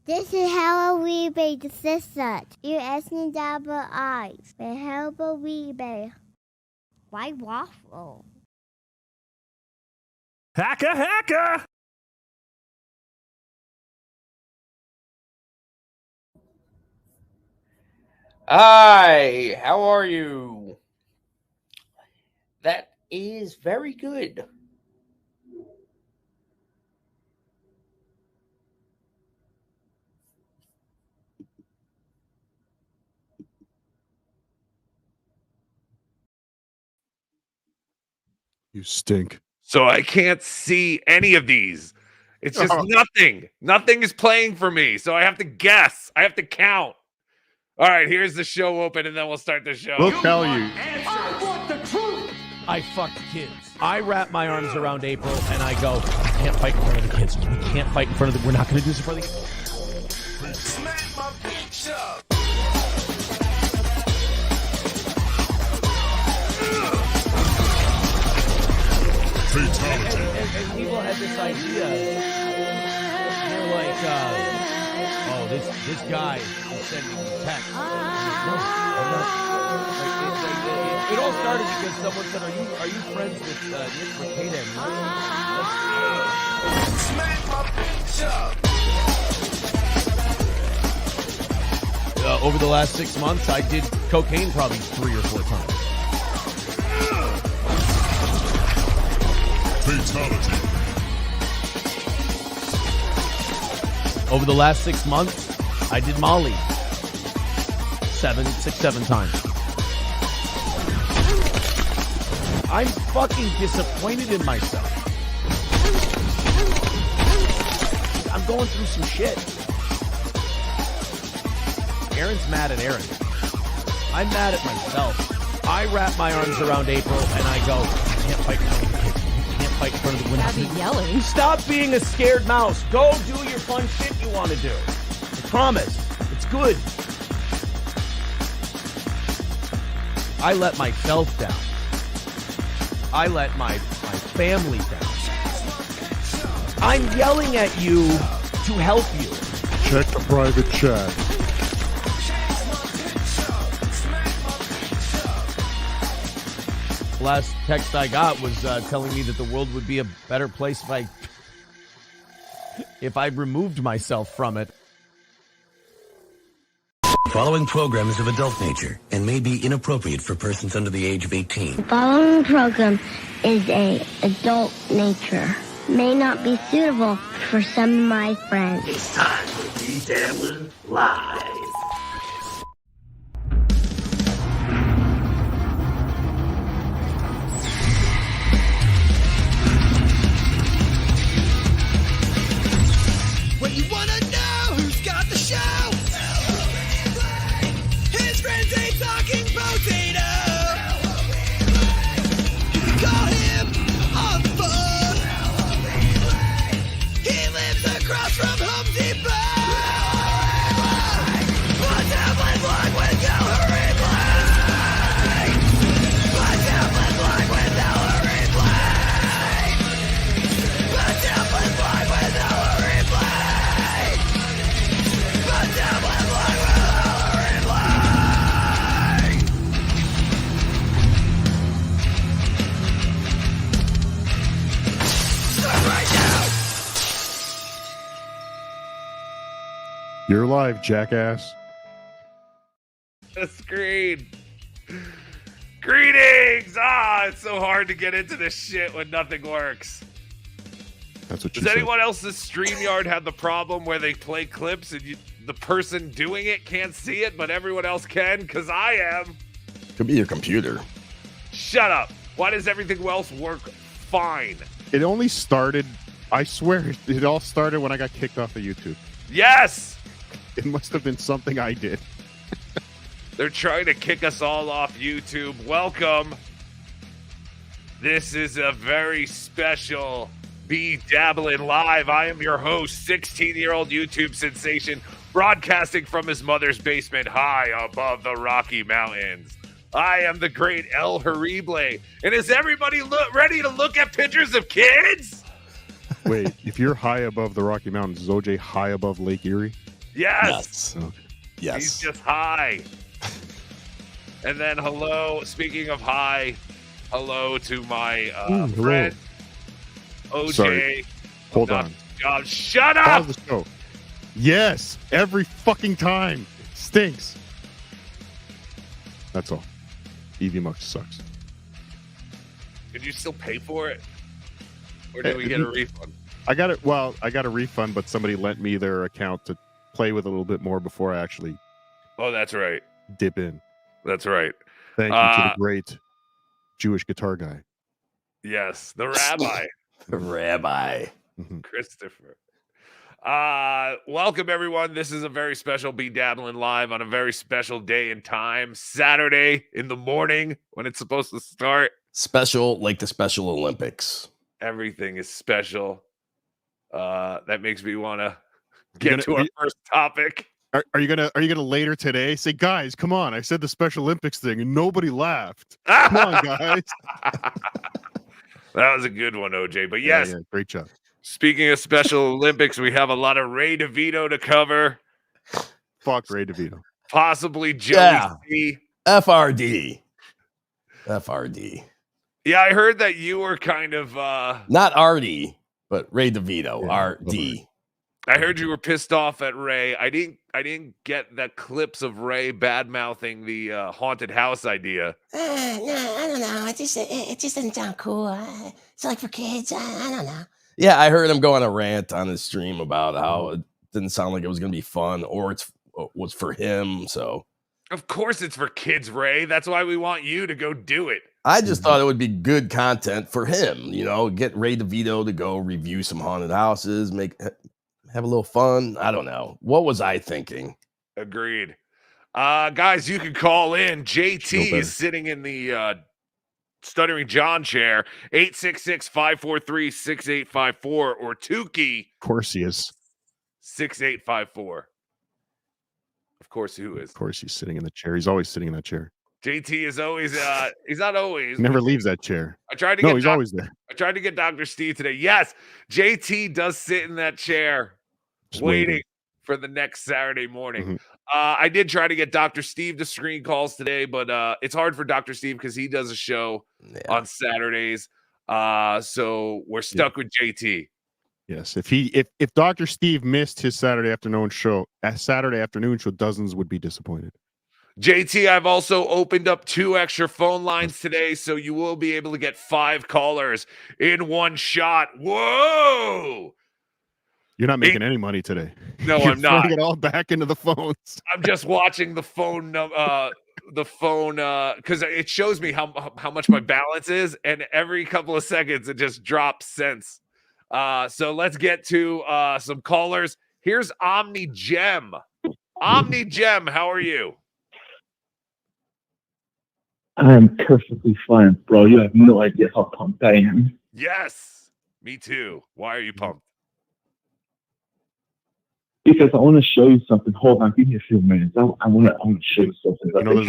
This is how we make the system. You're asking double eyes. The helper we make. Why waffle? Hacka, hacka! Hi, how are you? That is very good. You stink. So I can't see any of these. It's just nothing. Nothing is playing for me. So I have to guess. I have to count. All right, here's the show open, and then we'll start the show. We'll tell you. I want the truth. I fuck kids. I wrap my arms around April and I go, I can't fight in front of the kids. We can't fight in front of the. We're not going to do this in front of the kids. Smack my bitch up. Fatality. And people had this idea. They're like, oh, this guy is sending me text. No, I'm not. It all started because someone said, "Are you friends with Nick Mercado?" Smack my bitch up. Over the last 6 months, I did cocaine probably 3 or 4 times. Fatality. Over the last 6 months, I did Molly 7 times. I'm fucking disappointed in myself. I'm going through some shit. Aaron's mad at Aaron. I'm mad at myself. I wrap my arms around April and I go, I can't fight in front of the kids. I can't fight in front of the women. Stop yelling. Stop being a scared mouse. Go do your fun shit you want to do. I promise. It's good. I let myself down. I let my family down. I'm yelling at you to help you. Check the private chat. Last text I got was telling me that the world would be a better place if I removed myself from it. Following program is of adult nature and may be inappropriate for persons under the age of 18. The following program is a adult nature. May not be suitable for some of my friends. It's time for BeDabblin Live. When you wanna know who's got the show, his friends ain't talking potato. Call him on the phone. He lives across from Home Depot. BeDabblin Live with Gallery Play. BeDabblin Live with Gallery Play. BeDabblin Live with Gallery Play. BeDabblin Live with Gallery Play. Start right now. You're live, jackass. The screen. Greetings! It's so hard to get into this shit when nothing works. That's what you Does said. anyone else's StreamYard have the problem where they play clips and the person doing it can't see it, but everyone else can? Because I am. Could be your computer. Shut up. Why does everything else work fine? It only started, I swear, it all started when I got kicked off of YouTube. Yes! It must have been something I did. They're trying to kick us all off YouTube. Welcome. This is a very special BeDabblin Live. I am your host, 16-year-old YouTube sensation, broadcasting from his mother's basement high above the Rocky Mountains. I am the great El Horrible. And is everybody ready to look at pictures of kids? Wait, if you're high above the Rocky Mountains, is OJ high above Lake Erie? Yes. Yes. He's just high. And then hello, speaking of high, hello to my friend, OJ. Sorry. Hold on. Shut up! Pause the show. Yes, every fucking time. Stinks. That's all. EV Mux sucks. Did you still pay for it? Or did we get a refund? I got it. Well, I got a refund, but somebody lent me their account to play with a little bit more before I actually Oh, that's right. dip in. That's right. Thank you to the great Jewish guitar guy. Yes, the rabbi. The rabbi. Christopher. Welcome, everyone. This is a very special BeDabblin Live on a very special day and time. Saturday in the morning when it's supposed to start. Special like the Special Olympics. Everything is special. That makes me want to get to our first topic. Are you gonna later today say, guys, come on? I said the Special Olympics thing and nobody laughed. Come on, guys. That was a good one, OJ. But yes, yeah, great job. Speaking of Special Olympics, we have a lot of Ray DeVito to cover. Fuck Ray DeVito. Possibly Joey C. FRD. FRD. Yeah, I heard that you were kind of not RD, but Ray DeVito. RD. I heard you were pissed off at Ray. I didn't get the clips of Ray bad mouthing the haunted house idea. No, I don't know. It just doesn't sound cool. It's like for kids. I don't know. Yeah, I heard him go on a rant on his stream about how it didn't sound like it was going to be fun, or it was for him. So, of course, it's for kids, Ray. That's why we want you to go do it. I just thought it would be good content for him. You know, get Ray DeVito to go review some haunted houses, have a little fun. I don't know. What was I thinking? Agreed. Guys, you can call in. JT is sitting in the Stuttering John chair. 866-543-6854 or Tukey. Of course he is. 6854. Of course, who is? Of course he's sitting in the chair. He's always sitting in that chair. JT is always he's not always. He never leaves that chair. I tried to he's always there. I tried to get Dr. Steve today. Yes, JT does sit in that chair waiting for the next Saturday morning. I did try to get Dr. Steve to screen calls today, but it's hard for Dr. Steve because he does a show on Saturdays. So we're stuck with JT. Yes, if Dr. Steve missed his Saturday afternoon show, dozens would be disappointed. JT, I've also opened up 2 extra phone lines today, so you will be able to get 5 callers in one shot. Whoa! You're not making any money today. No, You're I'm not. Throwing it all back into the phones. I'm just watching the phone, because it shows me how much my balance is, and every couple of seconds it just drops cents. So let's get to some callers. Here's Omni Jem. Omni Jem, how are you? I'm perfectly fine, bro. You have no idea how pumped I am. Yes, me too. Why are you pumped? Because I want to show you something. Hold on, give me a few minutes. I want to show you something. You know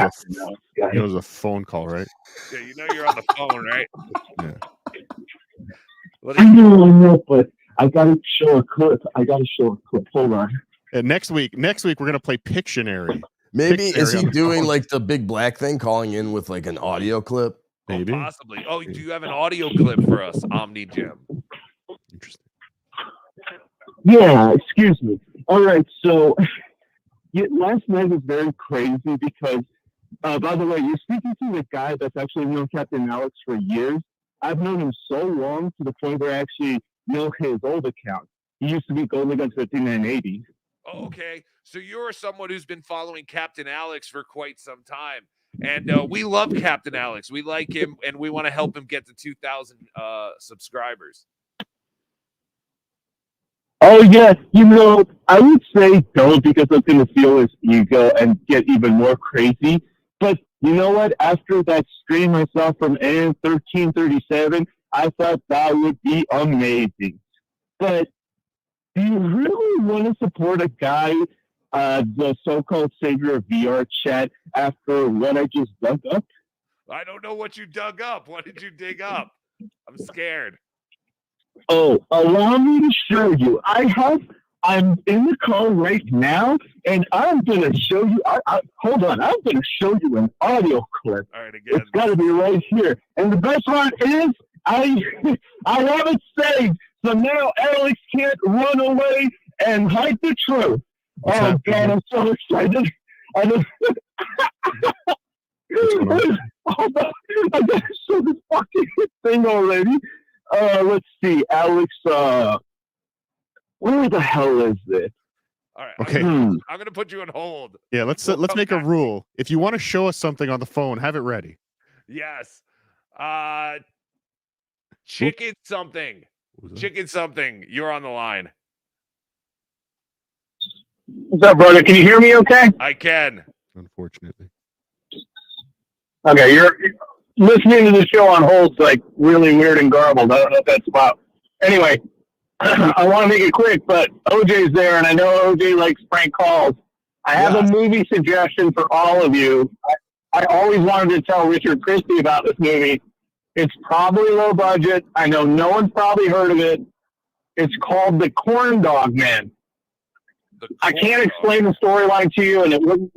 there's a phone call, right? Yeah, you know you're on the phone, right? Yeah. I know, but I gotta show a clip. Hold on. And next week we're gonna play Pictionary. Maybe is he doing like the big black thing, calling in with like an audio clip? Maybe. Possibly. Oh, do you have an audio clip for us, Omni Jem? Interesting. Yeah, excuse me. All right, so last night was very crazy because, by the way, you're speaking to the guy that's actually known Captain Alex for years. I've known him so long to the point where I actually know his old account. He used to be Golden Gun 5980. Oh, okay. So you're someone who's been following Captain Alex for quite some time. And we love Captain Alex. We like him, and we want to help him get to 2,000 subscribers. Oh, yeah. I would say don't because I'm going to feel his ego and get even more crazy. But you know what? After that stream I saw from AM 1337, I thought that would be amazing. But do you really want to support a guy, the so-called savior of VR chat, after what I just dug up? I don't know what you dug up. What did you dig up? I'm scared. Oh, allow me to show you. I have I'm in the car right now, and I'm going to show you. Hold on. I'm going to show you an audio clip. All right, again. It's got to be right here. And the best part is I have it saved, so now Alex can't run away and hide the truth. What's oh, happening? God, I'm so excited. Hold on. I got to show this fucking thing already. Let's see. Alex, where the hell is this? All right. Okay. I'm going to put you on hold. Yeah, let's We'll come make a back. rule. If you want to show us something on the phone, have it ready. Yes. Chicken something. Chicken something. You're on the line. What's up, brother? Can you hear me okay? I can. Unfortunately. Okay, you're listening to the show on hold's like really weird and garbled. I don't know what that's about. Anyway, I want to make it quick, but OJ's there, and I know OJ likes prank calls. I have a movie suggestion for all of you. I always wanted to tell Richard Christie about this movie. It's probably low budget. I know no one's probably heard of it. It's called The Corn Dog Man. I can't explain the storyline to you, and it wouldn't.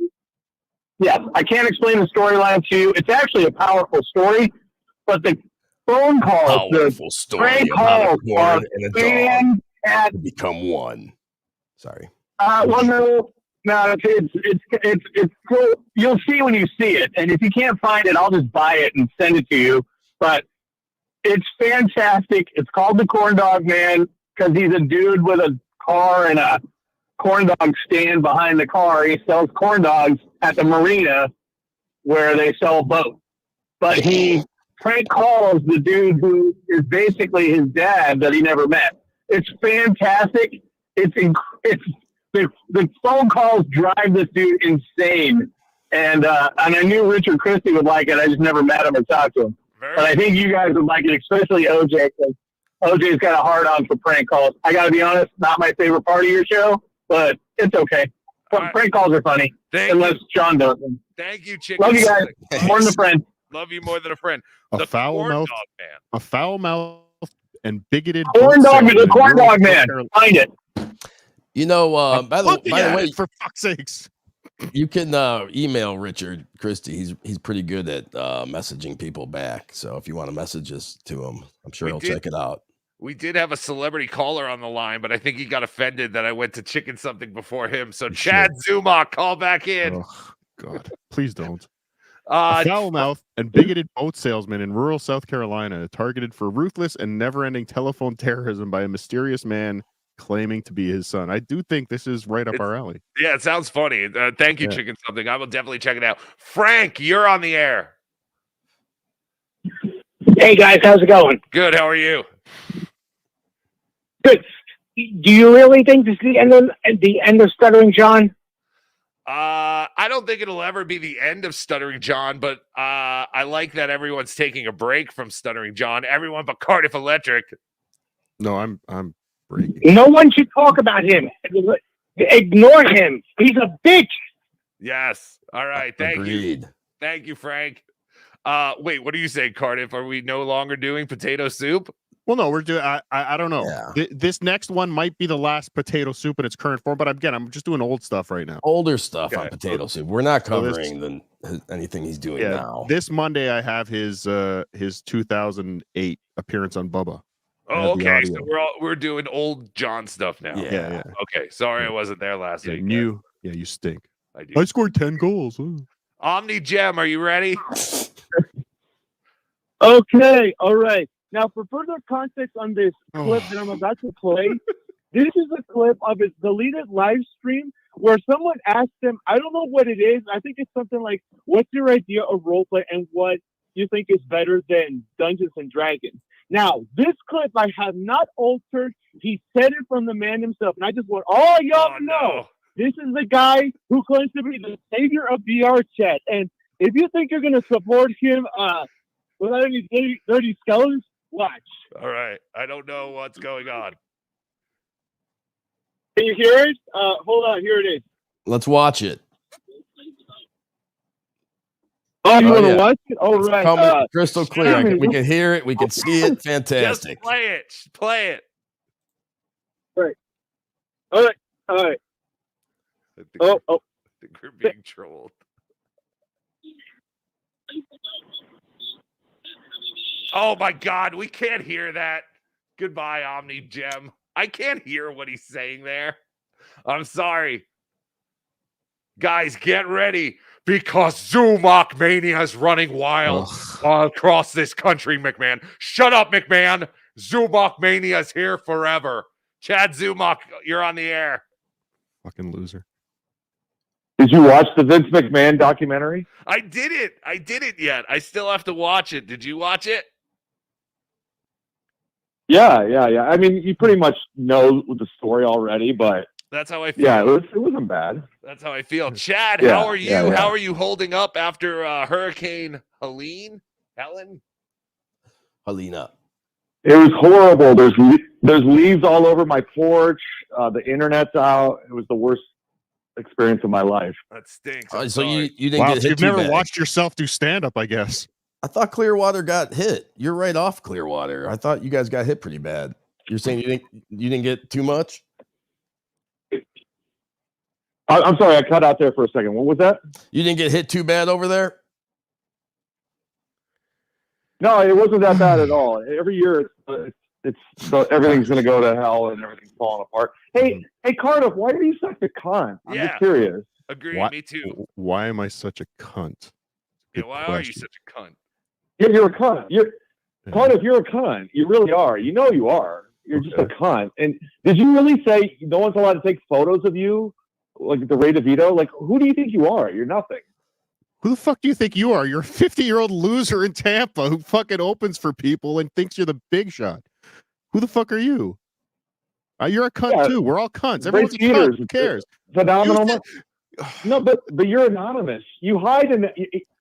Yes, I can't explain the storyline to you. It's actually a powerful story, but the phone calls, Powerful the story prank about a calls corn are and a dog fantastic. to become one. Sorry. Well, no, it's cool. You'll see when you see it, and if you can't find it, I'll just buy it and send it to you. But it's fantastic. It's called The Corn Dog Man because he's a dude with a car and a corn dog stand behind the car. He sells corn dogs at the marina where they sell boats. But he prank calls the dude who is basically his dad that he never met. It's fantastic. It's the phone calls drive this dude insane. And I knew Richard Christie would like it. I just never met him or talked to him. But I think you guys would like it, especially OJ, because OJ's got a hard on for prank calls. I got to be honest, not my favorite part of your show, but it's okay. Prank calls are funny, unless John does them. Thank you, Chicken. Love you guys. More than a friend. Love you more than a friend. A foul mouth and bigoted Corn dog, salesman the in corn rural dog man. South Carolina. Find it. You know, by the way, for fuck's sakes, you can email Richard Christie. He's pretty good at messaging people back. So if you want to message us to him, I'm sure he'll check it out. We did have a celebrity caller on the line, but I think he got offended that I went to chicken something before him. So Chad Zumach, call back in. Oh, God, please don't. A foul-mouthed and bigoted boat salesman in rural South Carolina targeted for ruthless and never-ending telephone terrorism by a mysterious man claiming to be his son. I do think this is right up our alley. Yeah, it sounds funny. Thank you, Chicken Something. I will definitely check it out. Frank, you're on the air. Hey, guys. How's it going? Good. How are you? Good. Do you really think this is the end of Stuttering John? I don't think it'll ever be the end of Stuttering John, but I like that everyone's taking a break from Stuttering John. Everyone but Cardiff Electric. No, I'm breaking. No one should talk about him. Ignore him. He's a bitch. Yes. All right. Thank you. Thank you, Frank. Wait, what do you say, Cardiff? Are we no longer doing potato soup? Well, no, we're doing. I don't know. Yeah. This next one might be the last potato soup in its current form, but again, I'm just doing old stuff right now. Older stuff on potato soup. We're not covering anything he's doing now. This Monday, I have his 2008 appearance on Bubba. Oh, okay. So we're doing old John stuff now. Yeah. Okay. Sorry, I wasn't there last week. You stink. I do. I scored 10 goals. Omni Jem, are you ready? Okay. All right. Now, for further context on this clip that I'm about to play, this is a clip of his deleted live stream where someone asked him, I don't know what it is. I think it's something like, what's your idea of roleplay and what you think is better than Dungeons and Dragons? Now, this clip I have not altered. He said it from the man himself. And I just want all y'all to know, this is the guy who claims to be the savior of VR chat. And if you think you're going to support him without any dirty skeletons, watch. All right. I don't know what's going on. Can you hear it? Hold on. Here it is. Let's watch it. Oh, you want to watch it? All right. Coming crystal clear. We can hear it. We can see it. Fantastic. Just play it. Play it. Right. All right. I think we're being trolled. Oh my God, we can't hear that. Goodbye, Omni Jem. I can't hear what he's saying there. I'm sorry. Guys, get ready because Zumach Mania is running wild across this country, McMahon. Shut up, McMahon. Zumach Mania is here forever. Chad Zumach, you're on the air. Fucking loser. Did you watch the Vince McMahon documentary? I didn't yet. I still have to watch it. Did you watch it? Yeah. I mean, you pretty much know the story already, but that's how I feel. Yeah, it wasn't bad. That's how I feel. Chad, Yeah, how are you? yeah. How are you holding up after Hurricane Helene? Helena. It was horrible. There's leaves all over my porch. The internet's out. It was the worst experience of my life. That stinks. So you didn't Wow, get so hit you've too never bad. watched yourself do stand-up, I guess. I thought Clearwater got hit. You're right off Clearwater. I thought you guys got hit pretty bad. You're saying you didn't get too much? I'm sorry, I cut out there for a second. What was that? You didn't get hit too bad over there? No, it wasn't that bad at all. Every year, it's so everything's going to go to hell and everything's falling apart. Hey, Cardiff, why are you such a cunt? I'm just curious. Agree, Why- me too. Why am I such a cunt? Yeah, Good why are you question. such a cunt? Yeah, you're a cunt. Cardiff, you're a cunt. You really are. You know you are. You're just a cunt. And did you really say no one's allowed to take photos of you? Like the Ray DeVito? Like, who do you think you are? You're nothing. Who the fuck do you think you are? You're a 50-year-old loser in Tampa who fucking opens for people and thinks you're the big shot. Who the fuck are you? You're a cunt too. We're all cunts. Everyone's a cunt. Who cares? Phenomenal. No, but you're anonymous. You hide in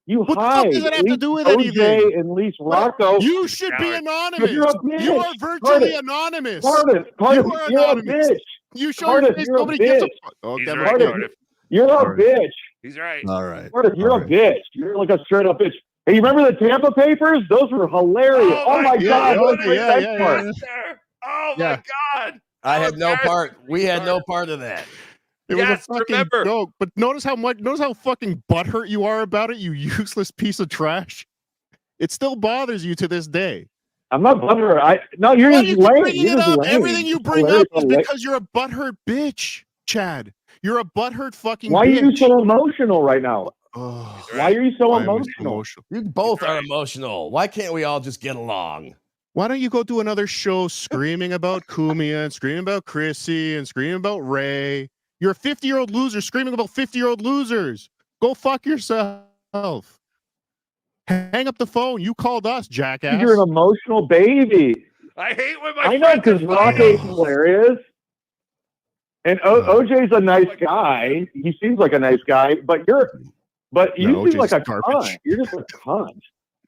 you What the fuck hide. does that have to do with OJ anything? and Lise Rocco. You should be anonymous. You're a bitch. You are virtually Cardiff. anonymous. Cardiff, You are you're anonymous. a bitch. You show Cardiff, your face. you're a Nobody gives a bitch. fuck. Oh, He's okay, right, Cardiff, Cardiff. you're a bitch. He's right. All right. Cardiff, you're All a bitch. You're like a straight up bitch. Hey, you remember the Tampa papers? Those were hilarious. Oh my God. What a great benchmark. Oh my God. I had no part. We had no part of that. It was a fucking joke. But notice how fucking butthurt you are about it, you useless piece of trash. It still bothers you to this day. I'm not butthurt. No, you're Why just do you keep lame. bringing You're it just up? lame. Everything you bring up is because you're a butthurt bitch, Chad. You're a butthurt fucking Why are bitch. you so emotional right now? Oh, Why are you so why am I emotional? You both are emotional. Why can't we all just get along? Why don't you go do another show screaming about Kumia and screaming about Chrissy and screaming about Ray? You're a 50-year-old loser screaming about 50-year-old losers. Go fuck yourself. Hang up the phone. You called us, jackass. You're an emotional baby. I hate when my I know because Rocco's hilarious. And OJ's a nice guy. He seems like a nice guy, but you No, seem like OJ's a garbage. cunt. You're just a cunt.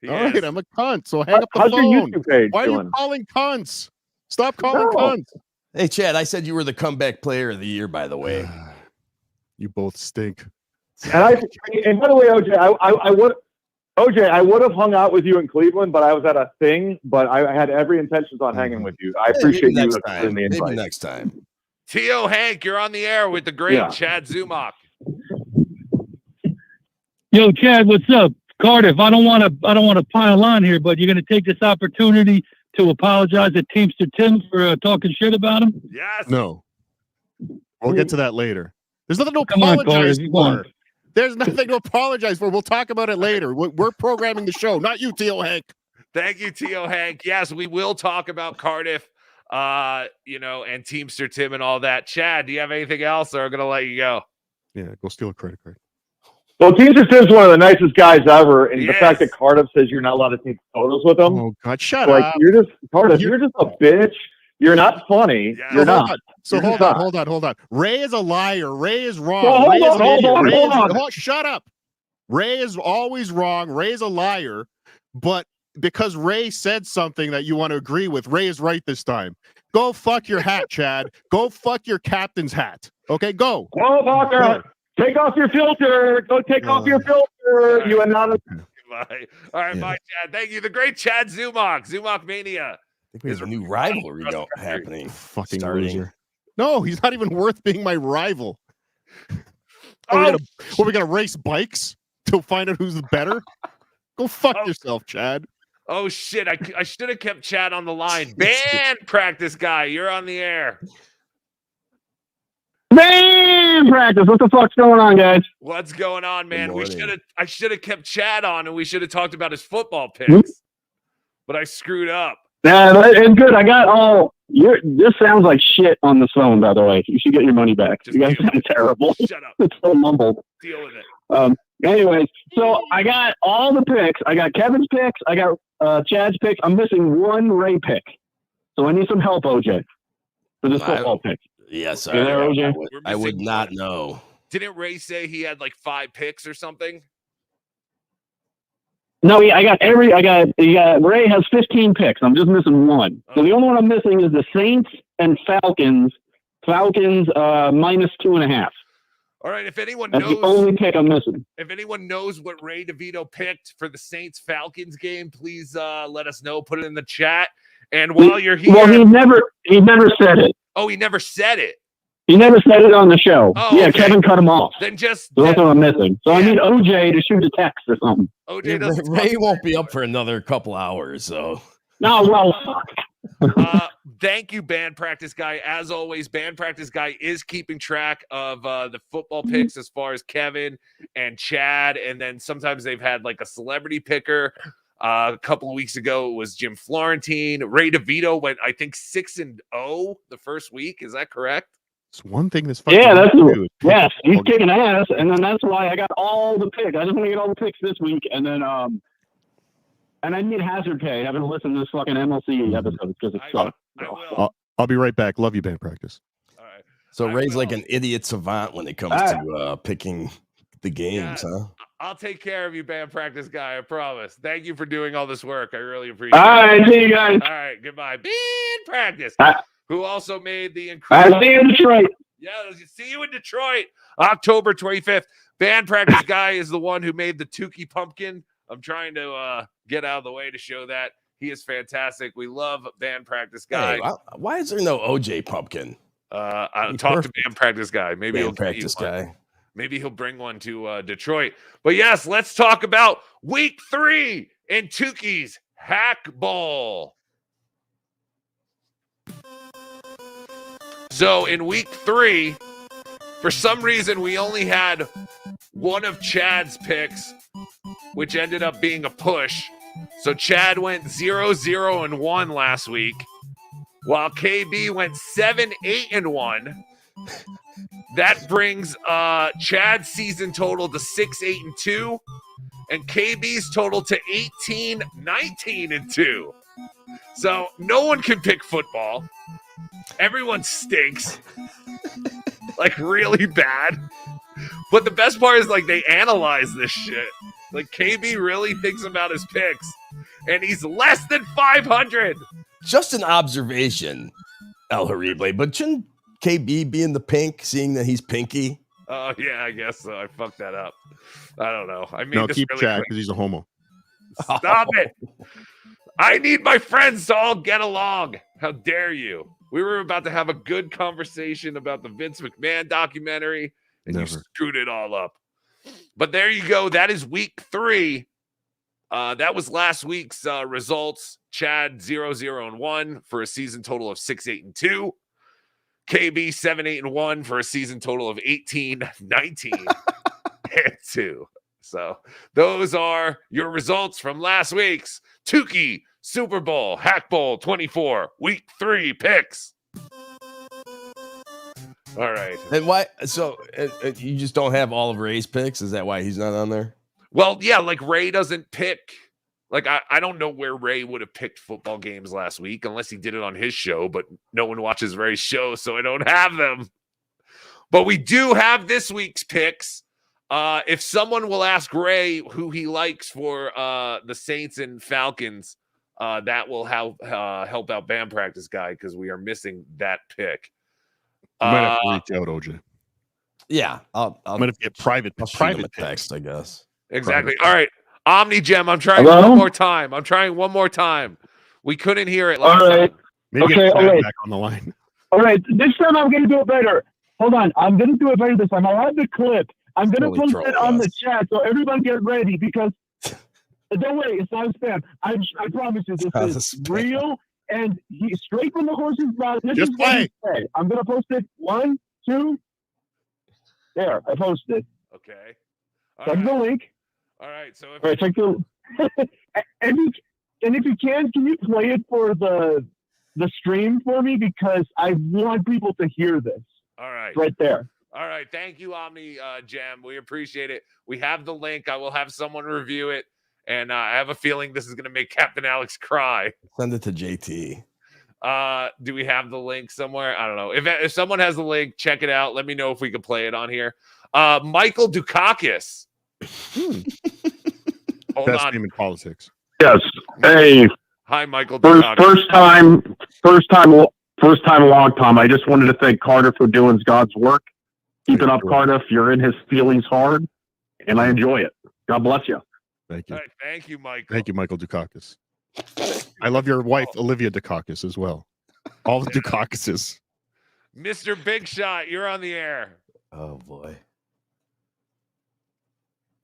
All right, I'm a cunt, so hang up the How's your phone. YouTube page Why are doing? you calling cunts? Stop calling No. cunts. Hey, Chad, I said you were the comeback player of the year, by the way. You both stink. And by the way, OJ, I would have hung out with you in Cleveland, but I was at a thing. But I had every intentions on hanging with you. I appreciate you next accepting time. the invite. Maybe next time. T.O. Hank, you're on the air with the great Yeah. Chad Zumach. Yo, Chad, what's up? Cardiff, I don't want to pile on here, but you're going to take this opportunity to apologize to Teamster Tim for talking shit about him? Yes. No. We'll get to that later. There's nothing to Come on, apologize Cardiff, come on. for. There's nothing to apologize for. We'll talk about it later. We're programming the show, not you, T.O. Hank. Thank you, T.O. Hank. Yes, we will talk about Cardiff, and Teamster Tim and all that. Chad, do you have anything else, or I'm going to let you go? Yeah, go steal a credit card. Well, Teamster Tim's one of the nicest guys ever, and the Yes. fact that Cardiff says you're not allowed to take photos with him. Oh God, shut Like up. you're just Cardiff. You're just a bitch. You're not funny. Yeah. You're not. So You're hold not. on, hold on. Ray is a liar. Ray is wrong. Well, Ray is hold an on, idiot. hold on, Ray is- hold on. shut up. Ray is always wrong. Ray is a liar. But because Ray said something that you want to agree with, Ray is right this time. Go fuck your hat, Chad. Go fuck your captain's hat. Okay, go. Whoa, Walker, take off your filter. Go take off your filter. You anonymous. Goodbye. All right, bye, Chad. Thank you. The great Chad Zumach, Zumach Mania. I think we have a new rivalry happening. Fucking starting. loser. No, he's not even worth being my rival. Oh, We're gonna race bikes to find out who's better? Go fuck yourself, Chad. Oh shit! I should have kept Chad on the line. Band practice guy, you're on the air. Man, practice. What the fuck's going on, guys? What's going on, man? morning. I should have kept Chad on, and we should have talked about his football picks. But I screwed up. Yeah, it's good. I got all. This sounds like shit on the phone, by the way. You should get your money back. Just You guys deal with sound terrible. Shut up. It's so mumbled. Deal with it. Anyways, so I got all the picks. I got Kevin's picks. I got Chad's picks. I'm missing one Ray pick. So I need some help, OJ, for this football pick. Yes, You there, OJ? I would not know. Didn't Ray say he had like 5 picks or something? No, Ray has 15 picks. I'm just missing one. So the only one I'm missing is the Saints and Falcons. Falcons minus 2.5. All right, if anyone That's knows the only pick I'm missing. If anyone knows what Ray DeVito picked for the Saints Falcons game, please let us know. Put it in the chat. And while you're here, well, he never said it. Oh, he never said it. He never said it on the show. Oh, yeah, okay. Kevin cut him off. Then just So that's what I'm missing. So I need OJ to shoot a text or something. OJ doesn't Ray won't be up for another couple hours, so. No, well, fuck. Thank you, Band Practice Guy. As always, Band Practice Guy is keeping track of the football picks as far as Kevin and Chad, and then sometimes they've had like a celebrity picker. A couple of weeks ago, it was Jim Florentine. Ray DeVito went, I think, 6-0 the first week. Is that correct? It's one thing this fucking yes, he's kicking ass, and then that's why I got all the picks. I just want to get all the picks this week, and then and I need hazard pay. I haven't listened to this fucking MLC episode because it sucks. I'll be right back. Love you, Band Practice. All right. So Ray's like an idiot savant when it comes to picking the games, huh? I'll take care of you, Band Practice Guy. I promise. Thank you for doing all this work. I really appreciate it. All right, see you guys. All right, goodbye. Band Practice, who also made the I'll see you in Detroit. Yeah, see you in Detroit, October 25th. Band Practice Guy is the one who made the Tukey pumpkin. I'm trying to get out of the way to show that. He is fantastic. We love Band Practice Guy. Hey, why is there no OJ pumpkin? I'll talk to Band Practice Guy. Maybe Band Practice Guy. Maybe he'll bring one to Detroit. But yes, let's talk about week 3 in Tukey's Hack Ball. So in week 3, for some reason, we only had one of Chad's picks, which ended up being a push. So Chad went 0-0-1 last week, while KB went 7-8-1. That brings Chad's season total to 6-8-2, and KB's total to 18-19-2. So no one can pick football. Everyone stinks. Like really bad. But the best part is like they analyze this shit. Like KB really thinks about his picks, and he's less than 500. Just an observation, El Horrible, but shouldn't KB be in the pink, seeing that he's pinky? Oh, yeah, I guess so. I fucked that up. I don't know. I mean, No, keep Chad because he's a homo. Stop it. I need my friends to all get along. How dare you? We were about to have a good conversation about the Vince McMahon documentary, and you screwed it all up. But there you go. That is week 3. That was last week's results. Chad 0-0-1 for a season total of 6-8-2. KB 7-8-1 for a season total of 18-19-2. So those are your results from last week's Tukey Super Bowl Hack Bowl 24 week 3 picks. All right. And why? So you just don't have all of Ray's picks? Is that why he's not on there? Well, yeah, like Ray doesn't pick. Like, I don't know where Ray would have picked football games last week unless he did it on his show, but no one watches Ray's show, so I don't have them. But we do have this week's picks. If someone will ask Ray who he likes for the Saints and Falcons, that will help out Band Practice Guy because we are missing that pick. You might have to reach out, OJ. Yeah, I'm gonna get private text, I guess. Exactly. Private. All right. Omni Jem, I'm trying one more time. We couldn't hear it last time. Maybe get Chad back on the line. All right, this time I'm going to do it better. Hold on, I'm going to do it better this time. I'll have the clip. I'm going to post it on the chat, so everybody get ready because don't worry, it's not spam. I promise you, this is real and straight from the horse's mouth. This Just is what he play. said. I'm going to post it. 1, 2. There, I posted. Okay. Check the link. All right. So if All right, check the and if you can you play it for the stream for me because I want people to hear this. All right. It's right there. All right. Thank you, Omni Jem. We appreciate it. We have the link. I will have someone review it. And I have a feeling this is going to make Captain Alex cry. Send it to JT. Do we have the link somewhere? I don't know. If someone has the link, check it out. Let me know if we can play it on here. Michael Dukakis. Hold Best on. name in politics. Yes. Hey. Hi, Michael Dukakis. First time, long time. I just wanted to thank Cardiff for doing God's work. Keep it up, Cardiff. You're in his feelings hard, and I enjoy it. God bless you. Thank you. All right, thank you, Michael. Thank you, Michael Dukakis. I love your wife, Olivia Dukakis, as well. All the Dukakises. Mr. Big Shot, you're on the air. Oh, boy.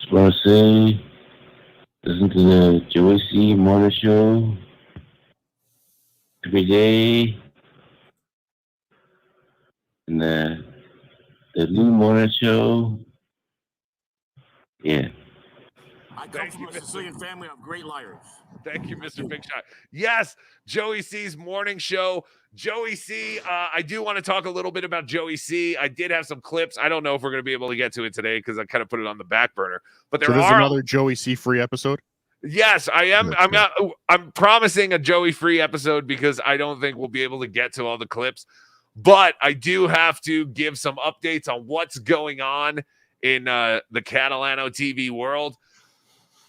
Just want to say, listen to the Joey C. Morning Show every day. And the Lou Morning Show. Yeah. I come from a Sicilian family of great liars. Thank you, Mr. Big Shot. Yes, Joey C's morning show. Joey C, I do want to talk a little bit about Joey C. I did have some clips. I don't know if we're going to be able to get to it today because I kind of put it on the back burner. But So there's another Joey C free episode? Yes, I am. I'm promising a Joey free episode because I don't think we'll be able to get to all the clips. But I do have to give some updates on what's going on in the Catalano TV world.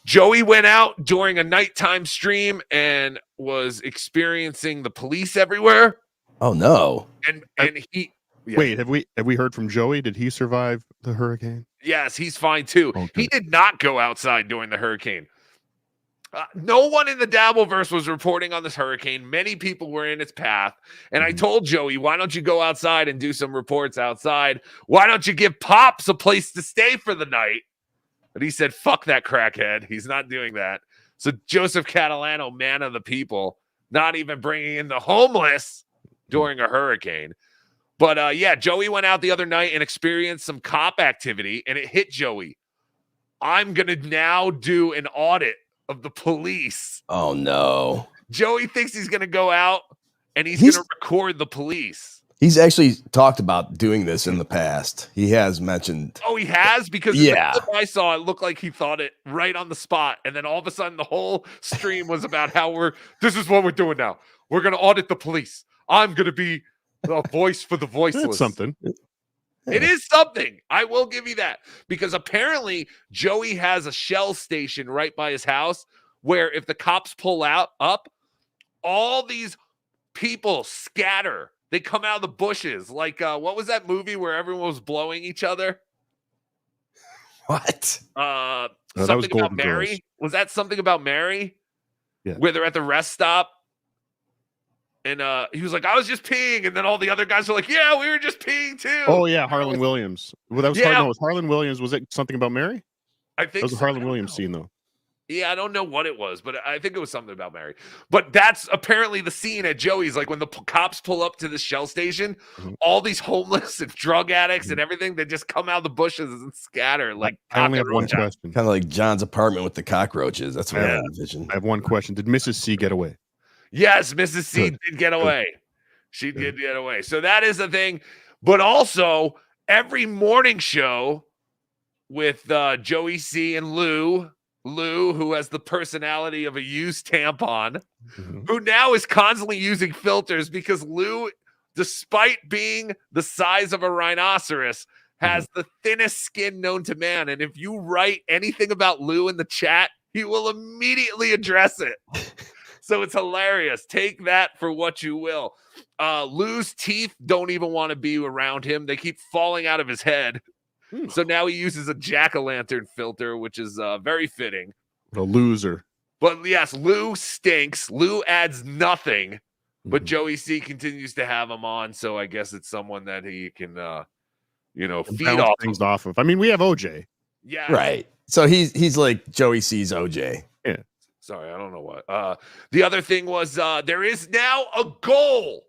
Joey went out during a nighttime stream and was experiencing the police everywhere. Oh no! And he wait, have we heard from Joey? Did he survive the hurricane? Yes, he's fine too. Okay. He did not go outside during the hurricane. No one in the Dabbleverse was reporting on this hurricane. Many people were in its path. And I told Joey, why don't you go outside and do some reports outside? Why don't you give Pops a place to stay for the night? But he said, fuck that crackhead. He's not doing that. So Joseph Catalano, man of the people, not even bringing in the homeless during a hurricane. But yeah, Joey went out the other night and experienced some cop activity, and it hit Joey. I'm going to now do an audit of the police. Oh, no. Joey thinks he's going to go out and he's going to record the police. He's actually talked about doing this in the past. He has mentioned. Oh, he has? Because the clip I saw, it looked like he thought it right on the spot. And then all of a sudden, the whole stream was about how this is what we're doing now. We're going to audit the police. I'm going to be the voice for the voiceless. That's something. It is something. I will give you that. Because apparently, Joey has a shell station right by his house where if the cops pull up, all these people scatter. They come out of the bushes. Like, what was that movie where everyone was blowing each other? What? Something about Mary? Girls. Was that something about Mary? Yeah. Where they're at the rest stop? And he was like, I was just peeing. And then all the other guys were like, yeah, we were just peeing too. Oh, yeah, Harlan Williams. Well, that was no, it was Harlan Williams. Was it something about Mary? I think that was a Harlan Williams scene, though. Yeah, I don't know what it was, but I think it was something about Mary. But that's apparently the scene at Joey's. Like when the cops pull up to the shell station, all these homeless and drug addicts and everything, they just come out of the bushes and scatter. Like I only have one question. Kind of like John's apartment with the cockroaches. That's what I envision. I have one question. Did Mrs. C get away? Yes, Mrs. C did get away. She did get away. So that is the thing. But also, every morning show with Joey C and Lou, who has the personality of a used tampon, who now is constantly using filters because Lou, despite being the size of a rhinoceros, has the thinnest skin known to man. And if you write anything about Lou in the chat, he will immediately address it. So it's hilarious. Take that for what you will. Lou's teeth don't even want to be around him. They keep falling out of his head. So now he uses a jack-o'-lantern filter, which is very fitting. What a loser. But yes, Lou stinks. Lou adds nothing. But Joey C continues to have him on, so I guess it's someone that he can, feed off things off of. I mean, we have OJ. Yeah. Right. So he's like Joey C's OJ. Yeah. Sorry, I don't know what. The other thing was there is now a goal.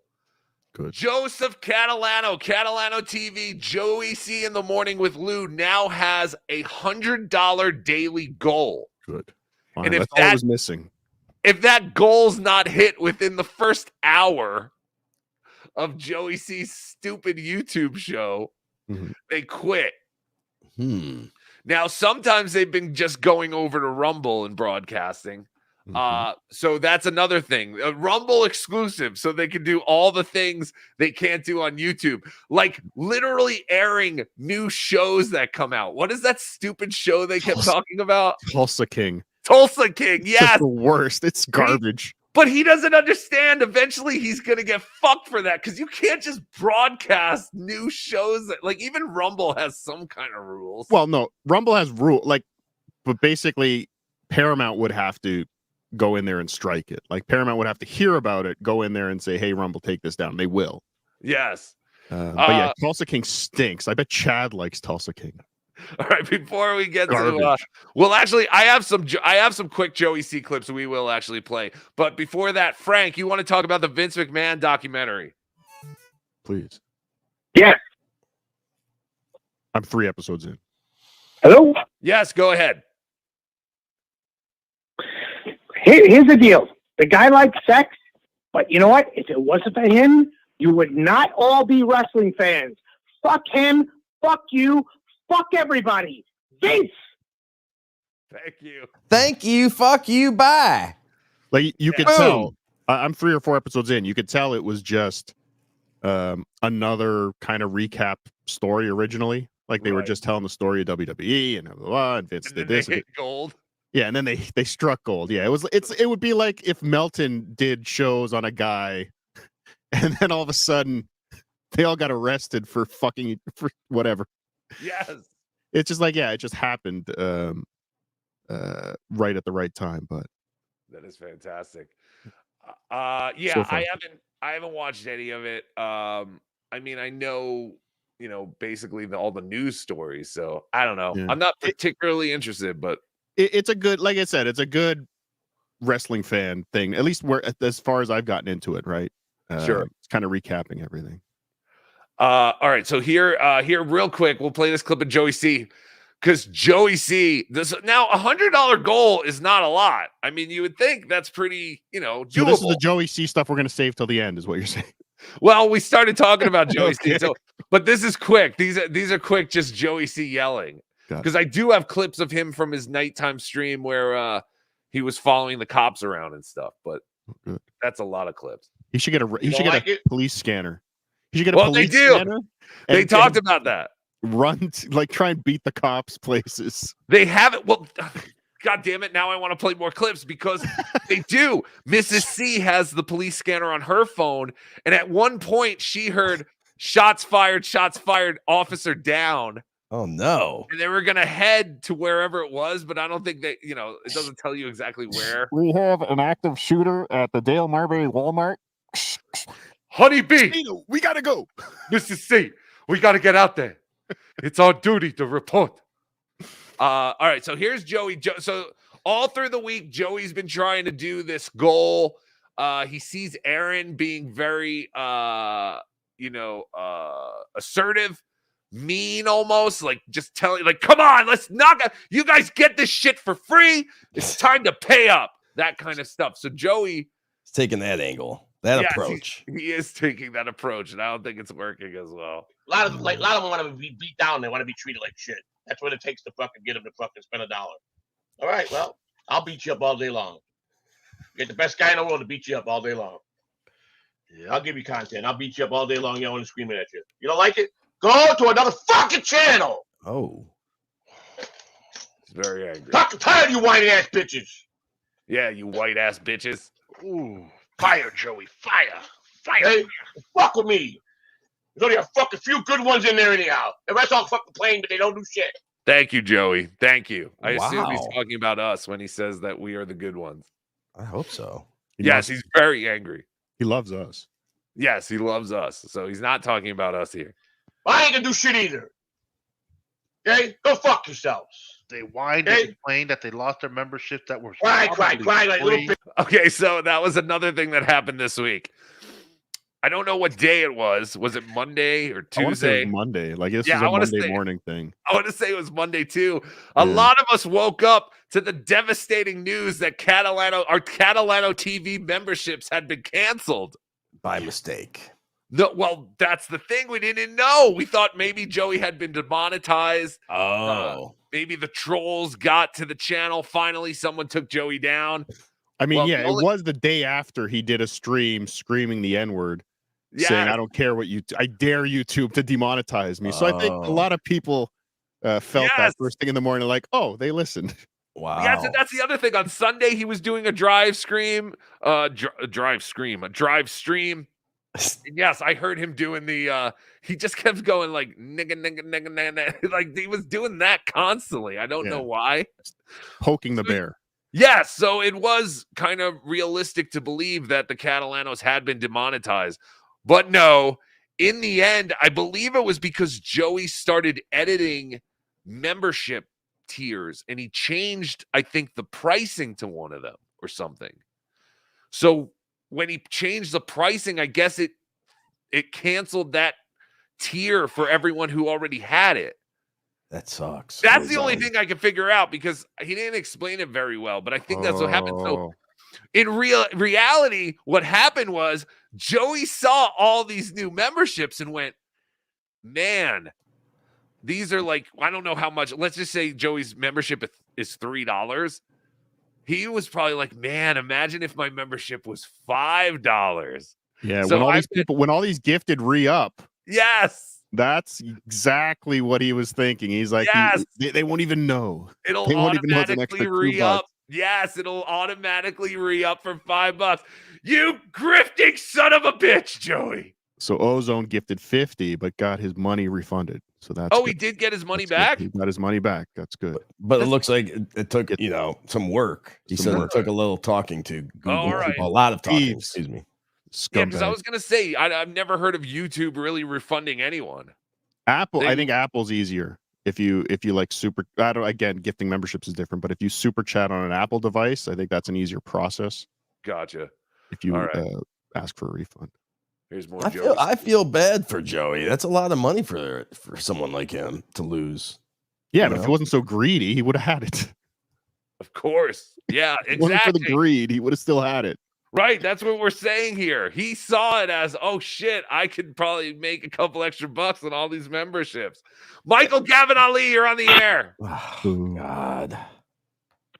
Good. Joseph Catalano TV, Joey C in the Morning with Lou now has $100 daily goal. Good. And And if that's all that- I was missing. If that goal's not hit within the first hour of Joey C's stupid YouTube show, they quit. Now, sometimes they've been just going over to Rumble and broadcasting. So that's another thing. A Rumble exclusive, so they can do all the things they can't do on YouTube. Like literally airing new shows that come out. What is that stupid show they kept talking about? Tulsa King. Tulsa King, It's yes. the worst. It's garbage. But he doesn't understand. Eventually, he's going to get fucked for that because you can't just broadcast new shows. Like, even Rumble has some kind of rules. Well, no, Rumble has but basically Paramount would have to go in there and strike it. Like Paramount would have to hear about it, go in there and say, "Hey, Rumble, take this down." They will. Yes. But yeah, Tulsa King stinks. I bet Chad likes Tulsa King. All right, before we get Garbage. to well, actually, I have some quick Joey C clips we will actually play. But before that, Frank, you want to talk about the Vince McMahon documentary? Please. Yes. I'm 3 episodes in. Hello? Yes, go ahead. Here's the deal. The guy likes sex, but you know what? If it wasn't for him, you would not all be wrestling fans. Fuck him. Fuck you. Fuck everybody. Vince. Thank you. Thank you. Fuck you. Bye. Like you could Boom. tell. I'm 3 or 4 episodes in. You could tell it was just another kind of recap story originally. Like they were just telling the story of WWE and blah, blah, blah, and Vince did this. They hit gold. Yeah, and then they struck gold. Yeah, it would be like if Melton did shows on a guy, and then all of a sudden they all got arrested for whatever. Yes. It's just like, yeah, it just happened right at the right time. But That is fantastic. So I far. haven't watched any of it. I mean, I know, basically all the news stories. So I don't know. Yeah. I'm not particularly interested, but it's a good, like I said, it's a good wrestling fan thing. At least as far as I've gotten into it, right? Sure. It's kind of recapping everything. All right. So here real quick, we'll play this clip of Joey C. Because Joey C, now $100 goal is not a lot. I mean, you would think that's pretty, doable. So this is the Joey C stuff we're going to save till the end, is what you're saying. Well, we started talking about Joey C. Okay. So, but this is quick. These are quick, just Joey C yelling. Because I do have clips of him from his nighttime stream where he was following the cops around and stuff. But that's a lot of clips. You should get a police scanner. You should get a Well, police they do. scanner. They talked about that. Try and beat the cops places. They haven't. Well, God damn it. Now I want to play more clips because they do. Mrs. C has the police scanner on her phone. And at one point she heard shots fired, officer down. Oh, no. And they were going to head to wherever it was, but I don't think that, it doesn't tell you exactly where. We have an active shooter at the Dale Marbury Walmart. Honey B, we got to go. Mrs. C, we got to get out there. It's our duty to report. All right, so here's Joey. So all through the week, Joey's been trying to do this goal. He sees Aaron being very, assertive, mean almost, like just telling, like, come on, let's knock out. You guys get this shit for free. It's time to pay up. That kind of stuff. So Joey is taking that angle, that yes, approach. He is taking that approach, and I don't think it's working as well. A lot of them want to be beat down. They want to be treated like shit. That's what it takes to fucking get them to fucking spend $1. All right, well, I'll beat you up all day long. Get the best guy in the world to beat you up all day long. Yeah, I'll give you content. I'll beat you up all day long, yelling and screaming at you. You don't like it? Go to another fucking channel. Oh. He's very angry. Fucking tired of you whiny ass bitches. Yeah, you white ass bitches. Ooh. Fire, Joey. Fire. Hey, fuck with me. There's only a fucking few good ones in there anyhow. The rest all fucking playing, but they don't do shit. Thank you, Joey. Thank you. I assume he's Wow. talking about us when he says that we are the good ones. I hope so. Yes, he's very angry. He loves us. Yes, he loves us. So he's not talking about us here. I ain't gonna do shit either. Okay? Go fuck yourselves. They whined Okay? and complained that they lost their memberships that were Cry probably like little free. bitch. Okay, so that was another thing that happened this week. I don't know what day it was. Was it Monday or I want to say Tuesday? it was Monday. Like this Yeah, was I a wanna Monday say- morning thing. I want to say it was Monday too. A lot of us woke up to the devastating news that our Catalano TV memberships had been canceled by mistake. No, well, that's the thing. We didn't know. We thought maybe Joey had been demonetized. Maybe the trolls got to the channel. Finally, someone took Joey down. I mean, Well, yeah, the it only- was the day after he did a stream screaming the N-word, saying, Yes. I don't care what I dare YouTube to demonetize me. So I think a lot of people felt that first thing in the morning, like, oh, they listened. Wow. Yeah, so that's the other thing. On Sunday, he was doing a drive stream. And yes, I heard him doing the he just kept going like nigga nigga nigga nigga. Like he was doing that constantly. I don't know why. Poking the bear. Yes, so it was kind of realistic to believe that the Catalanos had been demonetized. But no, in the end, I believe it was because Joey started editing membership tiers and he changed, I think, the pricing to one of them or something. So when he changed the pricing, I guess it canceled that tier for everyone who already had it. That sucks. That's the only thing I can figure out because he didn't explain it very well, but I think that's what happened. So in reality, what happened was Joey saw all these new memberships and went, man, these are like, I don't know how much. Let's just say Joey's membership is $3. He was probably like, man, imagine if my membership was $5. Yeah, So when all these gifted re-up. Yes. That's exactly what he was thinking. He's like, Yes. they won't even know. It'll They won't even know it's an automatically extra re-up. $2. Yes, it'll automatically re-up for $5. You grifting son of a bitch, Joey. So Ozone gifted 50, but got his money refunded. So that's He did get his money back? He got his money back. That's good. But it looks like it took, some work. He said it took a little talking to Google. all right. A lot of talking, Thieves. excuse me. Yeah, because I was going to say, I've never heard of YouTube really refunding anyone. Apple, I think Apple's easier. If you like super, again, gifting memberships is different, but if you super chat on an Apple device, I think that's an easier process. Gotcha. If you ask for a refund. Here's more. I feel bad for Joey. That's a lot of money for someone like him to lose. Yeah, but if he wasn't so greedy, he would have had it. Of course. Yeah, If it wasn't for exactly. the greed, he would have still had it. Right, that's what we're saying here. He saw it as, oh shit, I could probably make a couple extra bucks on all these memberships. Michael Gavin Ali, you're on the air. Oh, God.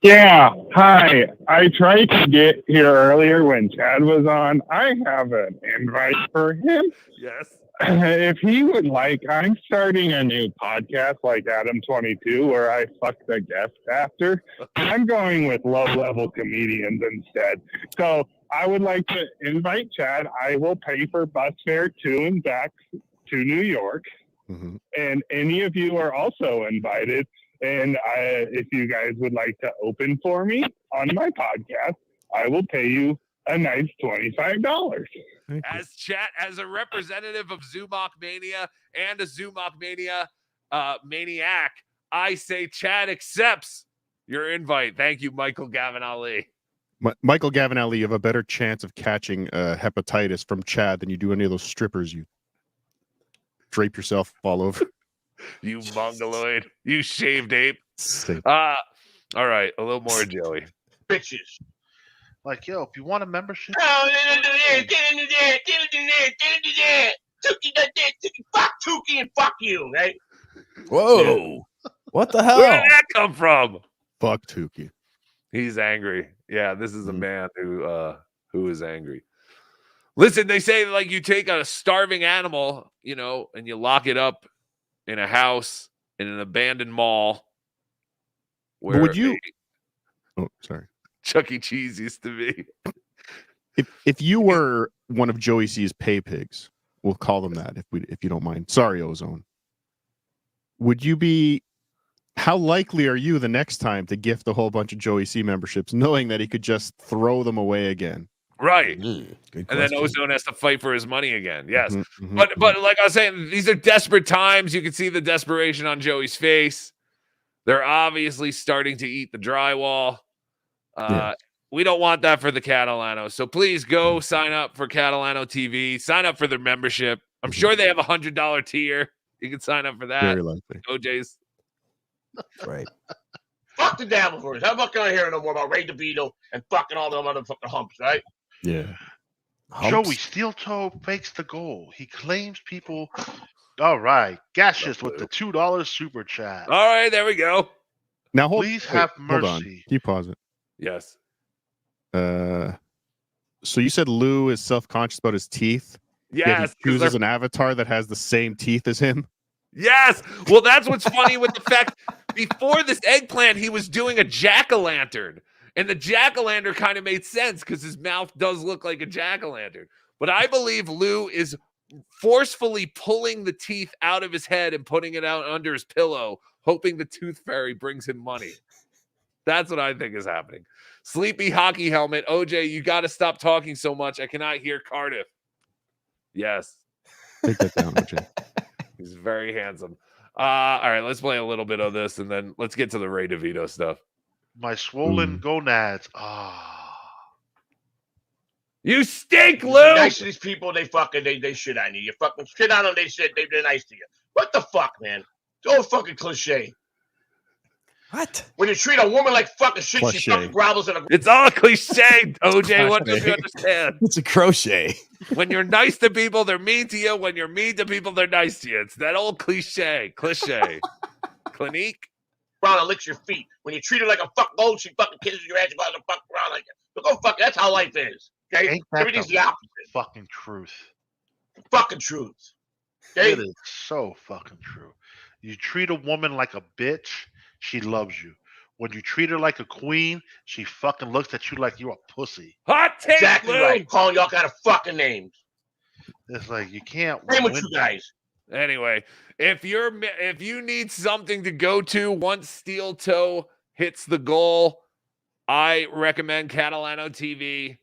Yeah, hi. I tried to get here earlier when Chad was on. I have an invite for him. Yes. If he would like, I'm starting a new podcast like Adam 22 where I fuck the guest after. I'm going with low-level comedians instead. So I would like to invite Chad. I will pay for bus fare to and back to New York. Mm-hmm. And any of you are also invited. And if you guys would like to open for me on my podcast, I will pay you a nice $25. As a representative of Zumach Mania and a Zumach Mania maniac, I say Chad accepts your invite. Thank you, Michael Gavin Ali. Michael Gavin Ali, you have a better chance of catching hepatitis from Chad than you do any of those strippers you drape yourself all over. You mongoloid. You shaved ape. All right, a little more Joey. Bitches. Like, yo, if you want a membership, Fuck Tukey and fuck you, right? Whoa. What the hell? Where did that come from? Fuck Tukey. He's angry. Yeah, this is a man who is angry. Listen, they say like you take a starving animal, and you lock it up in a house in an abandoned mall. Where Would you? Oh, sorry. Chuck E. Cheese used to be. If you were one of Joey C's pay pigs, we'll call them that if you don't mind. Sorry, Ozone. Would you be? How likely are you the next time to gift a whole bunch of Joey C memberships, knowing that he could just throw them away again? Right. Good and question. then Ozone has to fight for his money again. Yes. Mhm, But like I was saying, these are desperate times. You can see the desperation on Joey's face. They're obviously starting to eat the drywall. We don't want that for the Catalanos. So please go sign up for Catalano TV. Sign up for their membership. I'm sure they have a $100 tier. You can sign up for that. Very likely. OJ's. Right. Fuck the Dabbleverse. I'm not gonna hear no more about Ray DeVito and fucking all them motherfucking humps, right? Yeah. Joey Steel Toe fakes the goal. He claims people. All right, Gaseous with the $2 super chat. All right, there we go. Now Please have Hold on. mercy. Keep pausing. Yes. So you said Lou is self-conscious about his teeth. Yes. Yet he 'cause chooses they're- an avatar that has the same teeth as him. Yes. Well, that's what's funny with the fact before this eggplant, he was doing a jack-o'-lantern. And the jack-o'-lantern kind of made sense because his mouth does look like a jack-o'-lantern. But I believe Lou is forcefully pulling the teeth out of his head and putting it out under his pillow, hoping the tooth fairy brings him money. That's what I think is happening. Sleepy hockey helmet. OJ, you got to stop talking so much. I cannot hear Cardiff. Yes. Take that down, OJ. He's very handsome. All right, let's play a little bit of this and then let's get to the Ray DeVito stuff. My swollen gonads. You stink, Lou. Nice to these people, they shit on you. You fucking shit on them, they're nice to you. What the fuck, man? It's all fucking cliche. What? When you treat a woman like fucking shit, Cliche. she fucking grovels in a. It's all cliche, OJ. What don't you understand? It's a crochet. When you're nice to people, they're mean to you. When you're mean to people, they're nice to you. It's that old cliche. Clinique. Brown and licks your feet. When you treat her like a fuck gold, she fucking kisses your ass and goes to fuck around like it. So go fuck. That's how life is. Okay, Ain't that everything's the opposite. Fucking truth. Fucking truth. Okay, It is so fucking true. You treat a woman like a bitch, she loves you. When you treat her like a queen, she fucking looks at you like you're a pussy. Hot take, exactly Lou. right. Calling y'all kind of fucking names. It's like you can't Same with win. you guys. Anyway, if you need something to go to once Steel Toe hits the goal, I recommend Catalano TV.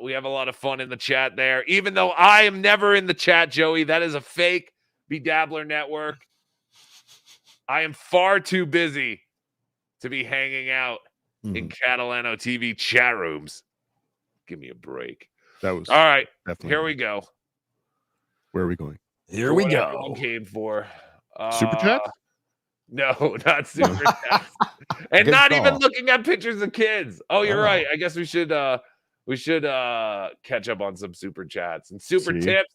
We have a lot of fun in the chat there. Even though I am never in the chat, Joey, that is a fake BeDabbler network. I am far too busy to be hanging out in Catalano TV chat rooms. Give me a break. That was all right. definitely. Here we go. Where are we going? Here we go. Everyone came for Super chat? No, not super chat. And Good not call. even looking at pictures of kids. Oh, you're right. I guess we should catch up on some super chats and super See? tips.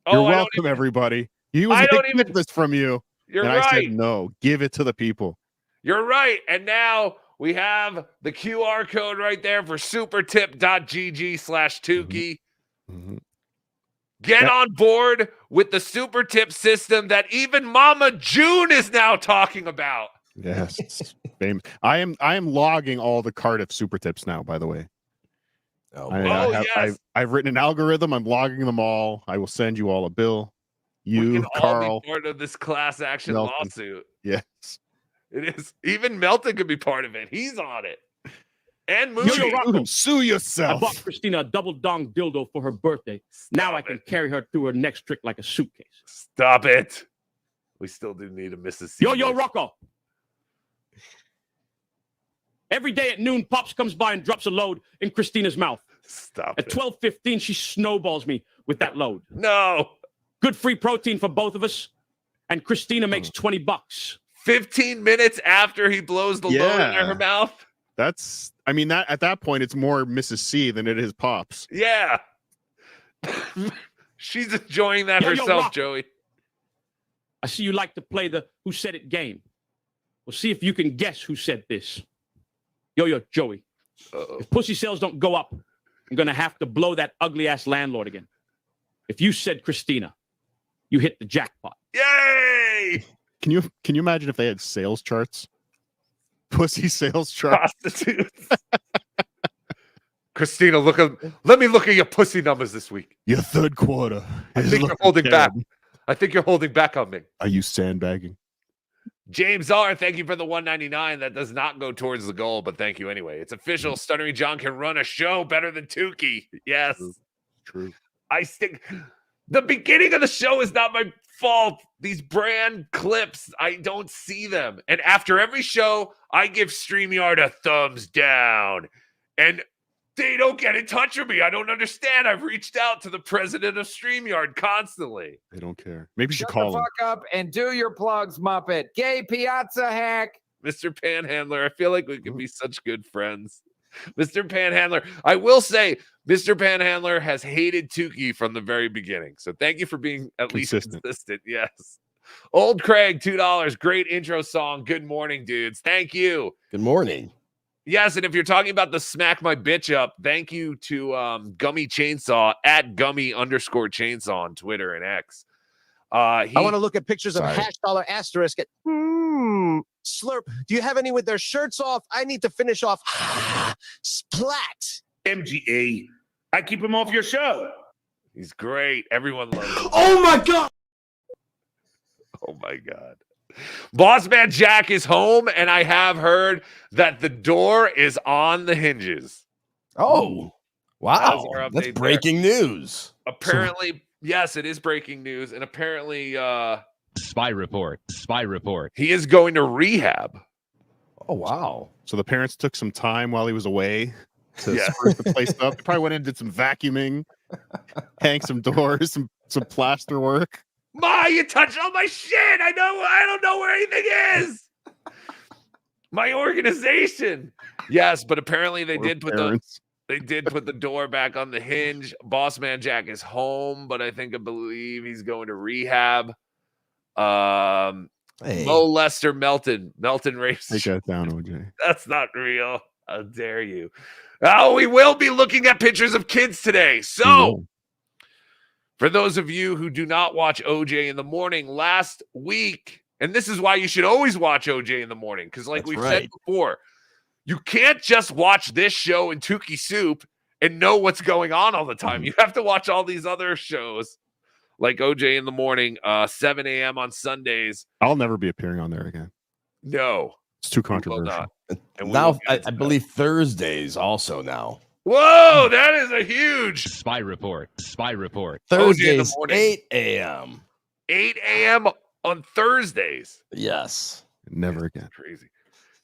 You're Oh, welcome, everybody. He was I don't making even- this from you. You're and right. I said no. Give it to the people. You're right. And now we have the QR code right there for supertip.gg/Tukey. Get on board with the super tip system that even Mama June is now talking about. Yes. I am logging all the Cardiff super tips now, by the way. I've written an algorithm. I'm logging them all. I will send you all a bill. You, All Carl. be part of this class action Melton. lawsuit. Yes. It is. Even Melton could be part of it. He's on it. And Yo, Moody. Rocco. Sue yourself. I bought Christina a double dong dildo for her birthday. Now I can carry her through her next trick like a suitcase. Stop it. We still do need a Mississippi. Yo, Rocco. Every day at noon, Pops comes by and drops a load in Christina's mouth. Stop At 12:15, she snowballs me with that load. No. Good free protein for both of us. And Christina makes $20. 15 minutes after he blows the load into her mouth. That's, I mean, that at that point, it's more Mrs. C than it is Pops. Yeah. She's enjoying that herself, Rocco. Joey. I see you like to play the who said it game. We'll see if you can guess who said this. Yo, Joey. If pussy sales don't go up, I'm going to have to blow that ugly-ass landlord again. If you said Christina, you hit the jackpot. Yay! Can you imagine if they had sales charts? Pussy sales charts. Prostitutes. Christina, let me look at your pussy numbers this week. Your third quarter. I is think you're looking holding back. terrible. I think you're holding back on me. Are you sandbagging? James R, thank you for the $1.99. That does not go towards the goal, but thank you anyway. It's official. Stuttering John can run a show better than Tukey. Yes. True. The beginning of the show is not my fault. These brand clips, I don't see them. And after every show, I give StreamYard a thumbs down. And they don't get in touch with me. I don't understand. I've reached out to the president of StreamYard constantly. They don't care. Maybe you should Shut call the him. fuck up and do your plugs, Muppet. Gay Piazza hack. Mr. Panhandler, I feel like we could be such good friends. Mr. Panhandler, I will say, Mr. Panhandler has hated Tukey from the very beginning. So thank you for being at least consistent. Yes. Old Craig, $2. Great intro song. Good morning, dudes. Thank you. Good morning. Yes, and if you're talking about the smack my bitch up, thank you to Gummy Chainsaw at Gummy_Chainsaw on Twitter and X. I want to look at pictures of $# at slurp. Do you have any with their shirts off? I need to finish off splat. MGA. I keep him off your show. He's great. Everyone loves him. Oh my god. Oh my god. Bossman Jack is home, and I have heard that the door is on the hinges. Oh, wow. That's update breaking news. Apparently, yes, it is breaking news. And apparently, Spy report. He is going to rehab. Oh, wow. So the parents took some time while he was away to spruce the place up. They probably went in and did some vacuuming, hang some doors, some plaster work. Ma, you touched all my shit. I don't know where anything is. My organization. Yes, but apparently they did put the door back on the hinge. Bossman Jack is home, but I believe he's going to rehab. Mo Lester Melton Racing. Take that down, OJ. That's not real. How dare you? Oh, we will be looking at pictures of kids today. So, for those of you who do not watch OJ in the morning, last week, and this is why you should always watch OJ in the morning, because like we've said before, you can't just watch this show in Tukey Soup and know what's going on all the time. You have to watch all these other shows like OJ in the morning, 7 a.m. on Sundays. I'll never be appearing on there again. No. It's too controversial. Now, I believe Thursdays also now. Whoa, that is a huge spy report. Thursdays, 8 a.m. 8 a.m. on Thursdays. Yes. Never again. Crazy.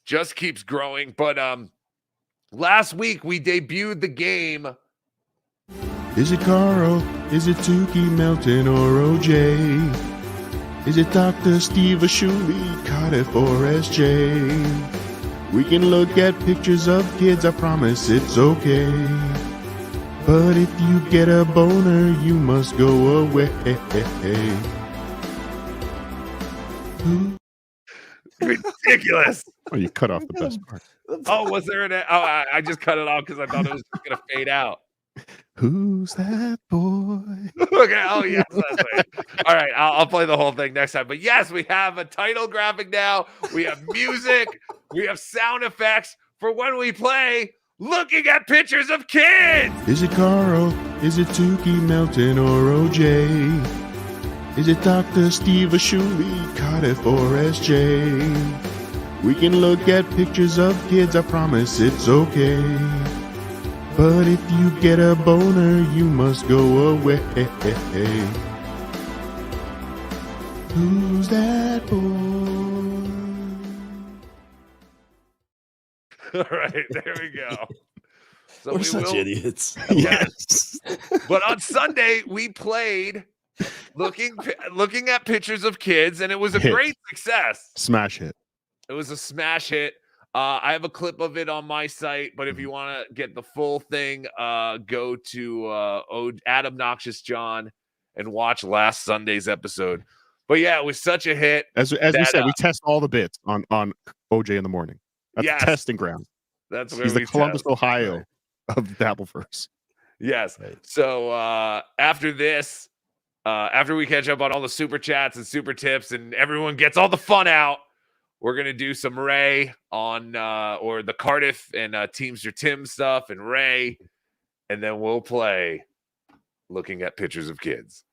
Just keeps growing. But last week we debuted the game. Is it Carl? Is it Tukey, Melton, or OJ? Is it Dr. Steve Ashuli, Cardiff, or SJ? We can look at pictures of kids, I promise it's okay. But if you get a boner, you must go away. Ridiculous. Oh, you cut off the best part. Oh, was there I just cut it off because I thought it was going to fade out. Who's that boy? Okay. Oh, yes. That's right. All right. I'll play the whole thing next time. But yes, we have a title graphic now. We have music. We have sound effects for when we play looking at pictures of kids. Is it Carl? Is it Tukey, Melton, or OJ? Is it Dr. Steve Ashuli, Cardiff, or SJ? We can look at pictures of kids, I promise it's okay. But if you get a boner, you must go away. Who's that boy? All right, there we go. So We're such idiots. Yes. But on Sunday, we played looking at pictures of kids, and it was a great success. Smash hit. It was a smash hit. I have a clip of it on my site, but if you want to get the full thing, go to Obnoxious John and watch last Sunday's episode. But yeah, it was such a hit. As we said, we test all the bits on OJ in the morning. That's the testing ground. That's where he's the Columbus, Ohio of Dabbleverse. Yes. So after this, after we catch up on all the super chats and super tips and everyone gets all the fun out, we're going to do some Ray on or the Cardiff and Teamster Tim stuff and Ray. And then we'll play looking at pictures of kids.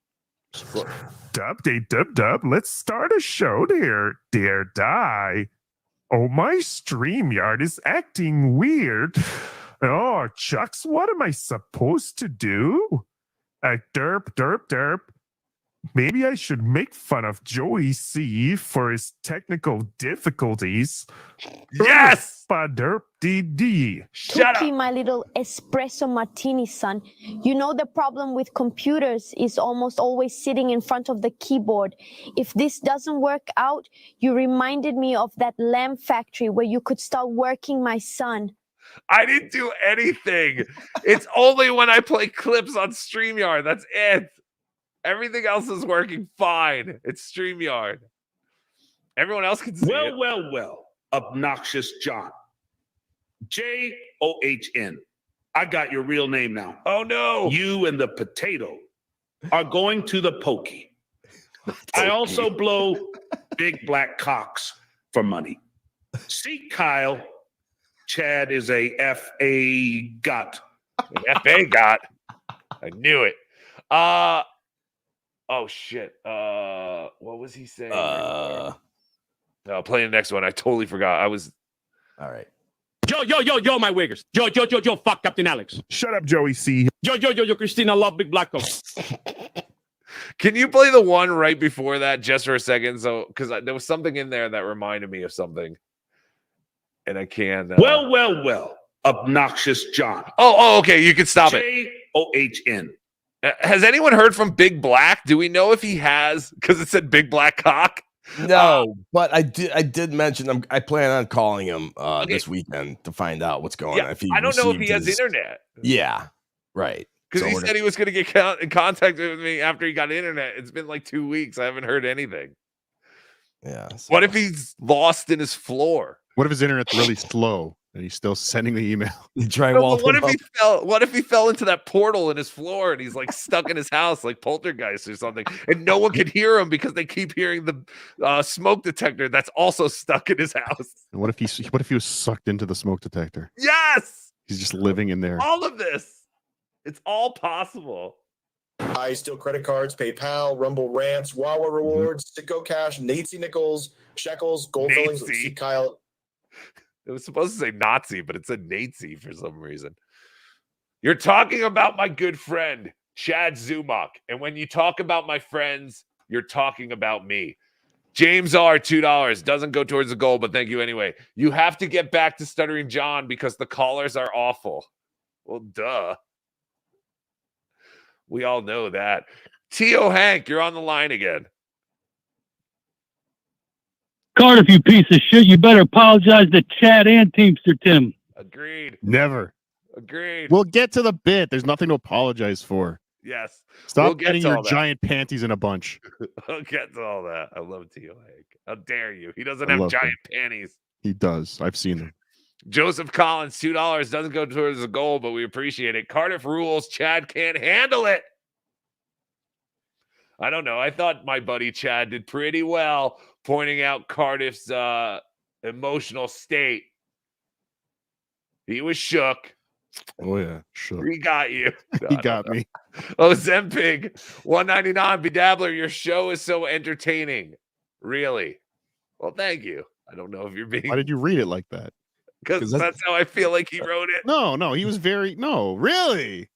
Dub. Let's start a show there, dare die. Oh, my StreamYard is acting weird. Oh, Chucks, what am I supposed to do? Derp. Maybe I should make fun of Joey C for his technical difficulties. Yes! Derp DD. Shut Cookie, my little espresso martini, son. You know the problem with computers is almost always sitting in front of the keyboard. If this doesn't work out, you reminded me of that lamb factory where you could start working, my son. I didn't do anything. It's only when I play clips on StreamYard. That's it. Everything else is working fine. It's StreamYard. Everyone else can see it. Well. Obnoxious John. JOHN. I got your real name now. Oh, no. You and the potato are going to the pokey. I also blow big black cocks for money. See, Kyle, Chad is a F.A. got. An F.A. got. I knew it. Oh, shit. What was he saying? Playing the next one. I totally forgot. I was... All right. Yo, my wiggers. Yo, fuck Captain Alex. Shut up, Joey C. Yo, Christina, love big black coat. Can you play the one right before that just for a second? So, because there was something in there that reminded me of something. And I can't... Well. Obnoxious John. Oh, okay. You can stop it. JOHN. Has anyone heard from Big Black? Do we know if he has? Because it said Big Black Cock. No, but I did mention I plan on calling him this weekend to find out what's going on. If he I don't know if he has his... internet. Yeah, right. Because he said he was going to get in contact with me after he got internet. It's been like 2 weeks. I haven't heard anything. Yeah. What if he's lost in his floor? What if his internet's really slow and he's still sending the email? What if he fell into that portal in his floor and he's like stuck in his house like Poltergeist or something, and no one can hear him because they keep hearing the smoke detector that's also stuck in his house? And what if he was sucked into the smoke detector? Yes, he's just living in there. All of this, it's all possible. I steal credit cards, PayPal, Rumble Rants, Wawa Rewards, Sicko Cash, Nazi Nickels, Shekels, Gold Fillings. See Kyle. It was supposed to say Nazi, but it said Nazi for some reason. You're talking about my good friend, Chad Zumach. And when you talk about my friends, you're talking about me. James R., $2. Doesn't go towards the goal, but thank you anyway. You have to get back to Stuttering John because the callers are awful. Well, duh. We all know that. T.O. Hank, you're on the line again. Cardiff, you piece of shit, you better apologize to Chad and Teamster Tim. Agreed. Never. Agreed. We'll get to the bit. There's nothing to apologize for. Yes. Stop getting your giant panties in a bunch. I'll get to all that. I love T.O. Hank. How dare you? He doesn't have giant panties. He does. I've seen him. Joseph Collins, $2. Doesn't go towards the goal, but we appreciate it. Cardiff rules. Chad can't handle it. I don't know. I thought my buddy Chad did pretty well pointing out Cardiff's emotional state. He was shook. Oh, yeah. Shook. He got you. He got me. Oh, Zempig, $1.99. BeDabbler, your show is so entertaining. Really? Well, thank you. I don't know if you're being... Why did you read it like that? Because that's how I feel like he wrote it. No, he was very... No, really?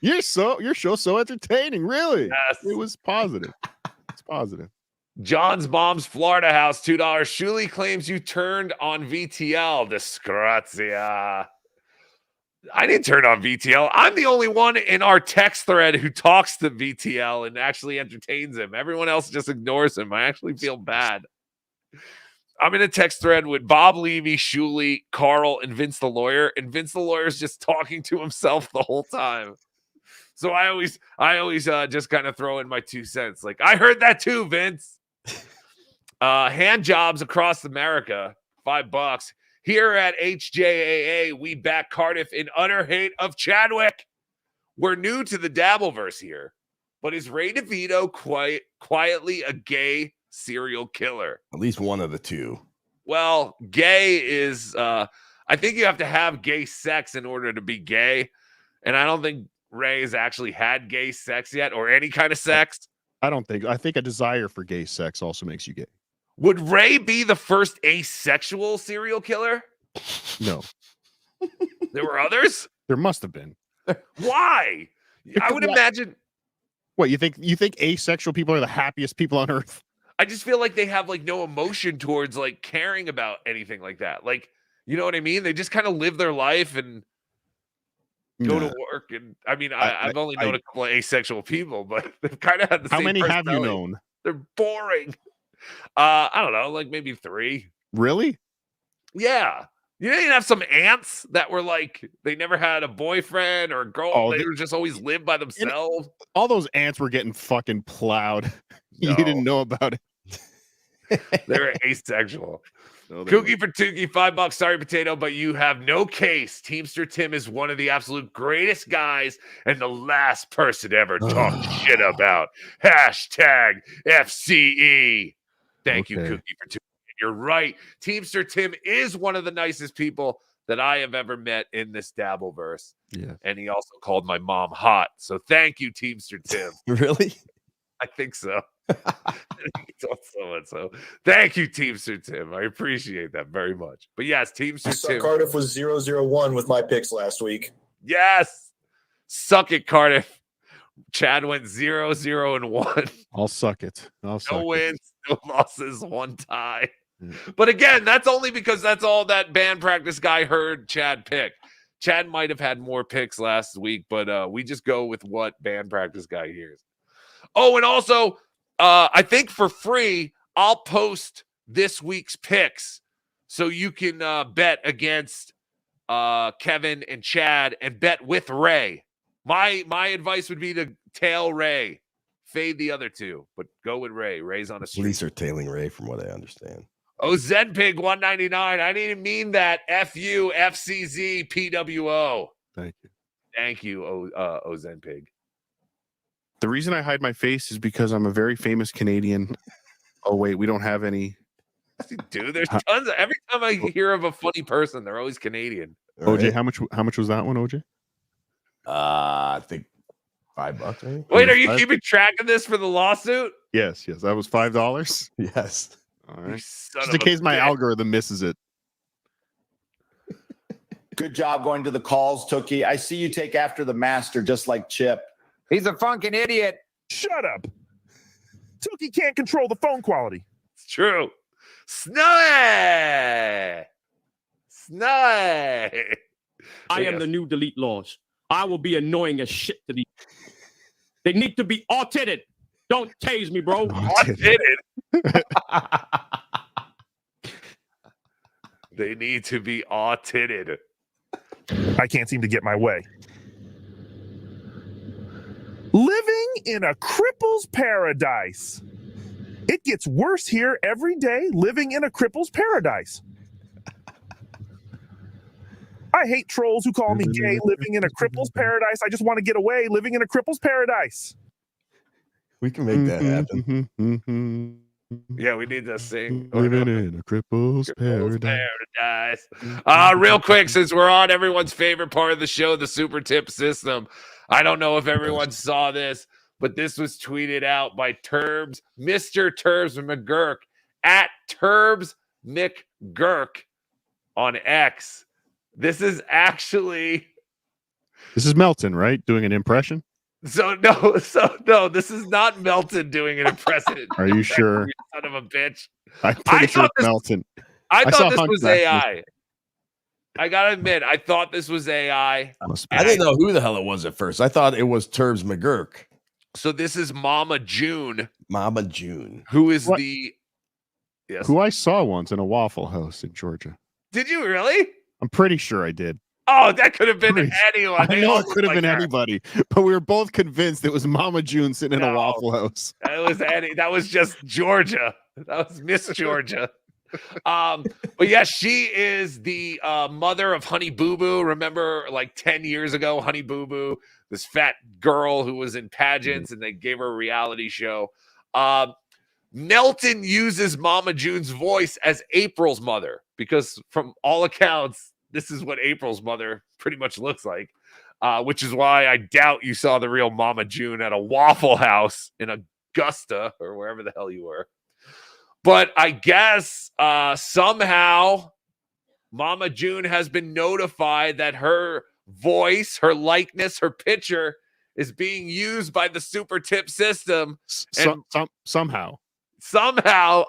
Your show's so entertaining, really. Yes. It was positive. It's positive. John's Mom's Florida House, $2. Shuli claims you turned on VTL. Disgrazia. I didn't turn on VTL. I'm the only one in our text thread who talks to VTL and actually entertains him. Everyone else just ignores him. I actually feel bad. I'm in a text thread with Bob Levy, Shuli, Carl, and Vince the Lawyer. And Vince the Lawyer is just talking to himself the whole time. So I always just kind of throw in my 2 cents. Like, I heard that too, Vince. Hand jobs across America, $5. Here at HJAA, we back Cardiff in utter hate of Chadwick. We're new to the Dabbleverse here, but is Ray DeVito quietly a gay serial killer? At least one of the two. Well, gay is, I think you have to have gay sex in order to be gay. And I don't think Ray has actually had gay sex yet or any kind of sex. I think a desire for gay sex also makes you gay. Would Ray be the first asexual serial killer? No. There were others? There must have been. Why? I would imagine. What, you think asexual people are the happiest people on earth? I just feel like they have like no emotion towards like caring about anything like that. Like, you know what I mean? They just kind of live their life and go to work. And I mean, I've only known a couple of asexual people, but they've kind of had the same. How many have you personality. known? They're boring. I don't know, like maybe 3. Really? Yeah. You didn't have some ants that were like, they never had a boyfriend or a girl. Oh, they were just always lived by themselves. All those ants were getting fucking plowed. No. You didn't know about it. They were asexual. No, they Kooky for Tukey, $5. Sorry, potato, but you have no case. Teamster Tim is one of the absolute greatest guys and the last person ever talked shit about. Hashtag FCE. Thank you, Kooky for Tukey. You're right. Teamster Tim is one of the nicest people that I have ever met in this Dabbleverse. Yeah. And he also called my mom hot. So thank you, Teamster Tim. Really? I think so. So thank you, Teamster Tim. I appreciate that very much. But yes, Teamster Tim. Cardiff was 0-0-1 with my picks last week. Yes. Suck it, Cardiff. Chad went 0-0-1. I'll suck it. No wins, no losses, 1 tie. But again, that's only because that's all that band practice guy heard Chad pick. Chad might have had more picks last week, but we just go with what band practice guy hears. Oh, and also, I think for free, I'll post this week's picks so you can bet against Kevin and Chad and bet with Ray. My advice would be to tail Ray, fade the other two, but go with Ray. Ray's on a streak. Police are tailing Ray, from what I understand. Oh, Zenpig 199. I didn't mean that. FU, FCZ, PWO. Thank you. Thank you, Zenpig. The reason I hide my face is because I'm a very famous Canadian. Oh, wait, we don't have any. Dude, there's tons of, every time I hear of a funny person, they're always Canadian. OJ, how much was that one, OJ? I think $5. Maybe? Wait, are you keeping track of this for the lawsuit? Yes, that was $5. Yes. All right. Son Just of in a case my bitch. algorithm misses it. Good job going to the calls, Tookie. I see you take after the master, just like Chip. He's a funkin' idiot. Shut up. Tookie can't control the phone quality. It's true. Snowy! I am the new delete laws. I will be annoying as shit to these. They need to be audited. Don't tase me, bro. Audited? They need to be audited. I can't seem to get my way. Living in a cripple's paradise. It gets worse here every day, living in a cripple's paradise. I hate trolls who call me gay, living in a cripple's paradise. I just want to get away, living in a cripple's paradise. We can make that happen. Yeah, we need to sing. Living in a cripple's paradise. Real quick, since we're on everyone's favorite part of the show, the super tip system. I don't know if everyone saw this, but this was tweeted out by Mr. Turbs McGurk at Turbs McGurk on X. This is Melton, right? Doing an impression? No, this is not Melton doing an impression. Are you sure? You son of a bitch. I'm pretty sure it's Melton. I thought this Hunt was back AI. I gotta admit, I thought this was AI. I didn't know who the hell it was at first. I thought it was Turbs McGurk. So this is Mama June. Mama June. Who is What? Yes. Who I saw once in a Waffle House in Georgia. Did you really? I'm pretty sure I did. Oh, that could have been anyone. I They know all it could have look been like her. anybody, but we were both convinced it was Mama June sitting in a Waffle House. That was just Georgia. That was Miss Georgia. But yeah, she is the mother of Honey Boo Boo. Remember, like 10 years ago, Honey Boo Boo, this fat girl who was in pageants, and they gave her a reality show. Melton uses Mama June's voice as April's mother because, from all accounts, this is what April's mother pretty much looks like, which is why I doubt you saw the real Mama June at a Waffle House in a Augusta or wherever the hell you were. But I guess somehow Mama June has been notified that her voice, her likeness, her picture is being used by the super tip system. Somehow,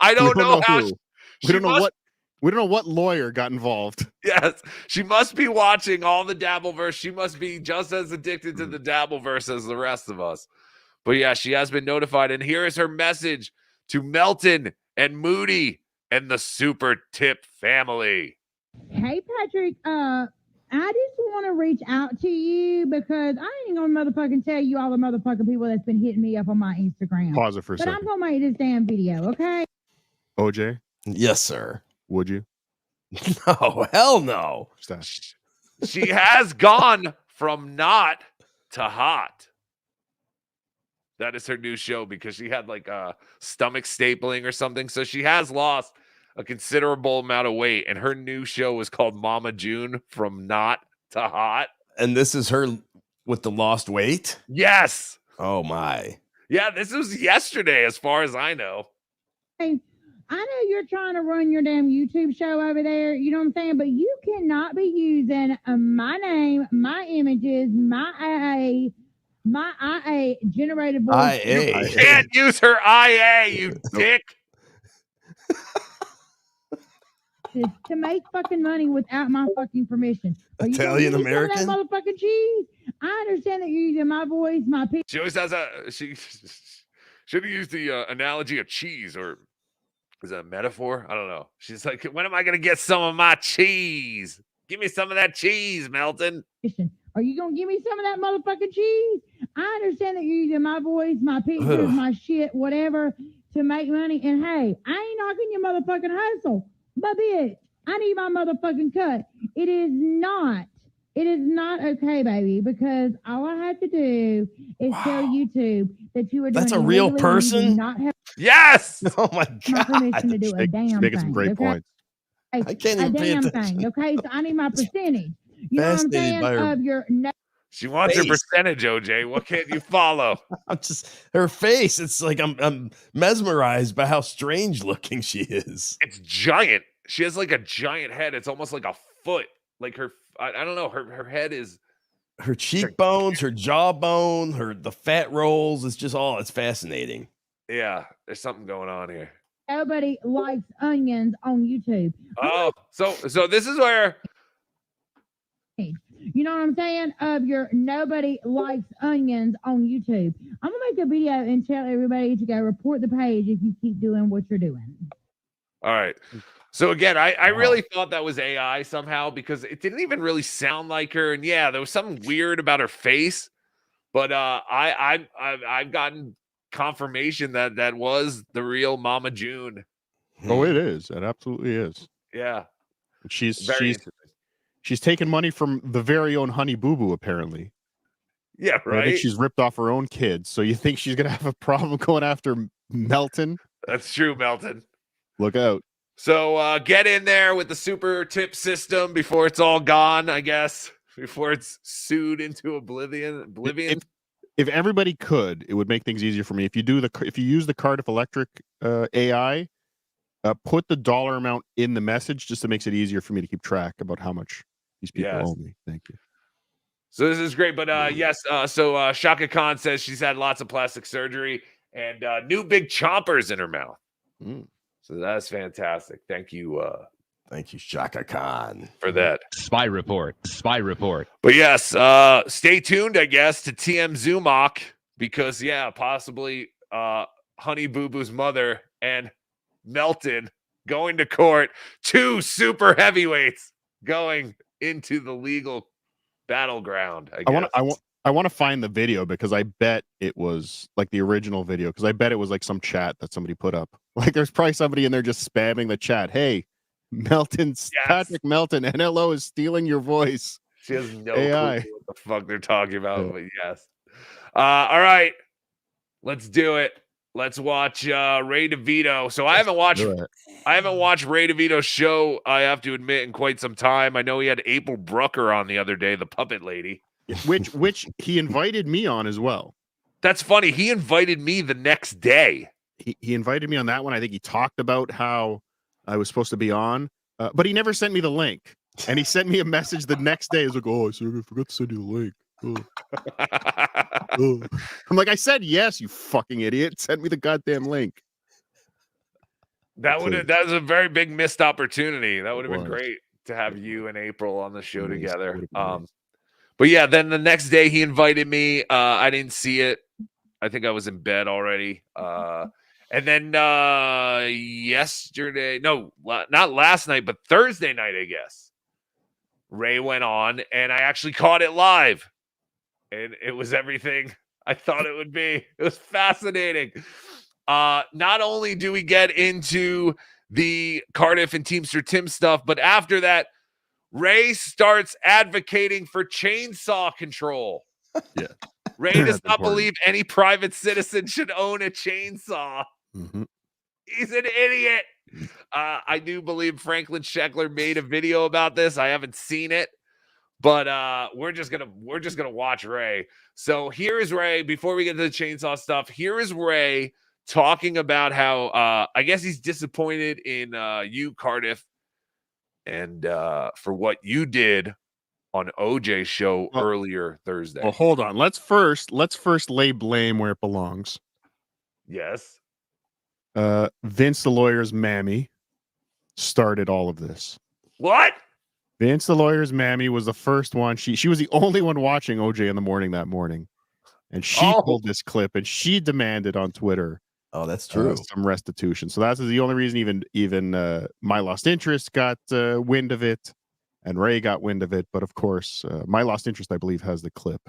I don't know how. We don't know what lawyer got involved. Yes, she must be watching all the Dabbleverse. She must be just as addicted to the Dabbleverse as the rest of us. But yeah, she has been notified. And here is her message to Melton and Moody and the super tip family. Hey, Patrick, I just want to reach out to you because I ain't gonna motherfucking tell you all the motherfucking people that's been hitting me up on my Instagram. Pause it for a but second. I'm gonna make this damn video, okay? OJ? Yes, sir. Would you? No, hell no. Stop. She has gone from not to hot. That is her new show because she had like a stomach stapling or something. So she has lost a considerable amount of weight. And her new show is called Mama June from Not to Hot. And this is her with the lost weight? Yes. Oh, my. Yeah, this was yesterday as far as I know. Hey, I know you're trying to run your damn YouTube show over there, you know what I'm saying? But you cannot be using my name, my images, my IA generated voice. IA. You can't use her IA, you dick. To make fucking money without my fucking permission. Italian American? That motherfucking cheese. I understand that you're using my voice, my picture. She always has she should have used the analogy of cheese, or is that a metaphor? I don't know. She's like, when am I going to get some of my cheese? Give me some of that cheese, Melton. Are you going to give me some of that motherfucking cheese? I understand that you're using my voice, my pictures, my shit, whatever, to make money. And hey, I ain't knocking your motherfucking hustle. But bitch, I need my motherfucking cut. It is not okay, baby, because all I have to do is tell YouTube that you are doing. That's a real person? Not have yes. Oh my God. permission to do a damn making thing. some great okay? points. Hey, I can't a even pay damn attention. thing. Okay, so I need my percentage. You know what I'm Fascinated saying? by her Of your She wants her face. percentage, OJ. What can't you follow? I'm just her face. It's like I'm mesmerized by how strange looking she is. It's giant. She has like a giant head. It's almost like a foot. Like her, I don't know. Her head is Her cheekbones, her jawbone, the fat rolls. It's fascinating. Yeah, there's something going on here. nobody likes onions on YouTube. Oh, so this is where. You know what I'm saying? Of your nobody likes onions on YouTube. I'm gonna make a video and tell everybody to go report the page if you keep doing what you're doing. All right. So again, I really thought that was AI somehow because it didn't even really sound like her. And yeah, there was something weird about her face. But I've gotten confirmation that was the real Mama June. Oh, it is. It absolutely is. Yeah. She's Very she's taking money from the very own Honey Boo Boo, apparently. Yeah, I right. think she's ripped off her own kids. So you think she's gonna have a problem going after Melton? That's true, Melton. Look out. So get in there with the super tip system before it's all gone, I guess. Before it's sued into oblivion. If everybody could, it would make things easier for me. If you use the Cardiff Electric AI, put the dollar amount in the message just to makes it easier for me to keep track about how much these people owe me. Thank you. So this is great, but yes. So Shaka Khan says she's had lots of plastic surgery and new big chompers in her mouth. So that's fantastic. Thank you. Thank you, Shaka Khan, for that. Spy report. But yes, stay tuned, I guess, to TM Zumach because possibly Honey Boo Boo's mother and Melton going to court. 2 super heavyweights going into the legal battleground. I want to find the video because I bet it was like the original video because I bet it was like some chat that somebody put up. Like there's probably somebody in there just spamming the chat. Hey, Patrick Melton, NLO is stealing your voice. She has no AI. clue what the fuck they're talking about, but yes. All right, let's do it. Let's watch Ray DeVito. So I haven't watched Ray DeVito's show, I have to admit, in quite some time. I know he had April Brucker on the other day, the puppet lady. Which he invited me on as well. That's funny. He invited me the next day. He invited me on that one. I think he talked about how I was supposed to be on, but he never sent me the link. And he sent me a message the next day. He was like, "Oh, I forgot to send you the link." Oh. I'm like, I said yes, you fucking idiot. Send me the goddamn link. That was a very big missed opportunity. That would have been was. great to have you and April on the show together. But yeah, then the next day he invited me. I didn't see it. I think I was in bed already. And then yesterday, no, not last night, but Thursday night, I guess, Ray went on and I actually caught it live. And it was everything I thought it would be. It was fascinating. Not only do we get into the Cardiff and Teamster Tim stuff, but after that, Ray starts advocating for chainsaw control. Yeah. Ray does not believe any private citizen should own a chainsaw. Mm-hmm. He's an idiot. I do believe Franklin Sheckler made a video about this. I haven't seen it, but we're just gonna watch Ray. So here is Ray. Before we get to the chainsaw stuff, here is Ray talking about how I guess he's disappointed in you, Cardiff, and for what you did on OJ's show earlier Thursday. Well, hold on. Let's first lay blame where it belongs. Yes. Vince the lawyer's mammy started all of this. What? Vince the lawyer's mammy was the first one. She was the only one watching OJ in the morning that morning, and she pulled this clip and she demanded on Twitter. Oh, that's true. Some restitution. So that's the only reason even My Lost Interest got wind of it, and Ray got wind of it. But of course, My Lost Interest, I believe, has the clip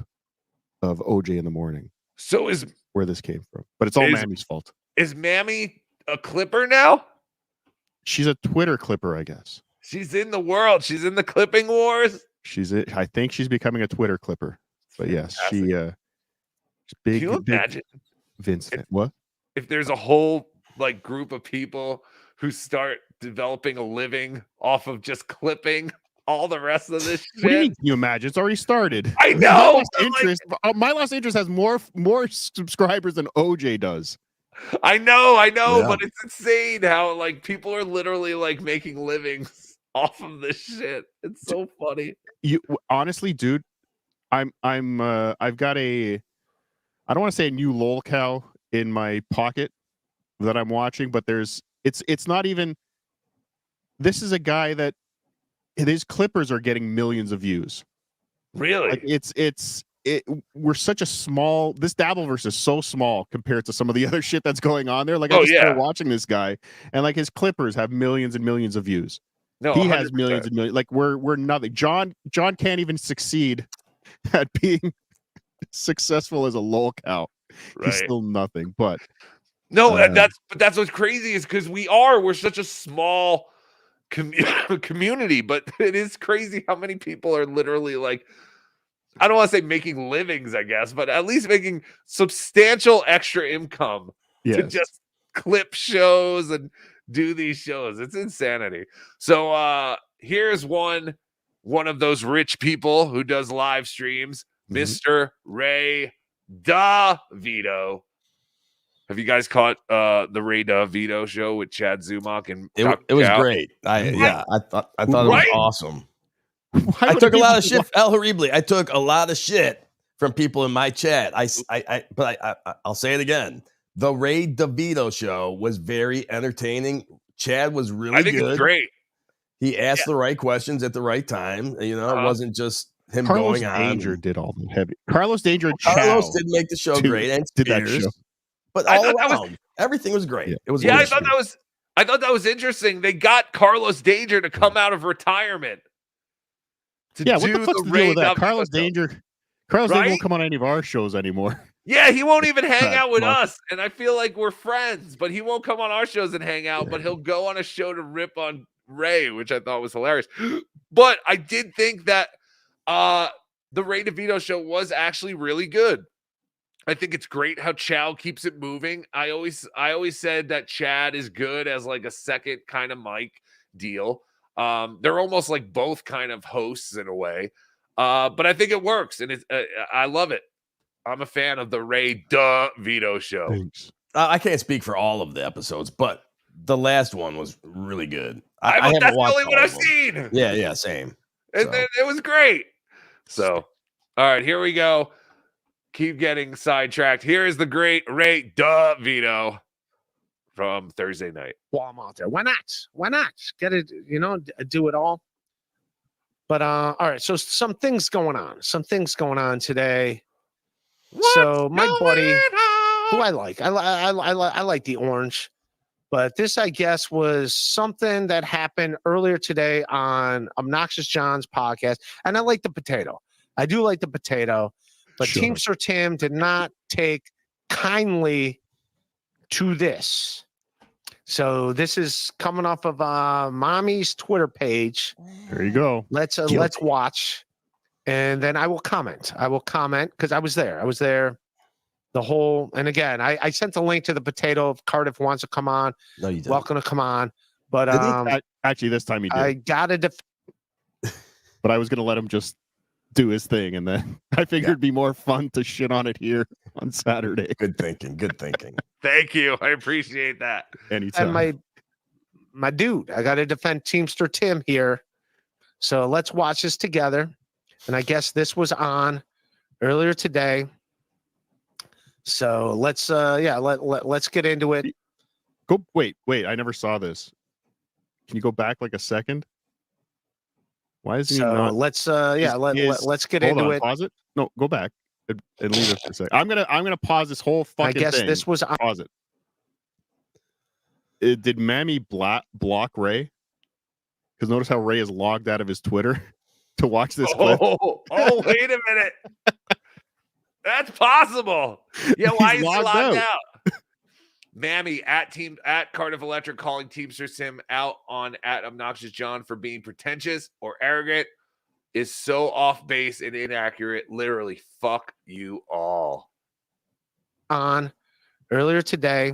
of OJ in the morning. So is where this came from, but it's all Mammy's fault. Is Mammy a clipper now? She's a Twitter clipper, I guess. She's in the world. She's in the clipping wars. I think she's becoming a Twitter clipper. But yes, she's big. Can you imagine Vince? What? If there's a whole like group of people who start developing a living off of just clipping all the rest of this shit? What do you mean, can you imagine? It's already started. I know. My Lost Interest has more subscribers than OJ does. I know, Yeah. but it's insane how like people are literally like making livings off of this shit. It's so funny. You honestly, dude, I've got I don't want to say a new lol cow in my pocket that I'm watching, but it's not even. This is a guy that his clippers are getting millions of views. Really? Like we're such a small. This Dabbleverse is so small compared to some of the other shit that's going on there. Like I just started watching this guy, and like his clippers have millions and millions of views. No, he 100%. has millions and millions. Like we're nothing. John can't even succeed at being successful as a lol cow. Right. He's still nothing. But no, that's what's crazy is because we're such a small community, but it is crazy how many people are literally like, I don't want to say making livings, I guess, but at least making substantial extra income to just clip shows and do these shows. It's insanity. So here's one of those rich people who does live streams, Mr. Ray DeVito. Have you guys caught the Ray DeVito show with Chad Zumach and it was great. I thought it was awesome. I took a lot of shit, El Horrible. I took a lot of shit from people in my chat. I'll say it again. The Ray DeVito show was very entertaining. Chad was really good. It's great. He asked the right questions at the right time. You know, it wasn't just him Carlos going on. Danger did all the heavy. Carlos Danger and Carlos Chow did make the show too, great and did that Spears. show. But I all thought that around, everything was great. It was I thought that was interesting. They got Carlos Danger to come out of retirement. What the fuck's the deal with that? Carlos Danger won't come on any of our shows anymore. Yeah, he won't even hang out with us. And I feel like we're friends, but he won't come on our shows and hang out, but he'll go on a show to rip on Ray, which I thought was hilarious. But I did think that the Ray DeVito show was actually really good. I think it's great how Chow keeps it moving. I always said that Chad is good as like a second kind of mic deal. They're almost like both kind of hosts in a way. But I think it works, and I love it. I'm a fan of the Ray DeVito show. Thanks. I can't speak for all of the episodes, but the last one was really good. I That's haven't the watched only one all I've of them. seen. Yeah, same. And then it was great. So, all right, here we go. Keep getting sidetracked. Here is the great Ray DeVito from Thursday night. While I'm out there, why not? Why not get it? Do it all. But all right. So some things going on. Some things going on today. So my buddy, who I like, I like the orange. But this, I guess, was something that happened earlier today on Obnoxious John's podcast. And I like the potato. I do like the potato. But Teamster Tim did not take kindly to this. So this is coming off of Mommy's Twitter page. There you go. Let's watch. And then I will comment. Because I was there. I was there. The whole, and again, I sent the link to the potato if Cardiff wants to come on. No, you didn't. Welcome to come on. But actually, this time he did. I got to but I was going to let him just do his thing, and then I figured it'd be more fun to shit on it here on Saturday. Good thinking. Thank you. I appreciate that. Anytime. And my dude, I got to defend Teamster Tim here. So let's watch this together. And I guess this was on earlier today. So let's let's get into it. Go wait, I never saw this. Can you go back like a second? Why is he not? Let's get into it. Pause it. No, go back and leave it for a second. I'm gonna pause this whole fucking thing. I guess this was on. Pause it. Did Mammy block Ray? Because notice how Ray is logged out of his Twitter to watch this clip. Oh, wait a minute. That's possible. Yeah, why is he logged out? Mammy at Cardiff Electric calling Teamster Tim out on at Obnoxious John for being pretentious or arrogant is so off base and inaccurate. Literally, fuck you all. On earlier today.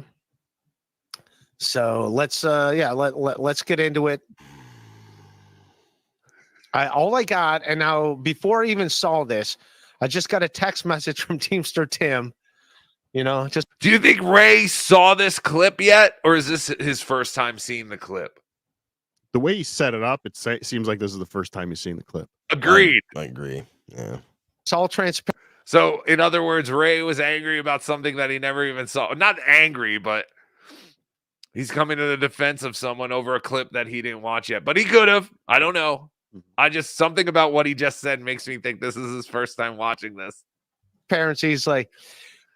So let's get into it. All I got, and now before I even saw this, I just got a text message from Teamster Tim. Just do you think Ray saw this clip yet, or is this his first time seeing the clip? The way he set it up, it seems like this is the first time he's seen the clip. Agreed. I agree. Yeah. It's all transparent. So, in other words, Ray was angry about something that he never even saw. Not angry, but he's coming to the defense of someone over a clip that he didn't watch yet. But he could have. I don't know. Something about what he just said makes me think this is his first time watching this. Parents, he's like,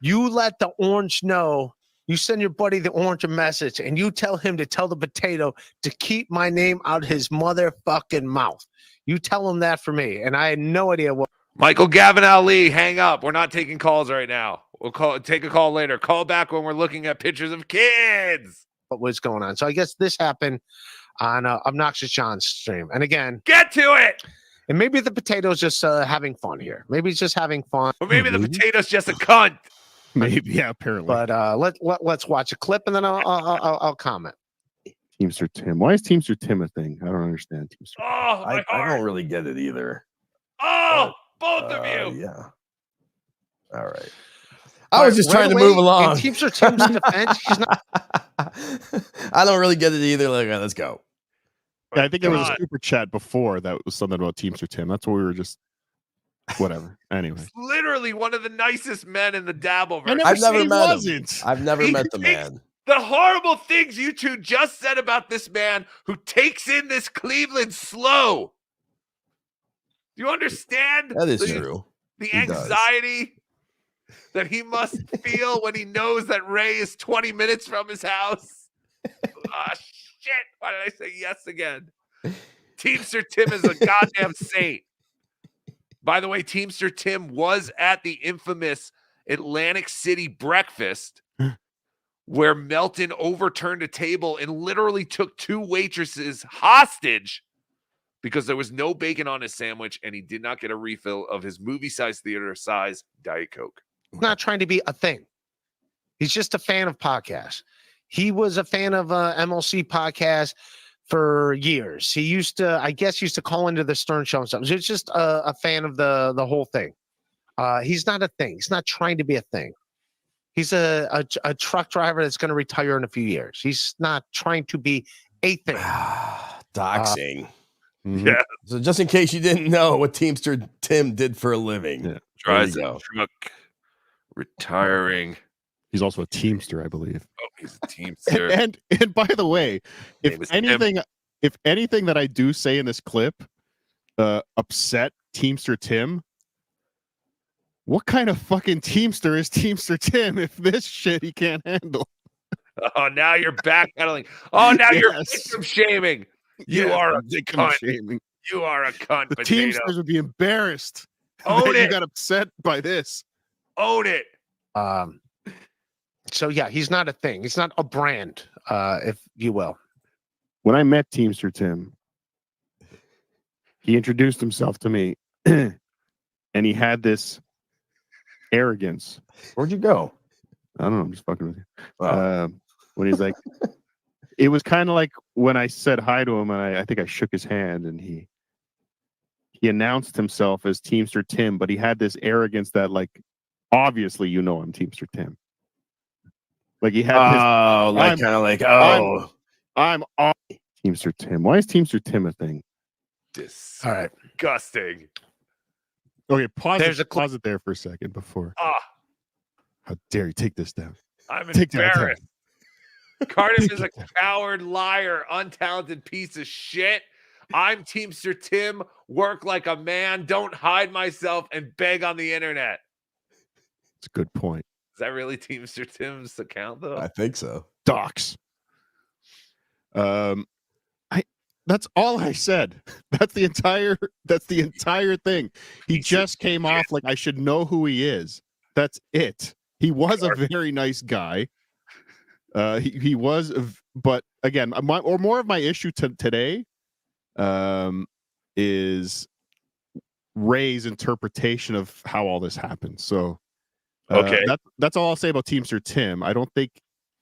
you let the orange know. You send your buddy the orange a message, and you tell him to tell the potato to keep my name out his motherfucking mouth. You tell him that for me, and I had no idea what. Michael Gavin Ali, hang up. We're not taking calls right now. We'll take a call later. Call back when we're looking at pictures of kids. What was going on? So I guess this happened on Obnoxious John's stream, and again, get to it. And maybe the potato's just having fun here. Maybe he's just having fun. Or maybe the potato's just a cunt. Maybe, yeah, apparently. But let's watch a clip and then I'll comment. Teamster Tim. Why is Teamster Tim a thing? I don't understand Teamster. Oh, I don't really get it either. Oh, both of you. Yeah. All right. I was just trying to move along. Teamster Tim's defense. He's not. I don't really get it either. Let's go. Yeah, I think there was a super chat before that was something about Teamster Tim. That's what we were just. Whatever. Anyway, literally one of the nicest men in the Dabbleverse. I've never met him. I've never met the man. The horrible things you two just said about this man who takes in this Cleveland slow. Do you understand? That is true. The anxiety that he must feel when he knows that Ray is 20 minutes from his house. Ah, shit. Why did I say yes again? Teamster Tim is a goddamn saint. By the way, Teamster Tim was at the infamous Atlantic City breakfast where Melton overturned a table and literally took two waitresses hostage because there was no bacon on his sandwich and he did not get a refill of his movie-size theater-size Diet Coke. He's not trying to be a thing. He's just a fan of podcasts. He was a fan of MLC podcast for years. He used to call into the Stern Show and stuff. He's just a fan of the whole thing. He's not a thing. He's not trying to be a thing. He's a truck driver that's going to retire in a few years. He's not trying to be a thing. Doxing. Yeah. So just in case you didn't know what Teamster Tim did for a living. Yeah. Drives a truck, retiring. He's also a Teamster, I believe. Oh, he's a Teamster. And by the way, if anything that I do say in this clip upset Teamster Tim, what kind of fucking Teamster is Teamster Tim if this shit he can't handle? Oh, now you're backpedaling. Oh, now you're victim shaming. You are a victim cunt. shaming. You are a cunt. The potato. Teamsters would be embarrassed. Own that it. You got upset by this. Own it. So yeah, he's not a thing. He's not a brand, if you will. When I met Teamster Tim, he introduced himself to me, and he had this arrogance. Where'd you go? I don't know. I'm just fucking with you. When he's like, it was kind of like when I said hi to him, and I think I shook his hand, and he announced himself as Teamster Tim, but he had this arrogance that, like, obviously, you know, I'm Teamster Tim. Like he had I'm Teamster Tim. Why is Teamster Tim a thing? All right. Disgusting. Okay, pause it there for a second before. How dare you take this down? I'm Take that down. embarrassed. Cardiff is a coward, liar, untalented piece of shit. I'm Teamster Tim. Work like a man. Don't hide myself and beg on the internet. It's a good point. Is that really Teamster Tim's account, though? I think so. Docs. That's all I said. That's the entire thing. He just came off like I should know who he is. That's it. He was a very nice guy. He was, but again, more of my issue today is Ray's interpretation of how all this happened. So, okay, that's all I'll say about Teamster Tim. I don't think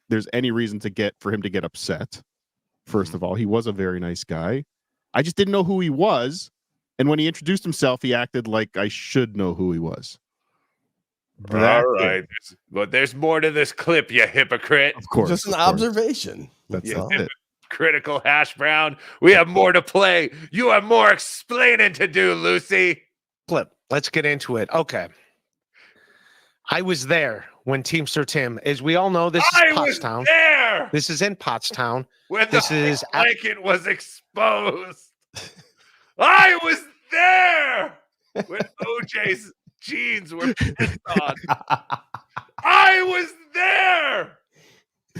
there's any reason for him to get upset. First of all, he was a very nice guy. I just didn't know who he was, and when he introduced himself, he acted like I should know who he was. All right, but there's more to this clip, you hypocrite. Of course, just an observation. That's all it. Critical hash brown. We have more to play. You have more explaining to do, Lucy. Clip. Let's get into it. Okay. I was there when Teamster Tim, as we all know, this is Pottstown. There. This is in Pottstown. When the blanket was exposed. I was there when OJ's jeans were pissed on. I was there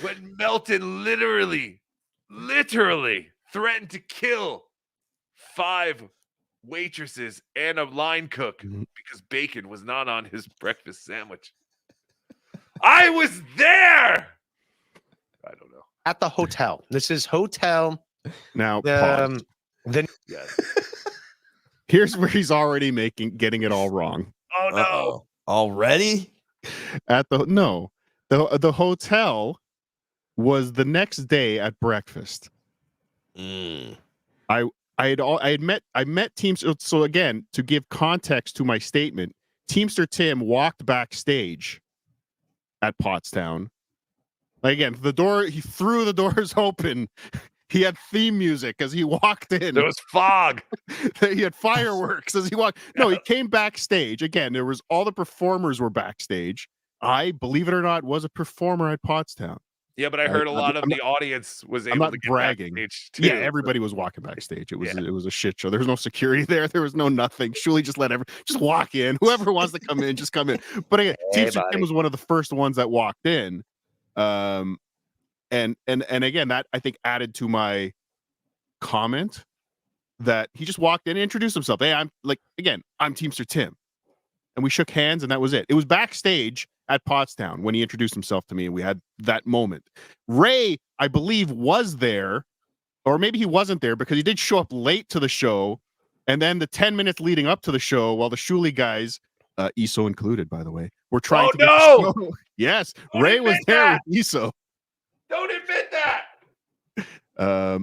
when Melton literally threatened to kill 5 waitresses and a line cook because bacon was not on his breakfast sandwich. I was there. I don't know. At the hotel. This is hotel. Now, yes. Here's where he's already getting it all wrong. Oh no! Uh-oh. Already? The hotel was the next day at breakfast. I met Teamster. So again, to give context to my statement, Teamster Tim walked backstage at Pottstown. Like again, he threw the doors open. He had theme music as he walked in. There was fog. He had fireworks as he walked. No, he came backstage. Again, all the performers were backstage. I, believe it or not, was a performer at Pottstown. Yeah, but I heard a lot of the audience was able to get bragging. backstage too. Yeah, everybody was walking backstage. It was a shit show. There was no security there. There was no nothing. Shuli just just walk in. Whoever wants to come in, just come in. But again, Teamster Tim was one of the first ones that walked in. And again, that I think added to my comment that he just walked in and introduced himself. Hey, I'm Teamster Tim. And we shook hands and that was it. It was backstage at Pottstown when he introduced himself to me and we had that moment. Ray, I believe, was there, or maybe he wasn't there because he did show up late to the show. And then the 10 minutes leading up to the show, while the Shuli guys, Iso included, by the way, were trying to get the show. Yes, Ray was there with Iso. Don't admit that.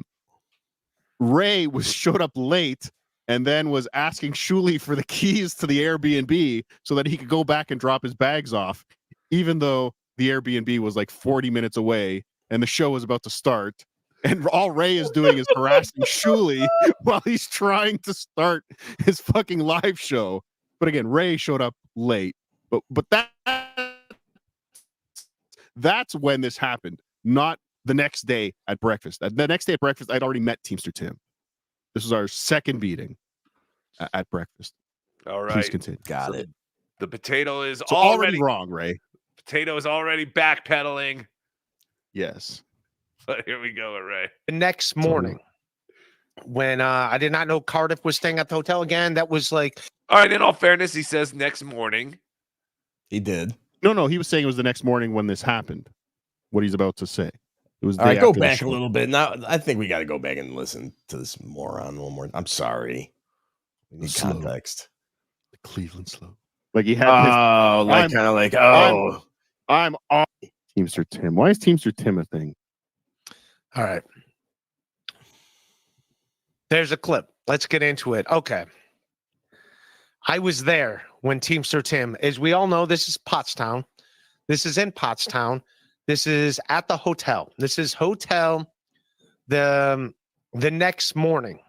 Ray showed up late and then was asking Shuli for the keys to the Airbnb so that he could go back and drop his bags off, even though the Airbnb was like 40 minutes away and the show was about to start. And all Ray is doing is harassing Shuli while he's trying to start his fucking live show. But again, Ray showed up late. But that's when this happened, not the next day at breakfast. The next day at breakfast, I'd already met Teamster Tim. This was our second meeting at breakfast. All right. Please continue. Got it. The potato is So already wrong, Ray. Potato is already backpedaling. Yes. But here we go, Ray. The next morning, when I did not know Cardiff was staying at the hotel again, that was like... All right, in all fairness, he says next morning. He did. No, he was saying it was the next morning when this happened. What he's about to say. It was the All day right, go after the back a show. little bit. Now, I think we got to go back and listen to this moron one more. I'm sorry. We need Slow. context. The Cleveland slow. Like he had I'm on Teamster Tim. Why is Teamster Tim a thing? All right. There's a clip. Let's get into it. Okay. I was there when Teamster Tim, as we all know, this is Pottstown. This is in Pottstown. This is at the hotel. This is hotel the next morning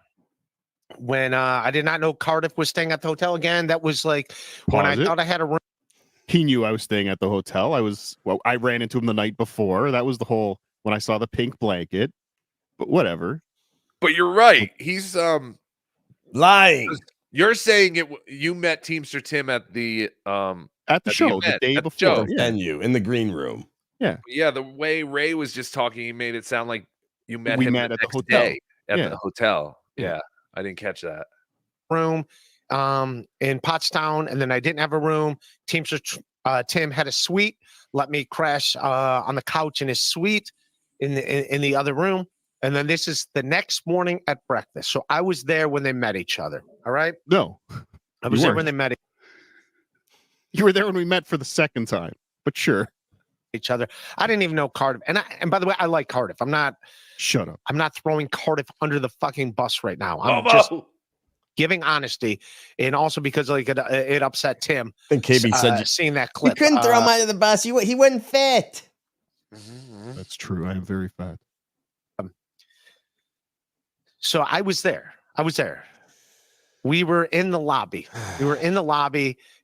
when I did not know Cardiff was staying at the hotel again. That was like when I thought I had a room. He knew I was staying at the hotel. I ran into him the night before. That was the whole when I saw the pink blanket. But whatever. But you're right. He's lying. You're saying you met Teamster Tim at the show the day before. Venue in the green room. Yeah. Yeah, the way Ray was just talking, he made it sound like you met him met the at the next hotel. day at Yeah. the hotel. Yeah, I didn't catch that. Room in Pottstown, and then I didn't have a room. Teamster Tim had a suite, let me crash on the couch in his suite in the other room. And then this is the next morning at breakfast. So I was there when they met each other. All right. No, I was there when they met You were there when we met for the second time, but sure. each other. I didn't even know Cardiff. And by the way, I like Cardiff. Shut up. I'm not throwing Cardiff under the fucking bus right now. I'm just giving honesty, and also because like it upset Tim. I think KB said seeing that you clip. couldn't throw him under the bus. He wasn't fit. That's true. I am very fat. So I was there. We were in the lobby.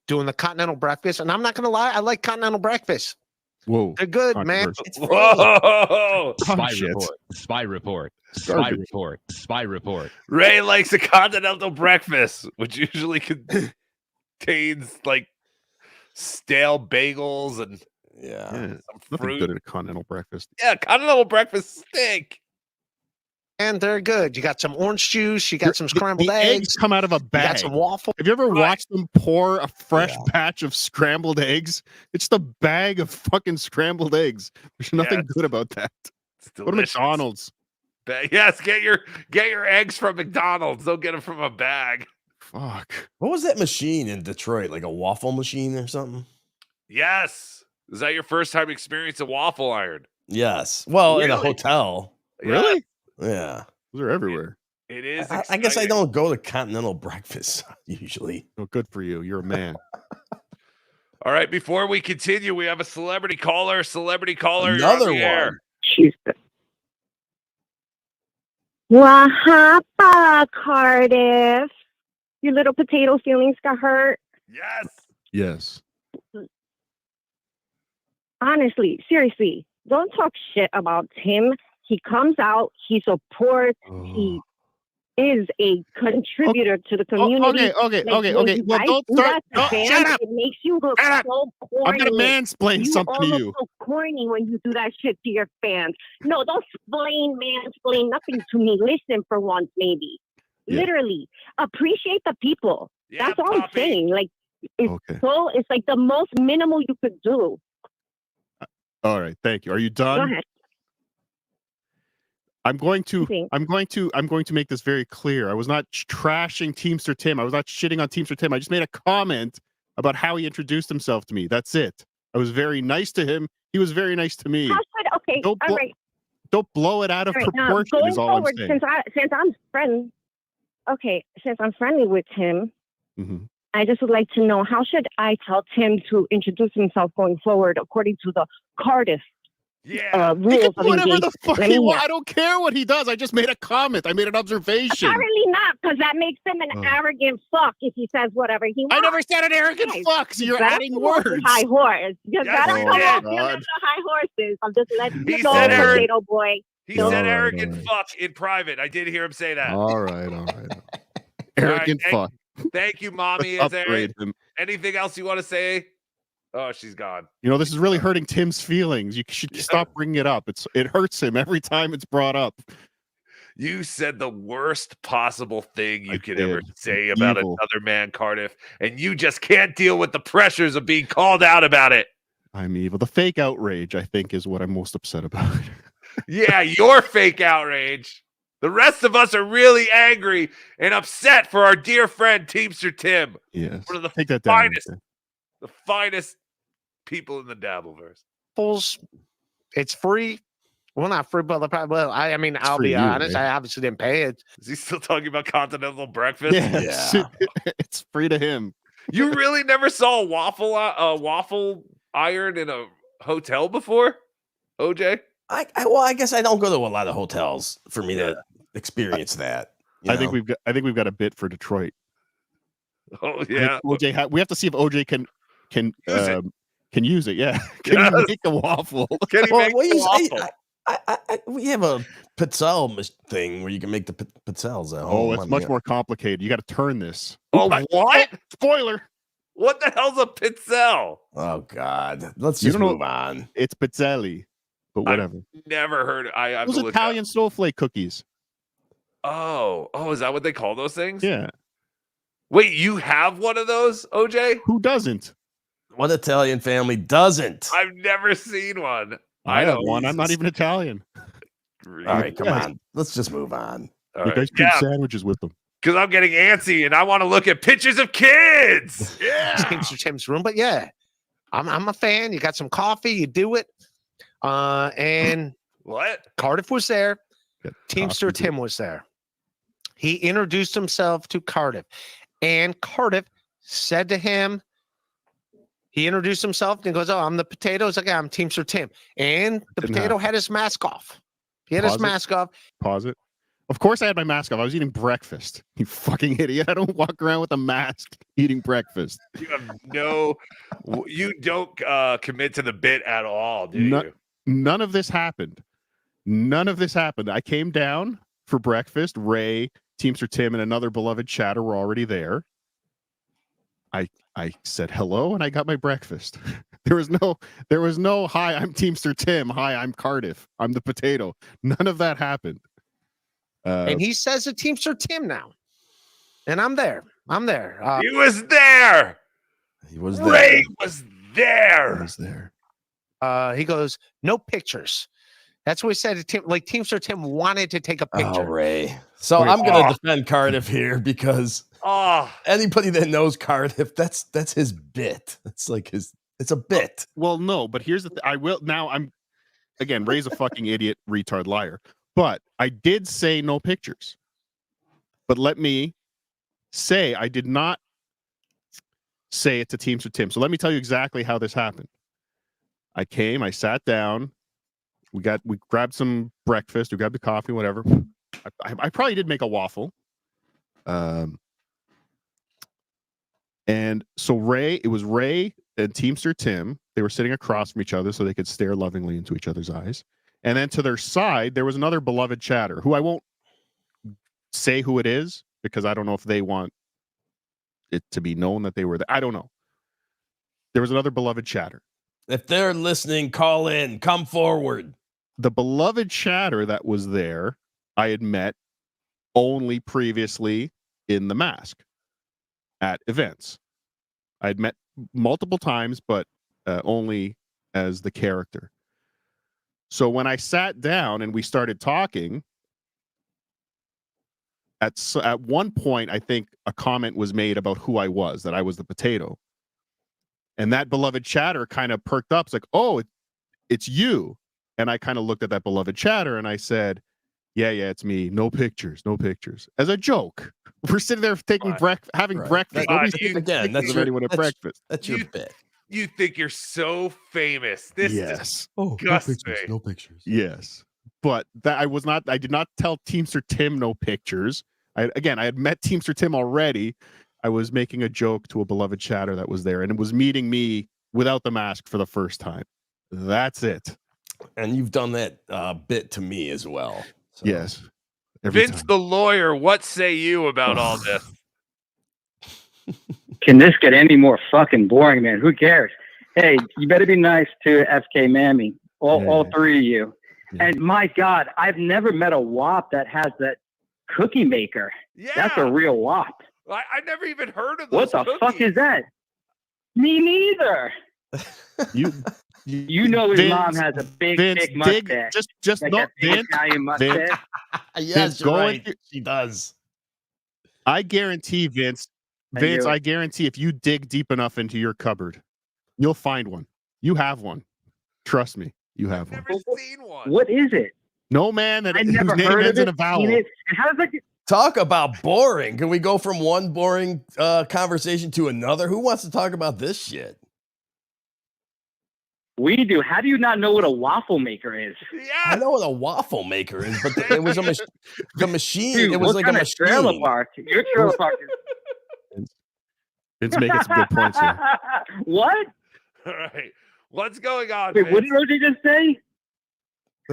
Doing the continental breakfast, and I'm not gonna lie, I like continental breakfast. Whoa, they're good, man. It's Whoa! Spy report. Ray likes a continental breakfast, which usually contains like stale bagels and Nothing fruit. good at a continental breakfast. Yeah, continental breakfast stink. And they're good. You got some orange juice. You got some scrambled the eggs. come out of a bag. You got some waffle. Have you ever watched them pour a fresh batch of scrambled eggs? It's the bag of fucking scrambled eggs. There's nothing good about that. Go to McDonald's. Yes, get your eggs from McDonald's. Don't get them from a bag. Fuck. What was that machine in Detroit? Like a waffle machine or something? Yes. Is that your first time experience a waffle iron? Yes. Well, in a Really? hotel. Really? Yeah. Those are everywhere. It is. I guess I don't go to continental breakfast usually. Oh, good for you. You're a man. All right. Before we continue, we have a celebrity caller. You're Another on the air. one. Wahapa, Cardiff. Your little potato feelings got hurt. Yes. Yes. Honestly, seriously, don't talk shit about Tim. He comes out, he supports, he is a contributor to the community. Okay. When Well, you don't guys do start. that to Shut fans, up. It makes you look so corny. I'm gonna mansplain something to look you. so corny when you do that shit to your fans. No, don't mansplain nothing to me. Listen for once, maybe. Yeah. Literally, appreciate the people. Yeah, That's all I'm saying. Like, it's like the most minimal you could do. All right. Thank you. Are you Go done? ahead. I'm going to make this very clear. I was not trashing Teamster Tim. I was not shitting on Teamster Tim. I just made a comment about how he introduced himself to me. That's it. I was very nice to him. He was very nice to me. Okay, Don't all right. Don't blow it out of All right, now, proportion. going Is all forward, I'm saying. since I'm friends, Okay, since I'm friendly with Tim, Mhm. I just would like to know, how should I tell Tim to introduce himself going forward according to the Cardiff He rules can of do whatever the engagement? fuck Let he me wants. hear. I don't care what he does. I just made a comment. I made an observation. Apparently not, because that makes him an arrogant fuck if he says whatever he wants. I never said an arrogant fuck, so you're adding words. High horse. You Yes, gotta you come did. off him as the high horses. I'm just letting you He know, said arrogant- potato boy. He Don't- said All right, arrogant all right. fuck in private. I did hear him say that. All right. All right, Arrogant fuck. Thank you, mommy. Let's Is there upgrade him. anything else you want to say? Oh, she's gone. You know, this is really hurting Tim's feelings. You should stop bringing it up. It hurts him every time it's brought up. You said the worst possible thing you could ever did. say about Evil. another man, Cardiff, and you just can't deal with the pressures of being called out about it. I'm evil. The fake outrage, I think, is what I'm most upset about. Yeah, your fake outrage. The rest of us are really angry and upset for our dear friend Teamster Tim. Yes. One of the Take that down. finest people in the Dabbleverse. It's free. Well, not free, but I mean, I'll for be you, honest. right? I obviously didn't pay it. Is he still talking about continental breakfast? Yes. It's free to him. You really never saw a waffle iron in a hotel before, OJ? Well, I guess I don't go to a lot of hotels for me to experience that. I think we've got a bit for Detroit. Oh I think yeah. OJ. We have to see if OJ can use it. Yeah. Can Yes. you make a waffle? Can he Well, make well, a waffle? we have a pizzelle thing where you can make the pizzelles at home. Oh, it's much more complicated. You got to turn this. Oh, what? Spoiler. What the hell's a pizzelle? Oh God, let's You just don't know- move on. It's pizzelli, but whatever. Never heard. I have Those to look Italian snowflake cookies. up. Oh, is that what they call those things? Yeah. Wait, you have one of those, OJ? Who doesn't? What Italian family doesn't? I've never seen one. I have know. one. I'm not even Italian. All right, come on. Let's just move on. All You right. guys cream Yeah, sandwiches with them. because I'm getting antsy and I want to look at pictures of kids. It's Teamster Tim's room, but yeah, I'm a fan. You got some coffee, you do it. And What? Cardiff was there. Teamster Tim was there. He introduced himself to Cardiff, and Cardiff said to him, he introduced himself and he goes, "Oh, I'm the potato." He's like, "Yeah, I'm Teamster Tim." And the Didn't potato happen. had his mask off. He had his Pause it. mask off. Pause it. Of course, I had my mask off. I was eating breakfast. You fucking idiot! I don't walk around with a mask eating breakfast. You have you don't commit to the bit at all, do No- you? None of this happened. None of this happened. I came down for breakfast. Ray, Teamster Tim, and another beloved chatter were already there. I said hello and I got my breakfast. There was no hi, I'm Teamster Tim. Hi, I'm Cardiff. I'm the potato. None of that happened. And he says to Teamster Tim now. And I'm there. I'm there. He was there. He was Ray was there. He goes, "No pictures." That's what he said to Tim. Like Teamster Tim wanted to take a picture. Oh, Ray. So I'm going to defend Cardiff here because anybody that knows Cardiff, that's his bit. It's like it's a bit. Well, no, but here's the I'm again, Ray's a fucking idiot, retard, liar. But I did say no pictures. But let me say I did not say it to Teamster Tim. So let me tell you exactly how this happened. I came, I sat down, we grabbed some breakfast, we grabbed the coffee, whatever. I probably did make a waffle. And so it was Ray and Teamster Tim. They were sitting across from each other so they could stare lovingly into each other's eyes. And then to their side, there was another beloved chatter who I won't say who it is because I don't know if they want it to be known that they were there. I don't know. There was another beloved chatter. If they're listening, call in, come forward. The beloved chatter that was there, I had met only previously in the mask at events. I'd met multiple times, but only as the character. So when I sat down and we started talking, at one point, I think a comment was made about who I was, that I was the potato. And that beloved chatter kind of perked up. It's like, oh, it's you. And I kind of looked at that beloved chatter and I said, Yeah, it's me. No pictures. As a joke. We're sitting there taking having breakfast. Nobody's taking pictures of anyone at breakfast. That's your bit. You think you're so famous. This is disgusting. No pictures. Yes. But I did not tell Teamster Tim no pictures. I had met Teamster Tim already. I was making a joke to a beloved chatter that was there, and it was meeting me without the mask for the first time. That's it. And you've done that bit to me as well. So. Yes. Vince the lawyer, what say you about all this? Can this get any more fucking boring, man? Who cares? Hey, you better be nice to FK Mammy, all three of you. Yeah. And my God, I've never met a WAP that has that cookie maker. Yeah. That's a real WAP. I never even heard of those. What the fuck is that? Me neither. You know his mom has a big mustache. Just like not Italian mustache. Yes, you're right. She does. I guarantee, Vince, I guarantee if you dig deep enough into your cupboard, you'll find one. You have one. Trust me, you have one. Never seen one. What is it? No man I never heard of it. And how does that get... Talk about boring. Can we go from one boring conversation to another? Who wants to talk about this shit? We do. How do you not know what a waffle maker is? Yeah. I know what a waffle maker is, but it was the machine. Dude, it was like a machine. Trailer park? Your trailer park is... Vince making some good points here. What? All right. What's going on? Wait, what did Rosie just say?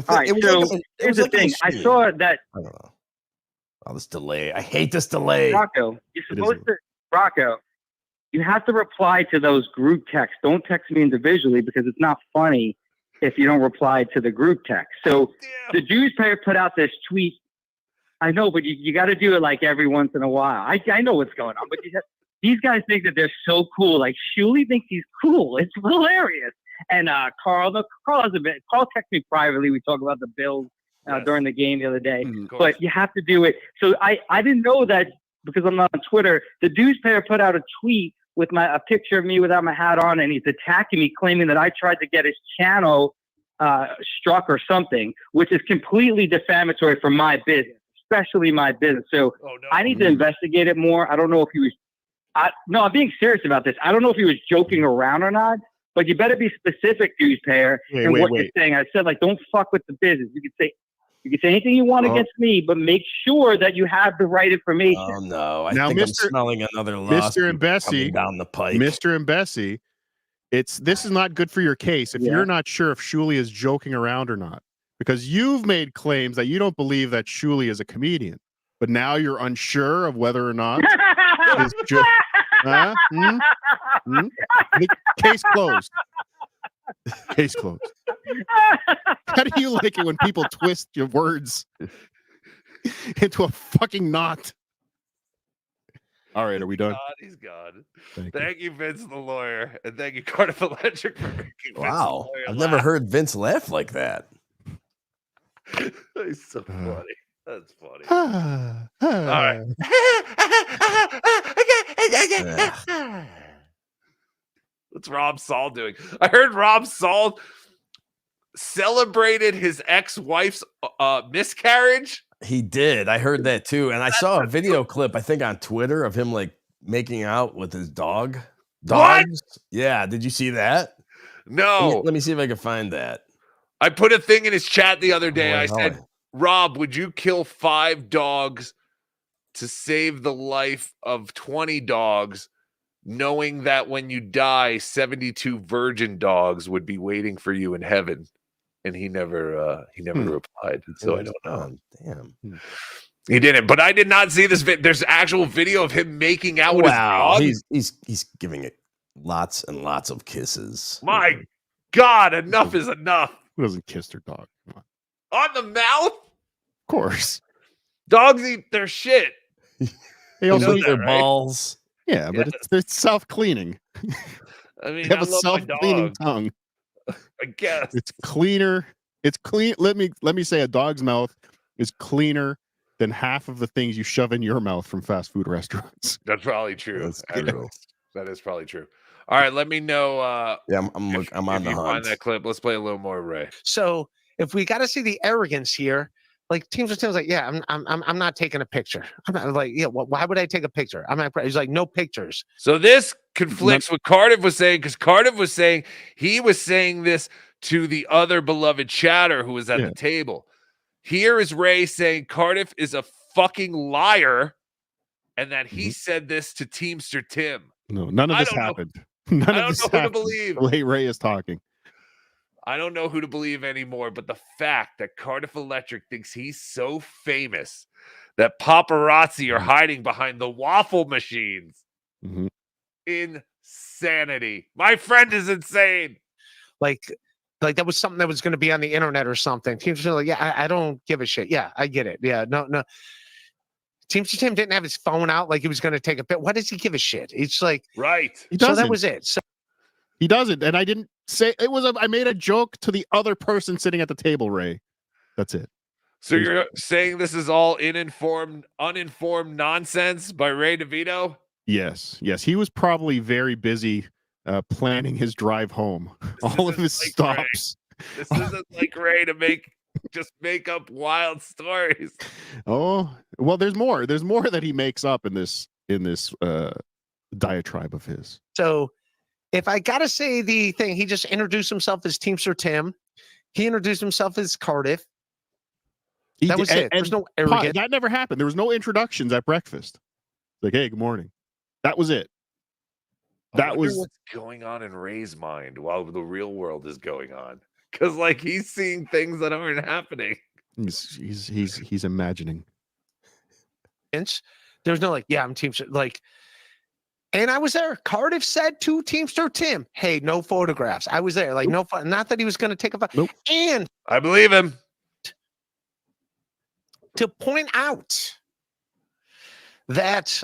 All right, so here's the thing. I saw that. I don't know. Oh, this delay. I hate this delay. Rocco, you're supposed to. Rocco, you have to reply to those group texts. Don't text me individually because it's not funny if you don't reply to the group text. So the Jews player put out this tweet. I know, but you got to do it like every once in a while. I know what's going on, but these guys think that they're so cool. Like Shuli thinks he's cool. It's hilarious. And Carl texted me privately. We talked about the Bills during the game the other day. But you have to do it. So I didn't know that because I'm not on Twitter. The Deuce player put out a tweet with a picture of me without my hat on, and he's attacking me, claiming that I tried to get his channel struck or something, which is completely defamatory for my business, especially my business. So I need to investigate it more. I don't know if he was. No, I'm being serious about this. I don't know if he was joking around or not. But you better be specific, Deuce payer, and what you're saying. I said, don't fuck with the business. You can say anything you want against me, but make sure that you have the right information. Oh no! I think I'm smelling another Mr. and Bessie down the pike. Mr. and Bessie, this is not good for your case if you're not sure if Shuli is joking around or not, because you've made claims that you don't believe that Shuli is a comedian, but now you're unsure of whether or not. Case closed. Case closed. How do you like it when people twist your words into a fucking knot? All right, are we done? He's gone. Thank you, Vince the lawyer, and thank you, Cardiff Electric, for making wow. Vince the lawyer I've laugh. never heard Vince laugh like that. He's so funny. That's funny. All right. What's Rob Saul doing? I heard Rob Saul celebrated his ex-wife's miscarriage. He did. I heard that too. And I saw a video clip, I think on Twitter, of him like making out with his dog. Dogs? What? Yeah. Did you see that? No. Let me see if I can find that. I put a thing in his chat the other day. I said, Rob, would you kill 5 dogs to save the life of 20 dogs, knowing that when you die, 72 virgin dogs would be waiting for you in heaven? And he never replied. So I don't know. Damn. He didn't. But I did not see this. There's actual video of him making out with his dog. He's giving it lots and lots of kisses. My God, enough is enough. Who doesn't kiss their dog? Come on. On the mouth? Of course. Dogs eat their shit. They also eat their balls. Yeah, but it's self-cleaning. I mean, they have I a love my self-cleaning dog. tongue. I guess it's cleaner. It's clean. Let me say, a dog's mouth is cleaner than half of the things you shove in your mouth from fast food restaurants. That's probably true. That's true. That is probably true. All right, let me know. Yeah, I'm on if the you hunt. find that clip. Let's play a little more, Ray. So if we got to see the arrogance here, Like Teamster Tim's like, yeah, I'm not taking a picture. I'm not like, yeah, why would I take a picture? I'm not. He's like, no pictures. So this conflicts with Cardiff was saying, because Cardiff was saying he was saying this to the other beloved chatter who was at the table. Here is Ray saying Cardiff is a fucking liar, and that he said this to Teamster Tim. No, none of this happened. None of this happened. I don't know who to believe. The way Ray is talking. I don't know who to believe anymore, but the fact that Cardiff Electric thinks he's so famous that paparazzi are hiding behind the waffle machines. Insanity. My friend is insane. Like that was something that was going to be on the internet or something. Teamster like, yeah, I don't give a shit. Yeah, I get it. Yeah, no. Teamster Tim didn't have his phone out like he was going to take a bit. Why does he give a shit? It's like, right. So that was it. So he doesn't, and I didn't say it was. I made a joke to the other person sitting at the table, Ray. That's it. So you're saying this is all uninformed nonsense by Ray DeVito? Yes. He was probably very busy planning his drive home. All of his stops. This isn't like Ray to make up wild stories. Oh, well, there's more. There's more that he makes up in this diatribe of his. So if I gotta say the thing, he just introduced himself as Teamster Tim. He introduced himself as Cardiff. That was it. There's no arrogance. That never happened. There was no introductions at breakfast. Like, hey, good morning. That was it. That was what's going on in Ray's mind while the real world is going on. Because like he's seeing things that aren't happening. He's imagining. There's no like, yeah, I'm Teamster. Like, and I was there. Cardiff said to Teamster Tim, hey, no photographs. I was there. Like, no, not that he was going to take a photo. Nope. And I believe him. To point out that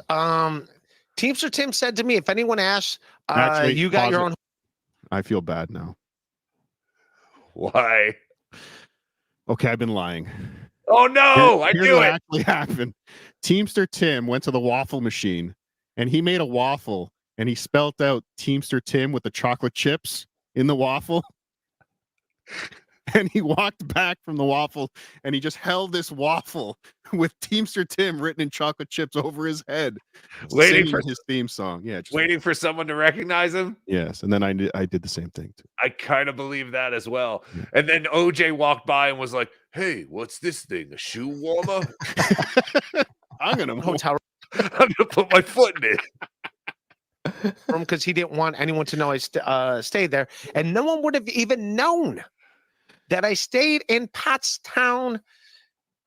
Teamster Tim said to me, if anyone asks, Actually, you got your own. I feel bad now. Why? Okay, I've been lying. Oh no, I Here's knew what it. Actually happened. Teamster Tim went to the waffle machine and he made a waffle and he spelt out Teamster Tim with the chocolate chips in the waffle. And he walked back from the waffle and he just held this waffle with Teamster Tim written in chocolate chips over his head, Waiting for his theme song. Yeah, just waiting for someone to recognize him. Yes, and then I did the same thing too. I kind of believe that as well. And then OJ walked by and was like, "Hey, what's this thing? A shoe warmer? I'm gonna put my foot in it." Because he didn't want anyone to know I stayed there, and no one would have even known that I stayed in Pottstown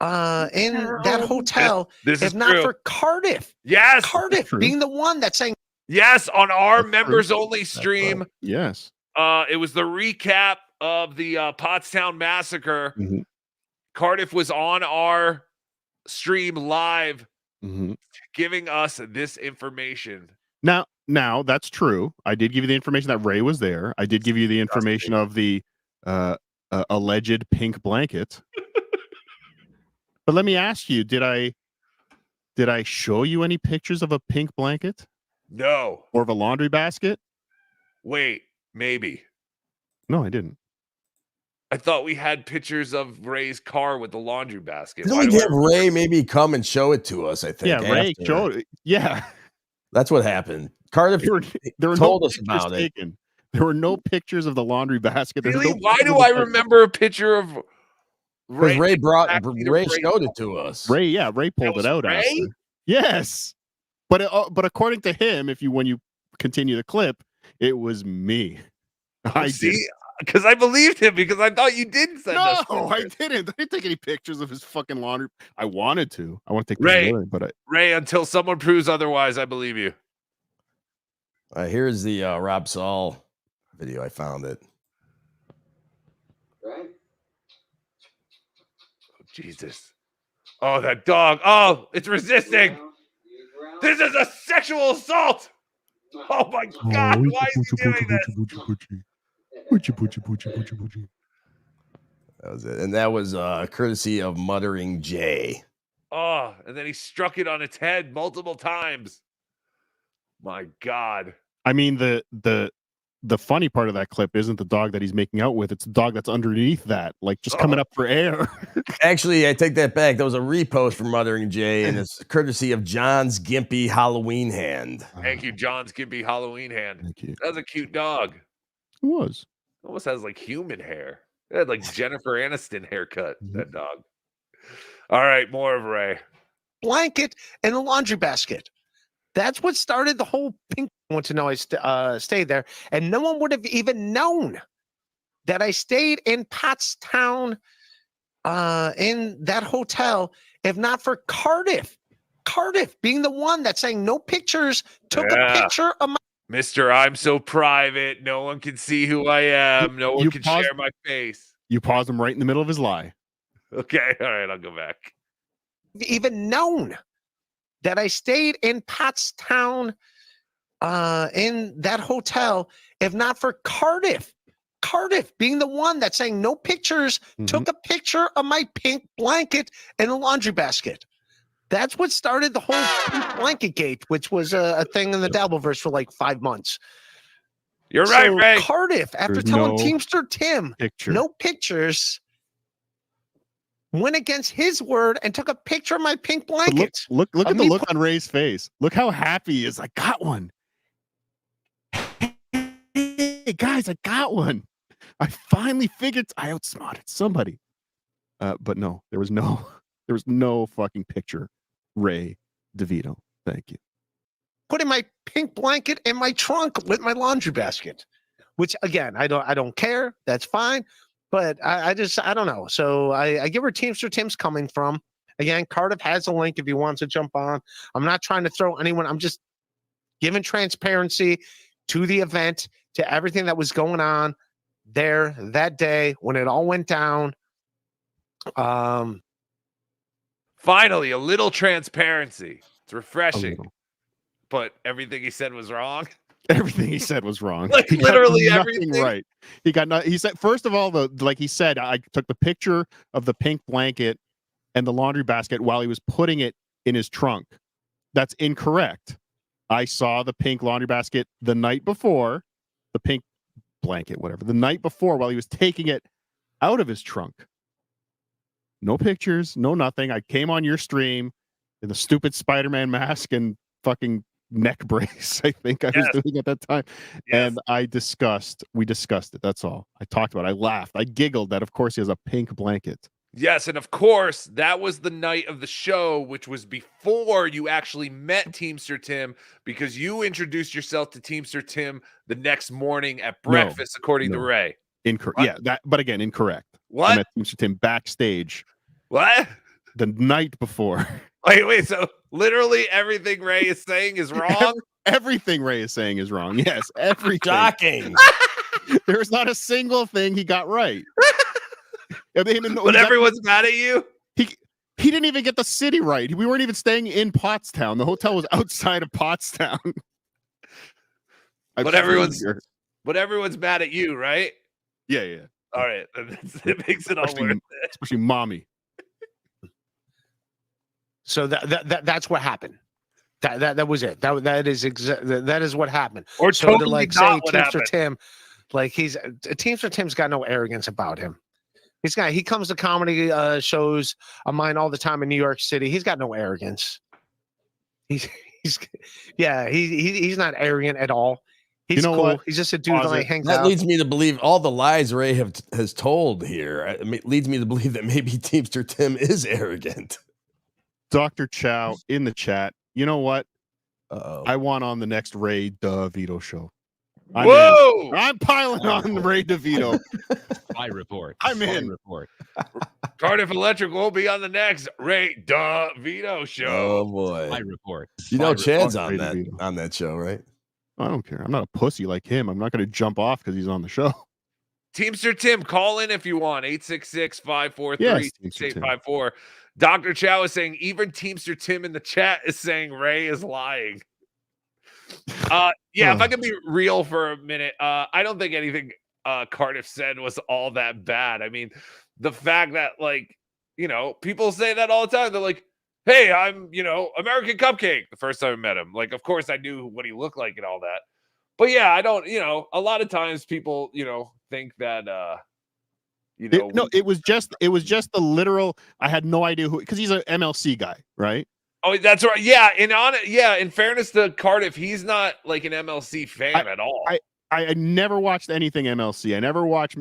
in that hotel, This if is not true. for Cardiff. Yes, Cardiff being the one that's saying yes on our members only stream. Yes, it was the recap of the Pottstown massacre. Cardiff was on our stream live, giving us this information. Now that's true. I did give you the information that Ray was there. I did give you the information of the alleged pink blanket. But let me ask you, did I show you any pictures of a pink blanket? No. Or of a laundry basket? Wait, maybe. No, I didn't. I thought we had pictures of Ray's car with the laundry basket. Didn't we have Ray maybe come and show it to us? I think. Yeah, Ray after. showed it. Yeah. That's what happened. Cardiff there were told no us pictures about it. taken. There were no pictures of the laundry basket. There's Really? no Why pictures do of I the- remember a picture of Because Ray brought Exactly the Ray Ray showed it to us. Ray pulled it out Ray? after. Yes. But according to him, when you continue the clip, it was me. I see, did. because I believed him because I thought you did send us. No, I pictures. didn't. I didn't take any pictures of his fucking laundry. I wanted to. I want to take Ray, pictures of it, but Ray, until someone proves otherwise, I believe you. Here's the Rob Saul video. I found it. Oh, Jesus. Oh, that dog. Oh, it's resisting. This is a sexual assault. Oh, my God. Why is he doing this? That was it. And that was courtesy of Muttering Jay. Oh, and then he struck it on its head multiple times. My God. I mean the the funny part of that clip isn't the dog that he's making out with. It's the dog that's underneath that, like just coming up for air. Actually, I take that back. That was a repost from Mothering Jay, and it's courtesy of John's Gimpy Halloween hand. Thank you, John's Gimpy Halloween hand. Thank you. That's a cute dog. It was. Almost has like human hair. It had like Jennifer Aniston haircut, that dog. All right, more of Ray. Blanket and a laundry basket. That's what started the whole pink. I want to know I stayed there, and no one would have even known that I stayed in Pottstown in that hotel if not for Cardiff. Cardiff being the one that's saying no pictures, took a picture of my. Mr. I'm so private. No one can see who I am. No one can share my face. You paused him right in the middle of his lie. Okay. All right. I'll go back. Even known that I stayed in Pottstown in that hotel, if not for Cardiff. Cardiff being the one that's saying no pictures, took a picture of my pink blanket in a laundry basket. That's what started the whole pink blanket gate, which was a thing in the Dabbleverse for like 5 months. You're right, Ray. Cardiff, after telling Teamster Tim no pictures, went against his word and took a picture of my pink blanket. Look at the look on Ray's face. Look how happy he is. I got one. Hey guys, I got one. I finally figured I outsmarted somebody. But no, there was no fucking picture. Ray DeVito. Thank you. Putting my pink blanket in my trunk with my laundry basket, which again, I don't care. That's fine. But I don't know. So I get where Teamster Tim's coming from. Again, Cardiff has a link if he wants to jump on. I'm not trying to throw anyone. I'm just giving transparency to the event, to everything that was going on there that day when it all went down. Finally, a little transparency. It's refreshing. But everything he said was wrong. Everything he said was wrong. Like literally everything. Right. He got not. He said first of all, he said, I took the picture of the pink blanket and the laundry basket while he was putting it in his trunk. That's incorrect. I saw the pink laundry basket the night before, the pink blanket, whatever, the night before while he was taking it out of his trunk. No pictures, no nothing. I came on your stream in the stupid Spider-Man mask and fucking neck brace, I think I was doing at that time. And we discussed it. That's all. I talked about it. I laughed. I giggled that, of course, he has a pink blanket. Yes, and of course, that was the night of the show, which was before you actually met Teamster Tim, because you introduced yourself to Teamster Tim the next morning at breakfast, according to Ray. Incorrect. Yeah, that. But again, incorrect. What? I met Teamster Tim backstage. What? The night before. Wait. So literally everything Ray is saying is wrong? Everything Ray is saying is wrong. Yes, everything. Shocking. There's not a single thing he got right. But everyone's mad at you? He didn't even get the city right. We weren't even staying in Pottstown. The hotel was outside of Pottstown. But everyone's mad at you, right? Yeah. All right. It makes it all worth it. Especially mommy. So that's what happened. That was it. That is what happened. Or so totally to like not say what Teamster happened. Tim, like Teamster Tim's got no arrogance about him. He comes to comedy shows of mine all the time in New York City. He's got no arrogance. He's not arrogant at all. He's cool. What? He's just a dude that hangs that out. leads me to believe all the lies Ray has told here. It leads me to believe that maybe Teamster Tim is arrogant. Dr. Chow in the chat. You know what? I want on the next Ray DeVito show. I'm piling on Ray DeVito. I report. I'm in. Report. Cardiff Electric will be on the next Ray DeVito show. Oh boy. I report. You know Chad's Ray on that DeVito. on that show, right? I don't care. I'm not a pussy like him. I'm not going to jump off because he's on the show. Teamster Tim, call in if you want. 866-543-6854. Yes, Dr. Chow is saying even Teamster Tim in the chat is saying Ray is lying. If I can be real for a minute, I don't think anything Cardiff said was all that bad. I mean, the fact that, like, people say that all the time. They're like, hey, I'm, American Cupcake. The first time I met him, like, of course I knew what he looked like and all that. But yeah, I don't, a lot of times people, think that it was just the literal. I had no idea who, because he's an MLC guy, right? Oh, that's right. Yeah, in fairness to Cardiff, he's not like an MLC fan at all. I never watched anything MLC. I never watched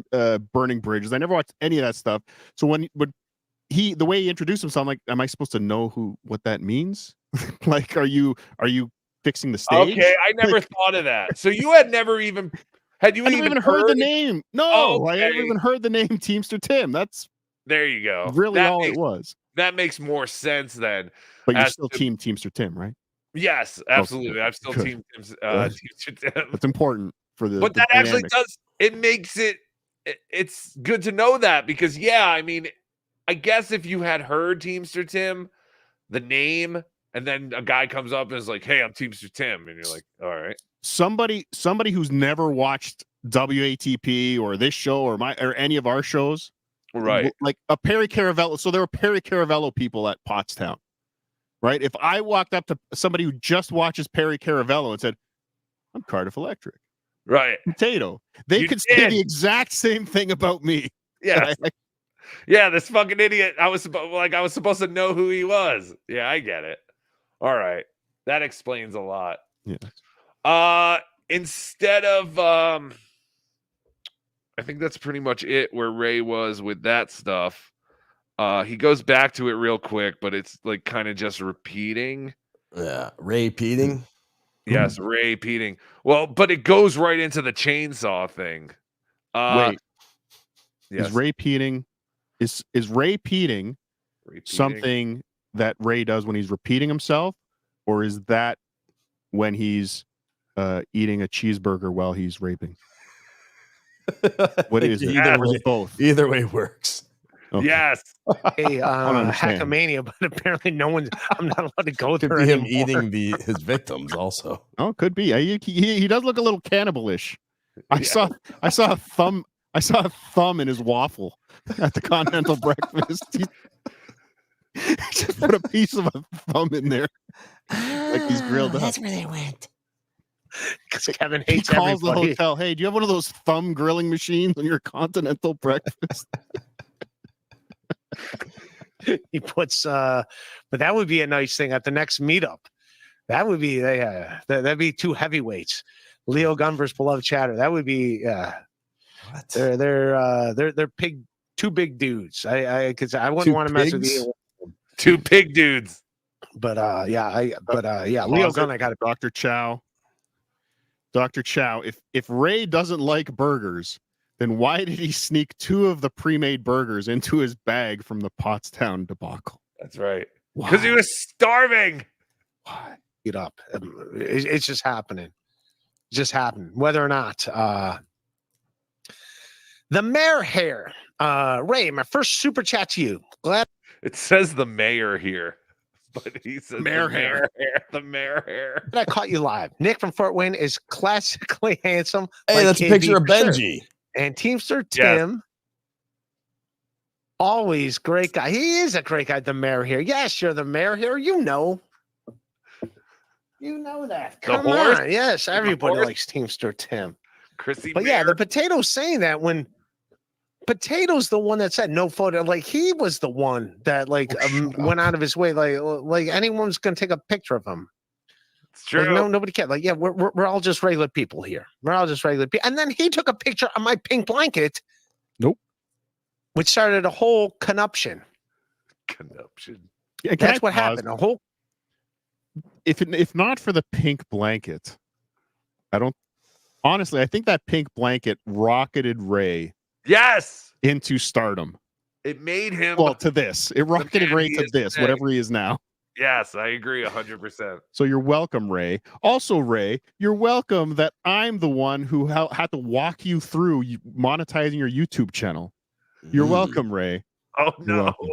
Burning Bridges. I never watched any of that stuff. So when the way he introduced himself, I'm like, am I supposed to know what that means? Like, are you fixing the stage? Okay, I never thought of that. So you had never even heard the name. No, Oh, I okay. never even heard the name Teamster Tim. That's There you go. really all it was. That makes more sense then. But you're as still to- Team Teamster Tim, right? Yes, absolutely. Okay, I'm still good. Team Good. Teamster Tim. That's important for the. But the that actually dynamic. does. It makes it's good to know that, because I mean, I guess if you had heard Teamster Tim, the name, and then a guy comes up and is like, "Hey, I'm Teamster Tim," and you're like, "All right." Somebody who's never watched WATP or this show or any of our shows, right? Like a Perry Caravello. So there were Perry Caravello people at Pottstown, right? If I walked up to somebody who just watches Perry Caravello and said, "I'm Cardiff Electric," right? Potato, they could say the exact same thing about me. Yeah. Yeah, this fucking idiot. I was supposed to know who he was. Yeah, I get it. All right. That explains a lot. Yeah. Instead of I think that's pretty much it where Ray was with that stuff. He goes back to it real quick, but it's like kind of just repeating. Yeah, Ray Peating. Yes, Ray Peating. Well, but it goes right into the chainsaw thing. Wait. Yes. Is Ray Peating is Ray Peating something that Ray does when he's repeating himself, or is that when he's eating a cheeseburger while he's raping? What is it? Either Or is way, it both? Either way works. Okay. Yes. Hey, understand. Hackamania, but apparently I'm not allowed to go Could there be him anymore. eating his victims also. Oh, could be. He does look a little cannibalish. I saw a thumb. I saw a thumb in his waffle at the continental breakfast. He just put a piece of a thumb in there, like he's grilled up. That's where they went. Because Kevin He hates calls the everybody. hotel. Hey, do you have one of those thumb grilling machines on your continental breakfast? He puts, but that would be a nice thing at the next meetup. That would be that'd be two heavyweights. Leo Gunn versus Beloved Chatter. That would be they're two big dudes. Because I wouldn't want to mess with you. Two pig dudes. But Leo Gunn, I got it. Dr. Chow, if Ray doesn't like burgers, then why did he sneak 2 of the pre-made burgers into his bag from the Pottstown debacle? That's right. Because he was starving. Get up. It's just happening. Just happened. Whether or not the mayor hair. Ray, my first super chat to you. Glad it says the mayor here, but he says mayor the hair. The mayor hair. I caught you live. Nick from Fort Wayne is classically handsome. Hey, like that's a KB picture of for sure. Benji. And Teamster Tim, always great guy. He is a great guy. The mayor here. Yes, you're the mayor here. You know that. Come horse? on. Yes, everybody horse? likes Teamster Tim. Chrissy But yeah, the Potato's saying that when Potato's the one that said no photo, like he was the one that went out of his way, like anyone's gonna take a picture of him. It's true. Like, nobody cared. Like, yeah, we're all just regular people here. We're all just regular people. And then he took a picture of my pink blanket. Nope. Which started a whole connuption. Yeah, That's what happened. A whole. If not for the pink blanket, I think that pink blanket rocketed Ray. Yes. Into stardom. It made him to this. It rocketed Ray to this, today. whatever he is now. Yes, I agree 100%. So you're welcome, Ray. Also, Ray, you're welcome that I'm the one who had to walk you through monetizing your YouTube channel. You're welcome, Ray. Oh, You're no. welcome.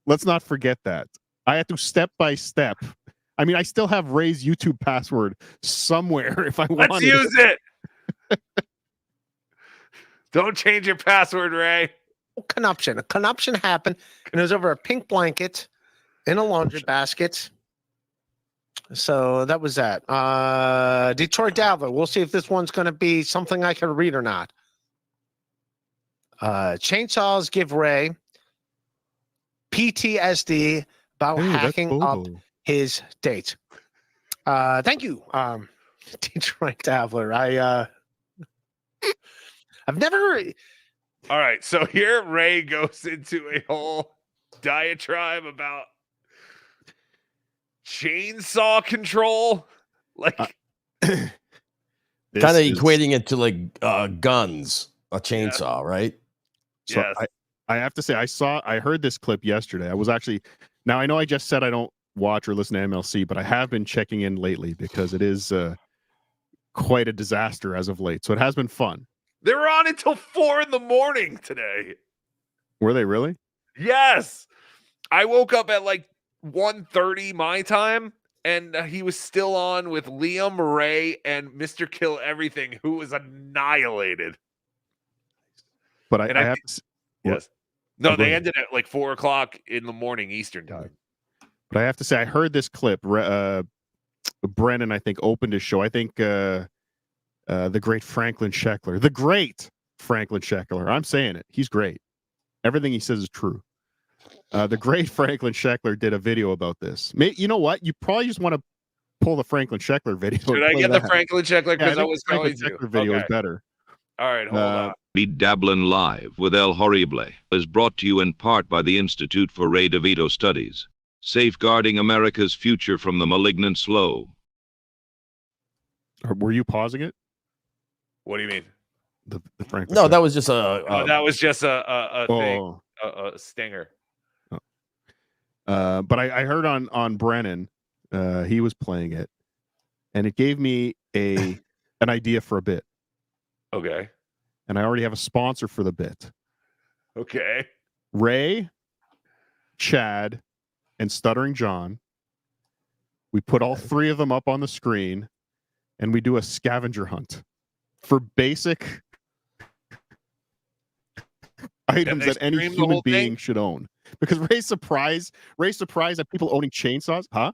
Let's not forget that. I had to step by step. I mean, I still have Ray's YouTube password somewhere if I want. Let's use it. Don't change your password, Ray. Connuption. A connuption happened, and it was over a pink blanket in a laundry basket. So that was that. Detroit Dabbler. We'll see if this one's going to be something I can read or not. Chainsaws give Ray PTSD about hacking up his dates. Thank you, Detroit Dabbler. I've never. All right, so here Ray goes into a whole diatribe about chainsaw control, like kind of equating it to like guns, a chainsaw, right? So I have to say, I heard this clip yesterday. I was actually, now I know I just said I don't watch or listen to MLC, but I have been checking in lately because it is quite a disaster as of late. So it has been fun. They were on until 4 a.m. today. Were they really? Yes. I woke up at like 1:30 my time, and he was still on with Liam, Ray, and Mr. Kill Everything, who was annihilated. But I have to. Yes. No, they ended at like 4 o'clock in the morning Eastern time. But I have to say, I heard this clip. Brennan, I think, opened his show. I think the great Franklin Sheckler. I'm saying it. He's great. Everything he says is true. The great Franklin Sheckler did a video about this. You know what? You probably just want to pull the Franklin Sheckler video. Should I get the Franklin Sheckler? Because I was going to. Franklin Sheckler video is better. All right, hold on. BeDabblin Live with El Horrible is brought to you in part by the Institute for Ray DeVito Studies, safeguarding America's future from the malignant slow. Were you pausing it? What do you mean? The Franklin. No, that was just that was just a thing, a stinger. But I heard on Brennan, he was playing it, and it gave me an idea for a bit. Okay. And I already have a sponsor for the bit. Okay. Ray, Chad, and Stuttering John. We put all 3 of them up on the screen, and we do a scavenger hunt for basic items that any human being should own. Because Ray's surprised at people owning chainsaws, huh?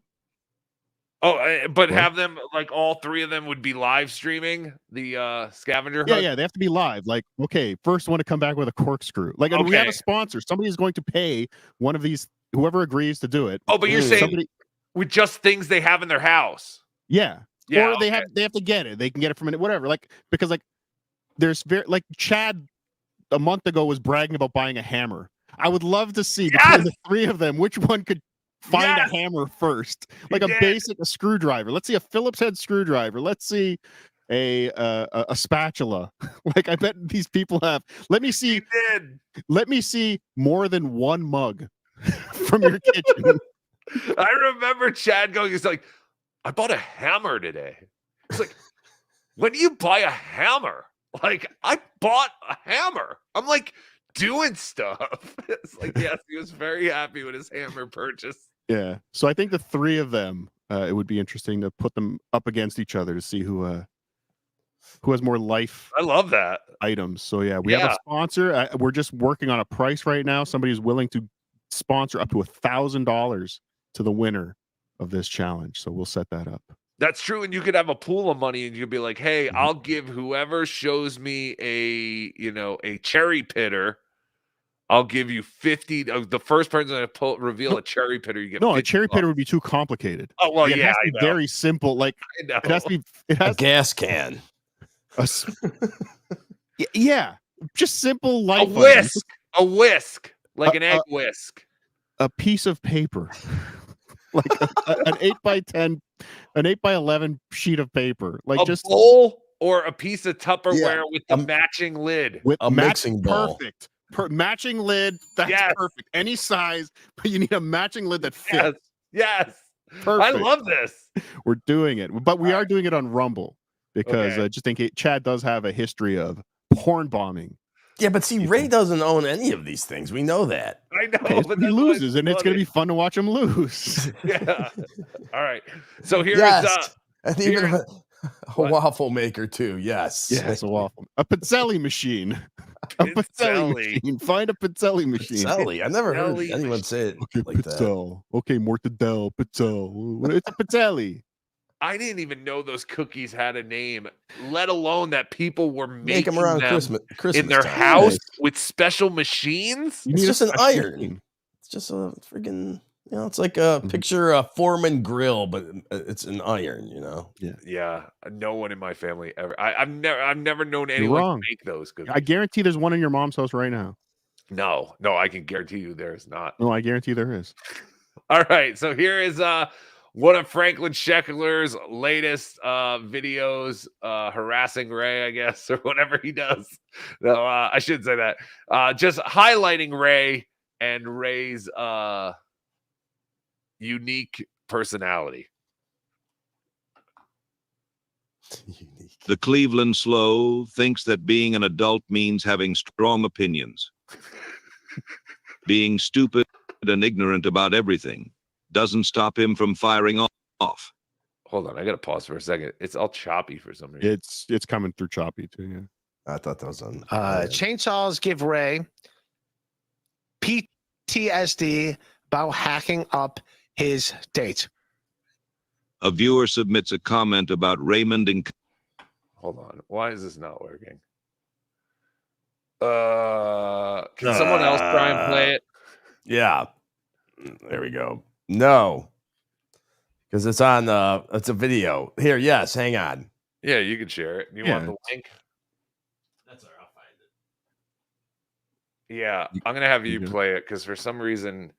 Oh, but have them, like, all 3 of them would be live streaming the scavenger hunt? Yeah, they have to be live. Like, okay, first one to come back with a corkscrew. Like, we have a sponsor. Somebody is going to pay one of these, whoever agrees to do it. Oh, but you're saying with just things they have in their house? Yeah. Or they have to get it. They can get it from it, whatever. Like, because there's Chad a month ago was bragging about buying a hammer. I would love to see between the 3 of them which one could find a hammer first, like a screwdriver. Let's see a Phillips head screwdriver. Let's see a spatula. Like, I bet these people have. Let me see more than 1 mug from your kitchen. I remember Chad going, he's like, I bought a hammer today. It's like, when do you buy a hammer? Like, I bought a hammer. I'm like doing stuff. It's like, yes, he was very happy with his hammer purchase. Yeah. So I think the 3 of them, it would be interesting to put them up against each other to see who has more life. I love that items. So yeah, we have a sponsor. We're just working on a price right now. Somebody's willing to sponsor up to $1,000 to the winner of this challenge. So we'll set that up. That's true. And you could have a pool of money and you'd be like, hey, I'll give whoever shows me a cherry pitter, I'll give you 50. The first person to reveal a cherry pitter, you get a cherry pitter would be too complicated. Oh, well, it has to be very simple. Like, it has to be a gas can. Yeah. Just simple life. A whisk, like an egg whisk. A piece of paper. Like an 8x10, an 8x11 sheet of paper, like a bowl or a piece of Tupperware with the matching lid, with a mixing bowl. Perfect, matching lid. That's perfect. Any size, but you need a matching lid that fits. Yes. Perfect. I love this. We're doing it, but we are doing it on Rumble because just in case Chad does have a history of porn bombing. Yeah, but see, Ray doesn't own any of these things. We know that. I know, but he loses, and it's going to be fun to watch him lose. Yeah. All right. So here's and even a waffle maker too. Yes. Yes, a waffle, a Pizzelli machine. A Pizzelli machine. Find a Pizzelli machine. Pizzelli. I've never heard Pizzelli anyone say it Okay, like that. Pizzel. Okay, mortadell, Pizzel. It's a Pizzelli. I didn't even know those cookies had a name, let alone that people were Make making them around them Christmas in their time. house with special machines. It's just an iron. It's just a freaking, it's like a picture a Foreman grill, but it's an iron, Yeah. No one in my family ever. I've never known anyone to wrong. make those cookies. I guarantee there's one in your mom's house right now. No, I can guarantee you there's not. No, I guarantee there is. All right, so here is one of Franklin Sheckler's latest videos harassing Ray, I guess, or whatever he does. No, I shouldn't say that. Just highlighting Ray and Ray's unique personality. The Cleveland Slow thinks that being an adult means having strong opinions. Being stupid and ignorant about everything doesn't stop him from firing off. Hold on, I gotta pause for a second. It's all choppy for some reason. It's coming through choppy too. Yeah, I thought that was on. Chainsaws give Ray PTSD about hacking up his dates. A viewer submits a comment about Raymond and. Hold on, why is this not working? Can someone else try and play it? Yeah, there we go. No, because it's on. It's a video here. Yes, hang on. Yeah, you can share it. You want the link? That's all right. I'll find it. Yeah, I'm gonna have you play it because for some reason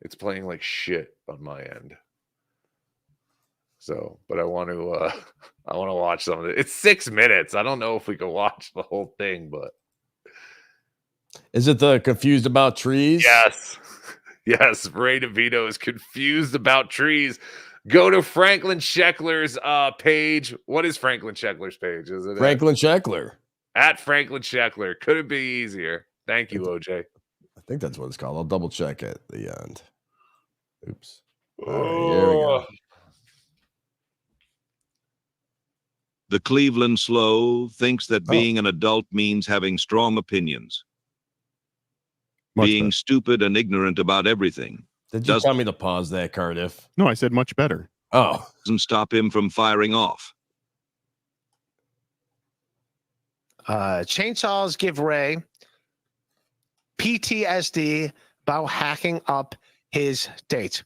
it's playing like shit on my end. So, but I want to watch some of it. It's 6 minutes. I don't know if we can watch the whole thing, but is it the confused about trees? Yes. Yes, Ray DeVito is confused about trees. Go to Franklin Sheckler's page. What is Franklin Sheckler's page? Is it Franklin Sheckler? At Franklin Sheckler. Couldn't be easier. Thank you, OJ. I think that's what it's called. I'll double check at the end. Oops. All right, here we go. The Cleveland Slow thinks that being an adult means having strong opinions. Being stupid and ignorant about everything. Did you tell me to pause that, Cardiff? No, I said much better. Oh. Doesn't stop him from firing off. Chainsaws give Ray PTSD about hacking up his dates.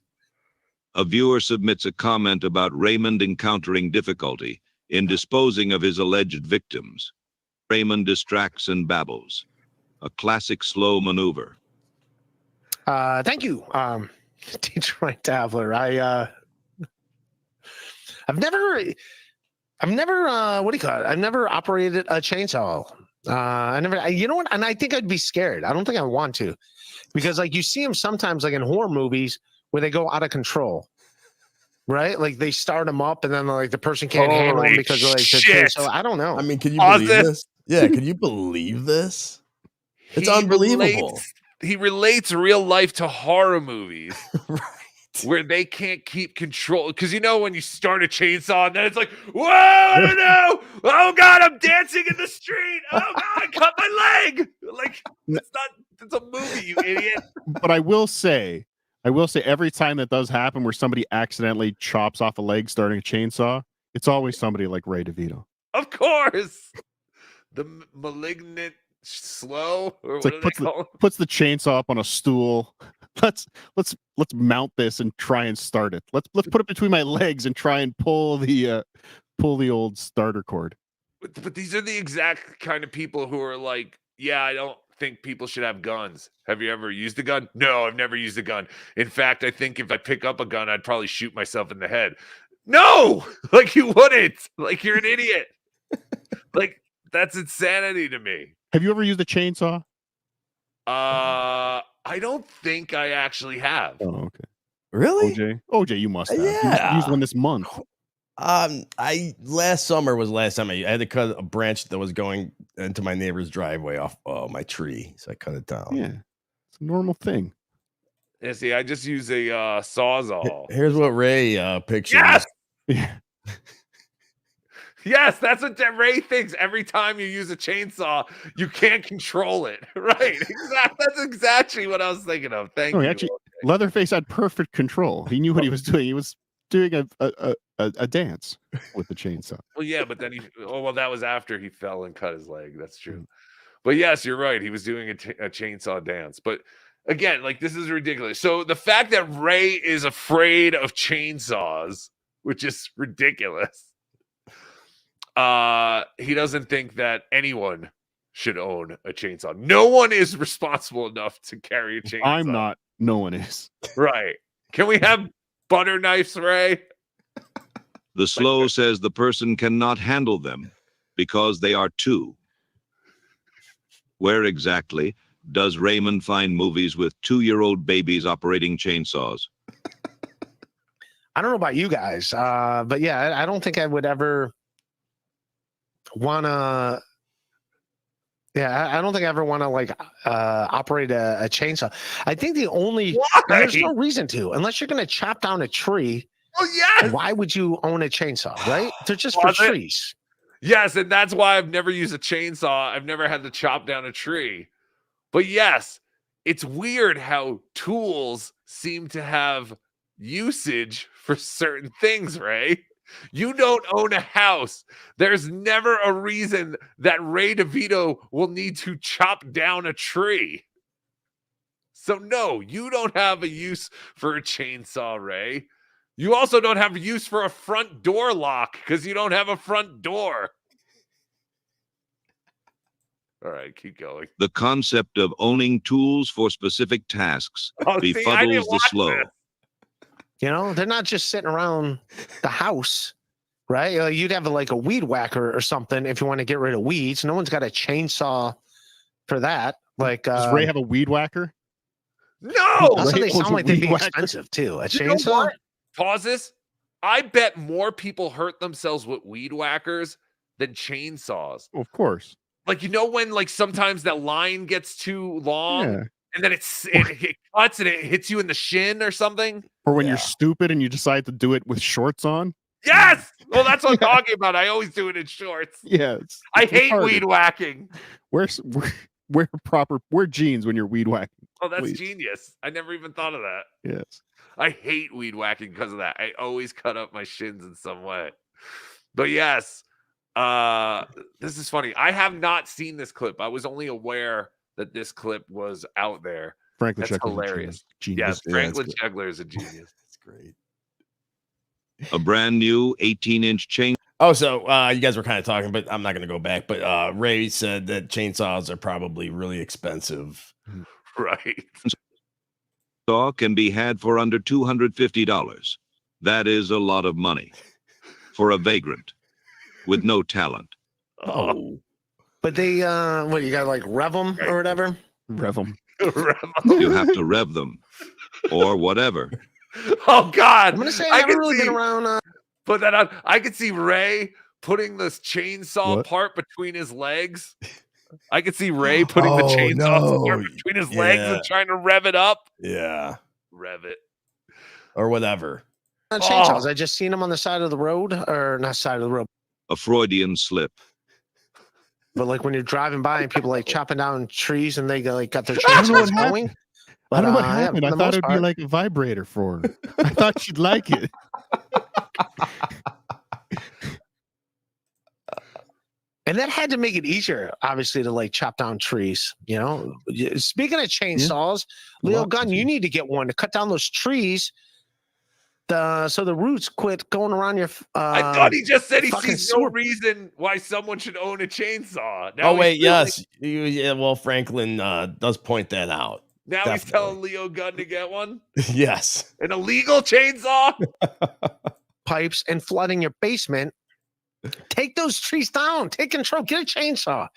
A viewer submits a comment about Raymond encountering difficulty in disposing of his alleged victims. Raymond distracts and babbles. A classic slow maneuver. Thank you, Detroit Dabbler. I've never what do you call it? I've never operated a chainsaw. You know what? And I think I'd be scared. I don't think I want to, because like you see them sometimes, like in horror movies, where they go out of control. Right, like they start them up, and then like the person can't handle them because of like the chainsaw. I don't know. I mean, can you believe this? Yeah, can you believe this? It's unbelievable. He relates real life to horror movies. Right. Where they can't keep control. Because when you start a chainsaw and then it's like, whoa, I don't know. Oh God, I'm dancing in the street. Oh God, cut my leg. Like, it's a movie, you idiot. But I will say every time that does happen where somebody accidentally chops off a leg starting a chainsaw, it's always somebody like Ray DeVito. Of course. The malignant slow, or it's what like puts the chainsaw up on a stool. Let's mount this and try and start it. Let's put it between my legs and try and pull the old starter cord. But these are the exact kind of people who are like, yeah, I don't think people should have guns. Have you ever used a gun? No, I've never used a gun. In fact, I think if I pick up a gun, I'd probably shoot myself in the head. No, like you wouldn't. Like you're an idiot. Like that's insanity to me. Have you ever used a chainsaw? I don't think I actually have. Oh, okay. Really? OJ, you must have. Yeah. You used one this month. Last summer was the last time I had to cut a branch that was going into my neighbor's driveway off my tree, so I cut it down. Yeah, it's a normal thing. Yeah, see, I just use a Sawzall. Here's what Ray pictures. Yes! Yeah. Yes, that's what Ray thinks. Every time you use a chainsaw, you can't control it. Right. That's exactly what I was thinking of. Thank you. Actually, Leatherface had perfect control. He knew what he was doing. He was doing a dance with the chainsaw. Well, yeah, but then that was after he fell and cut his leg. That's true. But yes, you're right. He was doing a chainsaw dance. But again, like, this is ridiculous. So the fact that Ray is afraid of chainsaws, which is ridiculous. He doesn't think that anyone should own a chainsaw. No one is responsible enough to carry a chainsaw. I'm not. No one is. Right. Can we have butter knives, Ray? The slow says the person cannot handle them because they are two. Where exactly does Raymond find movies with 2-year-old babies operating chainsaws? I don't know about you guys, but yeah, I don't think I would ever want to. Yeah, I don't think I ever want to operate a chainsaw. I think the only there's no reason to unless you're going to chop down a tree. Oh yeah. Why would you own a chainsaw? Right? They're just for trees. Yes, and that's why I've never used a chainsaw. I've never had to chop down a tree. But yes, it's weird how tools seem to have usage for certain things, Ray. You don't own a house. There's never a reason that Ray DeVito will need to chop down a tree. So no, you don't have a use for a chainsaw, Ray. You also don't have use for a front door lock because you don't have a front door. All right, keep going. The concept of owning tools for specific tasks befuddles the slow. This. You know, they're not just sitting around the house, right? You'd have a weed whacker or something if you want to get rid of weeds. No one's got a chainsaw for that. Does Ray have a weed whacker? No. Also, they sound like they'd be expensive too. A chainsaw. Pause this. I bet more people hurt themselves with weed whackers than chainsaws. Of course. When sometimes that line gets too long and then it cuts and it hits you in the shin or something. Or when you're stupid and you decide to do it with shorts on. Yes. Well, that's what I'm talking about. I always do it in shorts. Yeah. I hate weed whacking. Wear jeans when you're weed whacking. Oh, that's genius. I never even thought of that. Yes. I hate weed whacking because of that. I always cut up my shins in some way. But yes, this is funny. I have not seen this clip. I was only aware that this clip was out there. Franklin That's Chegler's hilarious. Genius. Yes, Franklin Chegler is a genius. That's great. A brand new 18-inch chain. Oh, so you guys were kind of talking, but I'm not going to go back. But Ray said that chainsaws are probably really expensive. Right. Saw can be had for under $250. That is a lot of money for a vagrant with no talent. Oh. But they, you got to rev them or whatever? Rev them. You have to rev them or whatever. Oh, God. I'm going to say I haven't really been around. Put that on. I could see Ray putting this chainsaw part between his legs. I could see Ray putting the chainsaw part between his legs and trying to rev it up. Yeah. Rev it. Or whatever. Chainsaws. I just seen them on the side of the road, or not side of the road. A Freudian slip. But when you're driving by and people chopping down trees and they got their chainsaws going. I don't know what happened. I thought it'd be like a vibrator for her. I thought she'd like it. And that had to make it easier, obviously, to chop down trees. You know, speaking of chainsaws, Leo Gunn, you need to get one to cut down those trees. So the roots quit going around your. I thought he just said he sees no reason why someone should own a chainsaw. Now yes. Well, Franklin does point that out. Now he's telling Leo Gunn to get one? Yes. An illegal chainsaw? Pipes and flooding your basement. Take those trees down. Take control. Get a chainsaw.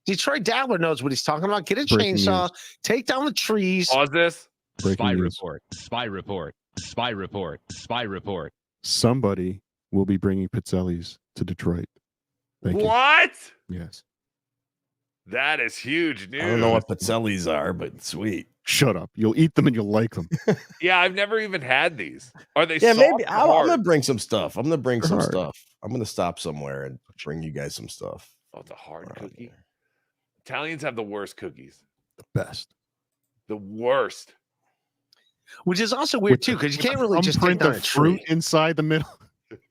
Detroit Dabbler knows what he's talking about. Get a chainsaw. Take down the trees. Pause this. Spy report. Spy report. Spy report. Spy report. Somebody will be bringing Pizzelli's to Detroit. Thank you. What? Yes. That is huge news. I don't know what Pizzelli's are, but sweet. Shut up. You'll eat them and you'll like them. Yeah, I've never even had these. Are they? Yeah, soft maybe or I'm hard? gonna bring some stuff. I'm gonna bring some hard. stuff. I'm gonna stop somewhere and bring you guys some stuff. Oh, it's a hard cookie. Italians have the worst cookies. The best. The worst. Which is also weird too, because you can't really just take Thumbprint down of a tree. fruit inside the middle,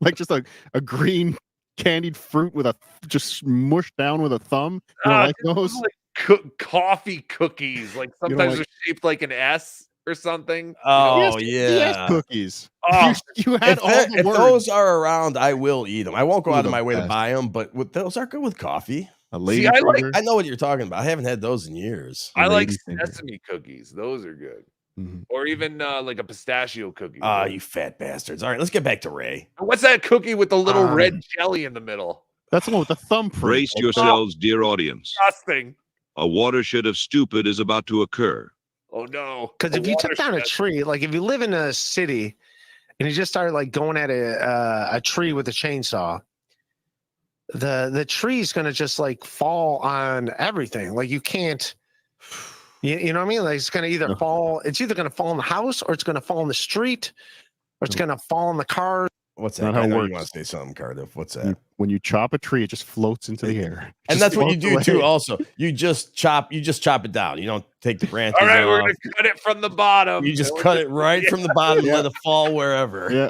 like just a green candied fruit with a just mushed down with a thumb. You don't like those? Like coffee cookies. Like don't sometimes like- they're shaped like an S or something. Oh Yes, yeah, cookies. Oh, You had all the if words. those are around, I will eat them. I won't go Those out are of the my way to best. buy them, but those are good with coffee. A lady See, I like- finger. I know what you're talking about. I haven't had those in years. I like lady finger. sesame cookies. Those are good. Mhm. Or even like a pistachio cookie. Ah, you fat bastards. All right, let's get back to Ray. What's that cookie with the little Um, red jelly in the middle? That's the one with the thumbprint. Brace Like, yourselves, dear audience. Disgusting. A watershed of stupid is about to occur. Oh no. Because if you took down a tree, like if you live in a city and you just started like going at a tree with a chainsaw, the tree's gonna just like fall on everything. Like you can't, you know what I mean? Like it's gonna either fall. It's either gonna fall in the house, or it's gonna fall in the street, or it's gonna fall in the car. What's Not that? how I it know works. you want to say something, Cardiff. What's that? when you chop a tree, it just floats into the air. And Just that's what you floats do away. too. Also, you just chop it down. You don't take the branches All right, we're off. gonna cut it from the bottom. You just cut it right from the bottom and let it fall wherever. Yeah.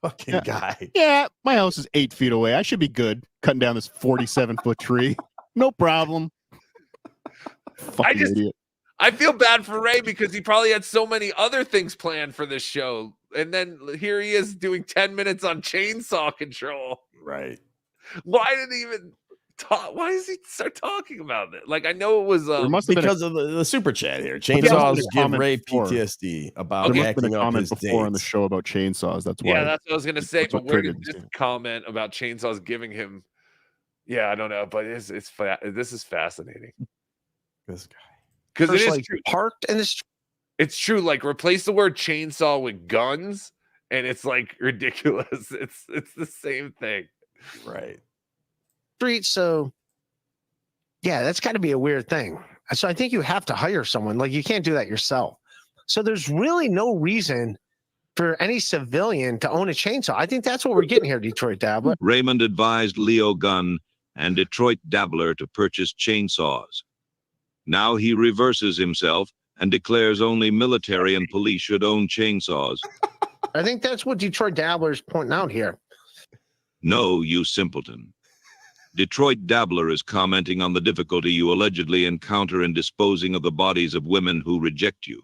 Fucking Yeah. guy. Yeah, my house is 8 feet away. I should be good cutting down this 47-foot tree. No problem. Fucking idiot. I feel bad for Ray because he probably had so many other things planned for this show. And then here he is doing 10 minutes on chainsaw control. Right. Why did he even talk? Why does he start talking about it? Like, I know it was because of the super chat here. There must have Chainsaws been a give comment Ray before. PTSD about There must have been acting a up comment his before on the dates. show about chainsaws. That's why. Yeah, that's what I was gonna say. that's But what where did triggered this comment about chainsaws giving him? Yeah, I don't know, but this is fascinating. This guy, because it is like true. parked in the street. It's true. Like replace the word chainsaw with guns, and it's like ridiculous. It's the same thing, right? Street. So, yeah, that's got to be a weird thing. So I think you have to hire someone. Like you can't do that yourself. So there's really no reason for any civilian to own a chainsaw. I think that's what we're getting here, Detroit Dabbler. Raymond advised Leo Gunn and Detroit Dabbler to purchase chainsaws. Now he reverses himself and declares only military and police should own chainsaws. I think that's what Detroit Dabbler is pointing out here. No, you simpleton. Detroit Dabbler is commenting on the difficulty you allegedly encounter in disposing of the bodies of women who reject you.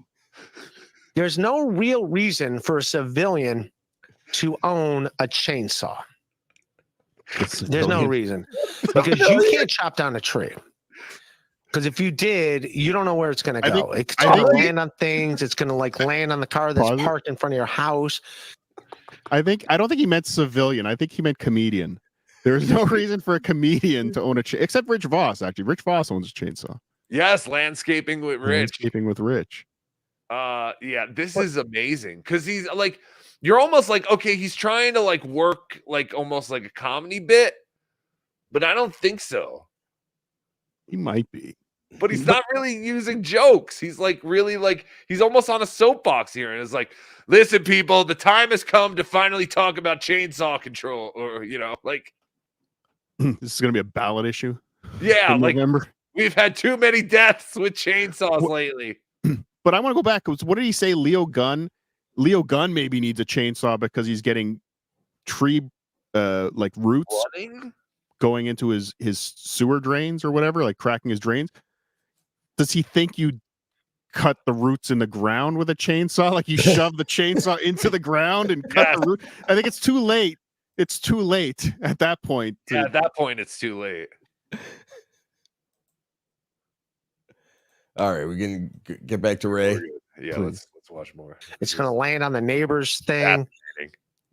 There's no real reason for a civilian to own a chainsaw. There's no reason because you can't chop down a tree. Because if you did, you don't know where it's going to go. It's going to land on things. It's going to like land on the car that's parked in front of your house. I don't think he meant civilian. I think he meant comedian. There's no reason for a comedian to own a except Rich Voss. Actually, Rich Voss owns a chainsaw. Yes, landscaping with Rich. Landscaping with Rich. Yeah, this is amazing because he's like, you're almost like, okay, he's trying to like work like almost like a comedy bit, but I don't think so. He might be, but he's not really using jokes. He's like really like he's almost on a soapbox here, and it's like, listen, people, the time has come to finally talk about chainsaw control, or like this is gonna be a ballot issue. Yeah, in like November. We've had too many deaths with chainsaws lately. But I want to go back. What did he say? Leo Gunn maybe needs a chainsaw because he's getting tree like roots going into his sewer drains or whatever, like cracking his drains. Does he think you cut the roots in the ground with a chainsaw? Like you shove the chainsaw into the ground and cut the root? I think it's too late. It's too late at that point. Yeah, at that point, it's too late. All right, we can get back to Ray. Yeah, let's watch more. It's going to land on the neighbor's thing.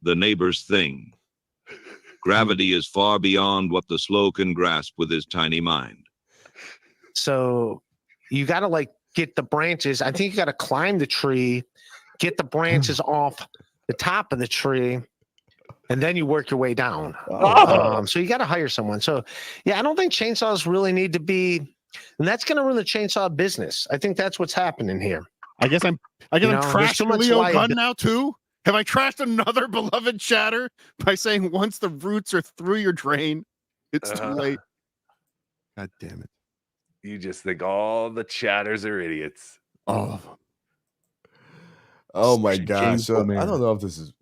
The neighbor's thing. Gravity is far beyond what the slow can grasp with his tiny mind. So you got to like get the branches. I think you got to climb the tree, get the branches off the top of the tree, and then you work your way down. So you got to hire someone. So yeah, I don't think chainsaws really need to be, and that's going to ruin the chainsaw business. I think that's what's happening here. I guess I'm You know, there's trashing too much Leo Gunn liability. now too. Have I trashed another beloved chatter by saying once the roots are through your drain, it's too late? God damn it! You just think all the chatters are idiots. Oh, Oh my Especially gosh! James So I O'Mara. don't know if this is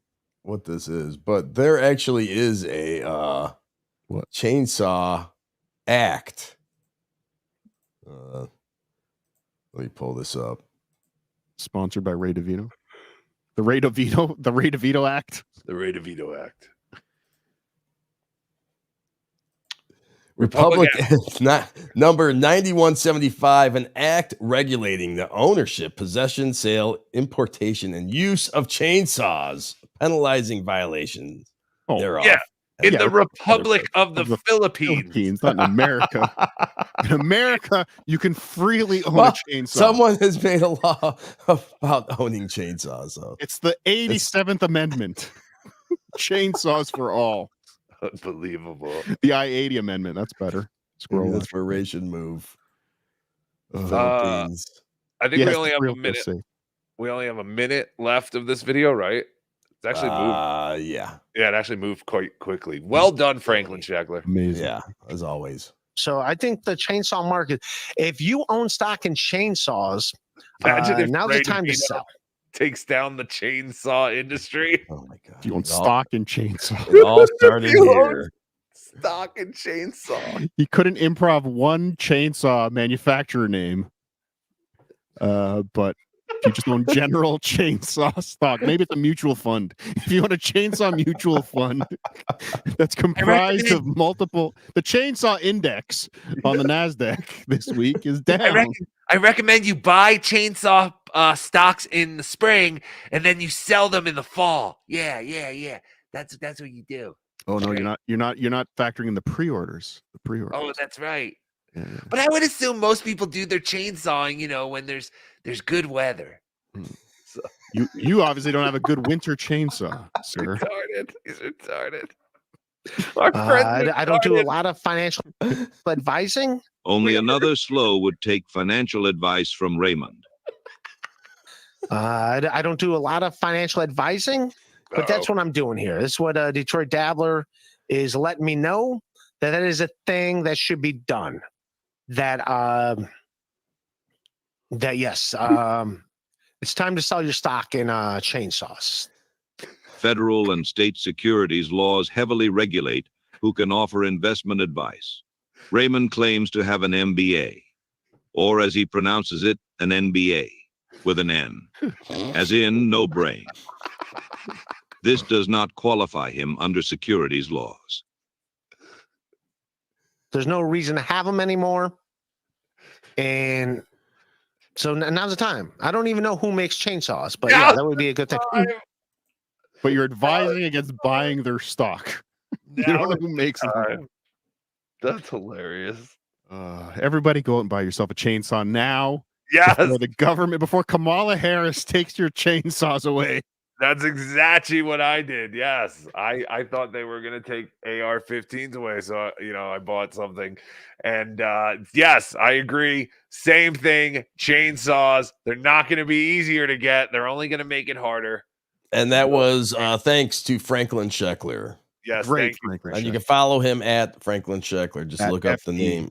what this is, but there actually is a chainsaw act. Let me pull this up. Sponsored by Ray DeVito. The Ray DeVito Act. The Ray DeVito Act. Republic not number 9175, an act regulating the ownership, possession, sale, importation, and use of chainsaws, penalizing violations thereof. Yeah, in the Republic of the Philippines. Not in America. In America, you can freely own Well, a chainsaw. someone has made a law about owning chainsaws. So It's the 87th Amendment. Chainsaws for all. Unbelievable. The I-80 Amendment. That's better. Scroll maybe up. that's Ration move. Philippines. I think we only have a minute. We only have a minute left of this video, right? It's actually moved. Yeah. Yeah, it actually moved quite quickly. Well done, Franklin Sheckler. Amazing. Yeah, as always. So I think the chainsaw market, if you own stock in chainsaws, Imagine if now's Ray the time to DeVito sell. takes down the chainsaw industry. Oh my god. You own stock in chainsaw. It all started You own here. Stock and chainsaw. He couldn't improv one chainsaw manufacturer name. But if you just own general chainsaw stock, maybe it's a mutual fund. If you own a chainsaw mutual fund that's comprised of multiple, the chainsaw index on the NASDAQ this week is down. I recommend you buy chainsaw stocks in the spring and then you sell them in the fall. Yeah. That's what you do. Oh no, you're not factoring in the pre-orders. The pre-orders. Oh, that's right. Yeah. But I would assume most people do their chainsawing, when there's good weather. So. You obviously don't have a good winter chainsaw, sir. Retarded. He's retarded. I don't do a lot of financial advising. Only another slow would take financial advice from Raymond. I don't do a lot of financial advising, but that's what I'm doing here. This is what Detroit Dabbler is letting me know that is a thing that should be done. Yes, it's time to sell your stock in chainsaws. Federal and state securities laws heavily regulate who can offer investment advice. Raymond claims to have an MBA, or as he pronounces it, an NBA, with an N, as in no brain. This does not qualify him under securities laws. There's no reason to have them anymore. And so now's the time. I don't even know who makes chainsaws, but yeah, that would be a good thing. But you're advising against buying their stock. You don't know who makes them. That's hilarious. Everybody go out and buy yourself a chainsaw now. Yes. Before Kamala Harris takes your chainsaws away. That's exactly what I did. Yes. I thought they were going to take AR-15s away. So, I bought something. And yes, I agree. Same thing. Chainsaws. They're not going to be easier to get. They're only going to make it harder. And that was thanks to Franklin Sheckler. Yes, Great, thank you. And you can follow him at Franklin Sheckler. Just At look up the FD. name.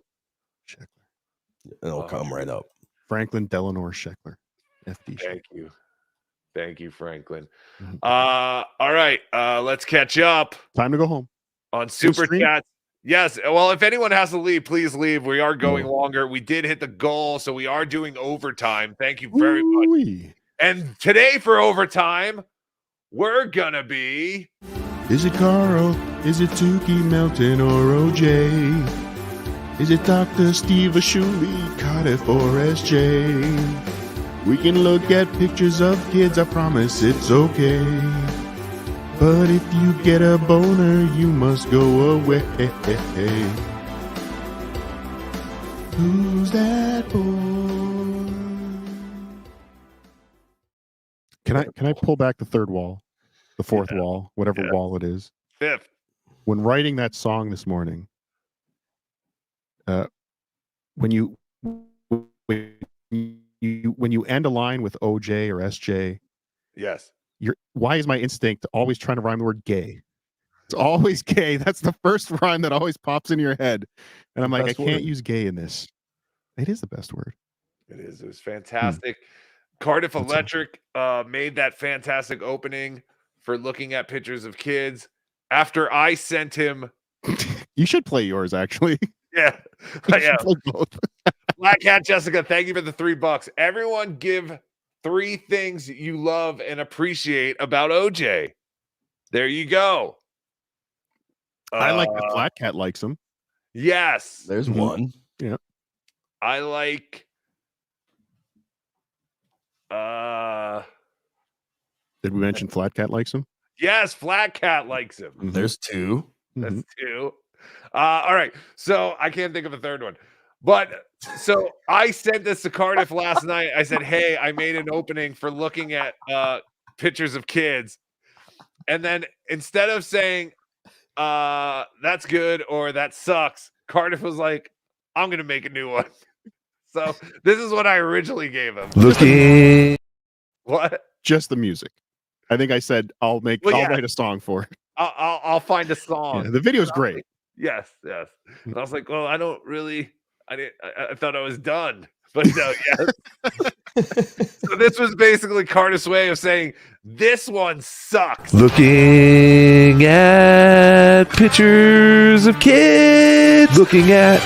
It'll come right up. Franklin Delano Sheckler. FD. Thank you. Thank you, Franklin. All right. Let's catch up. Time to go home. On Super Chat. Yes. Well, if anyone has to leave, please leave. We are going longer. We did hit the goal, so we are doing overtime. Thank you very much. And today for overtime, we're going to be... Is it Carl? Is it Tukey, Melton, or OJ? Is it Dr. Steve Ashuli, Cardiff, or SJ? We can look at pictures of kids, I promise it's okay. But if you get a boner, you must go away. Who's that boy? Can I pull back the third wall? The fourth wall, whatever wall it is. Fifth. When writing that song this morning, when you when you end a line with OJ or SJ, Yes. Why is my instinct always trying to rhyme the word gay? It's always gay. That's the first rhyme that always pops in your head. And I'm like, I can't use gay in this. It is the best word. It is. It was fantastic. Cardiff Electric made that fantastic opening for looking at pictures of kids after I sent him. You should play yours, actually. Yeah. Yeah. Black Cat Jessica, thank you for the $3. Everyone give 3 things you love and appreciate about OJ. There you go. I like that Black Cat likes him. Yes. There's one. Yeah. I like Did we mention Flat Cat likes him? yes, Flat Cat likes him. There's 2. That's 2. All right. So I can't think of a third one. But so I sent this to Cardiff last night. I said, hey, I made an opening for looking at pictures of kids. And then instead of saying that's good or that sucks, Cardiff was like, I'm gonna make a new one. So this is what I originally gave him. Looking What? Just the music. I think I said I'll write a song for it. I'll find a song. Yeah, the video's great. Yes. And I was like, well, I thought I was done. But no, yes. So this was basically Cardiff's way of saying this one sucks. Looking at pictures of kids. Looking at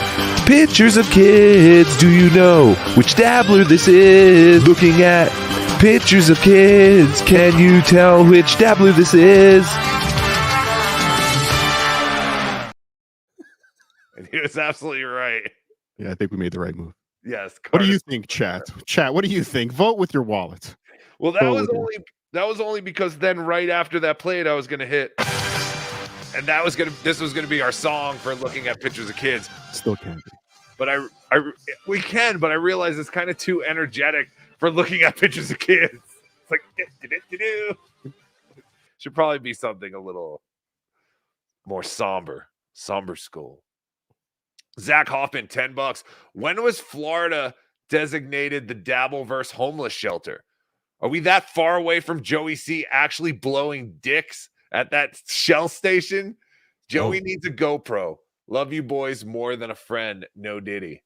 pictures of kids. Do you know which dabbler this is? Looking at pictures of kids. Can you tell which dabbler this is? And he was absolutely right. Yeah, I think we made the right move. Yes. What do you think, chat? Chat, what do you think? Vote with your wallet. Well, that was only because then right after that played, I was gonna hit, and this was gonna be our song for looking at pictures of kids. Still can be. But we can, but I realize it's kind of too energetic for looking at pictures of kids. It's like should probably be something a little more somber school. Zach Hoffman, $10. When was Florida designated the Dabbleverse homeless shelter? Are we that far away from Joey C actually blowing dicks at that Shell station? Joey needs a GoPro. Love you boys more than a friend. No Diddy.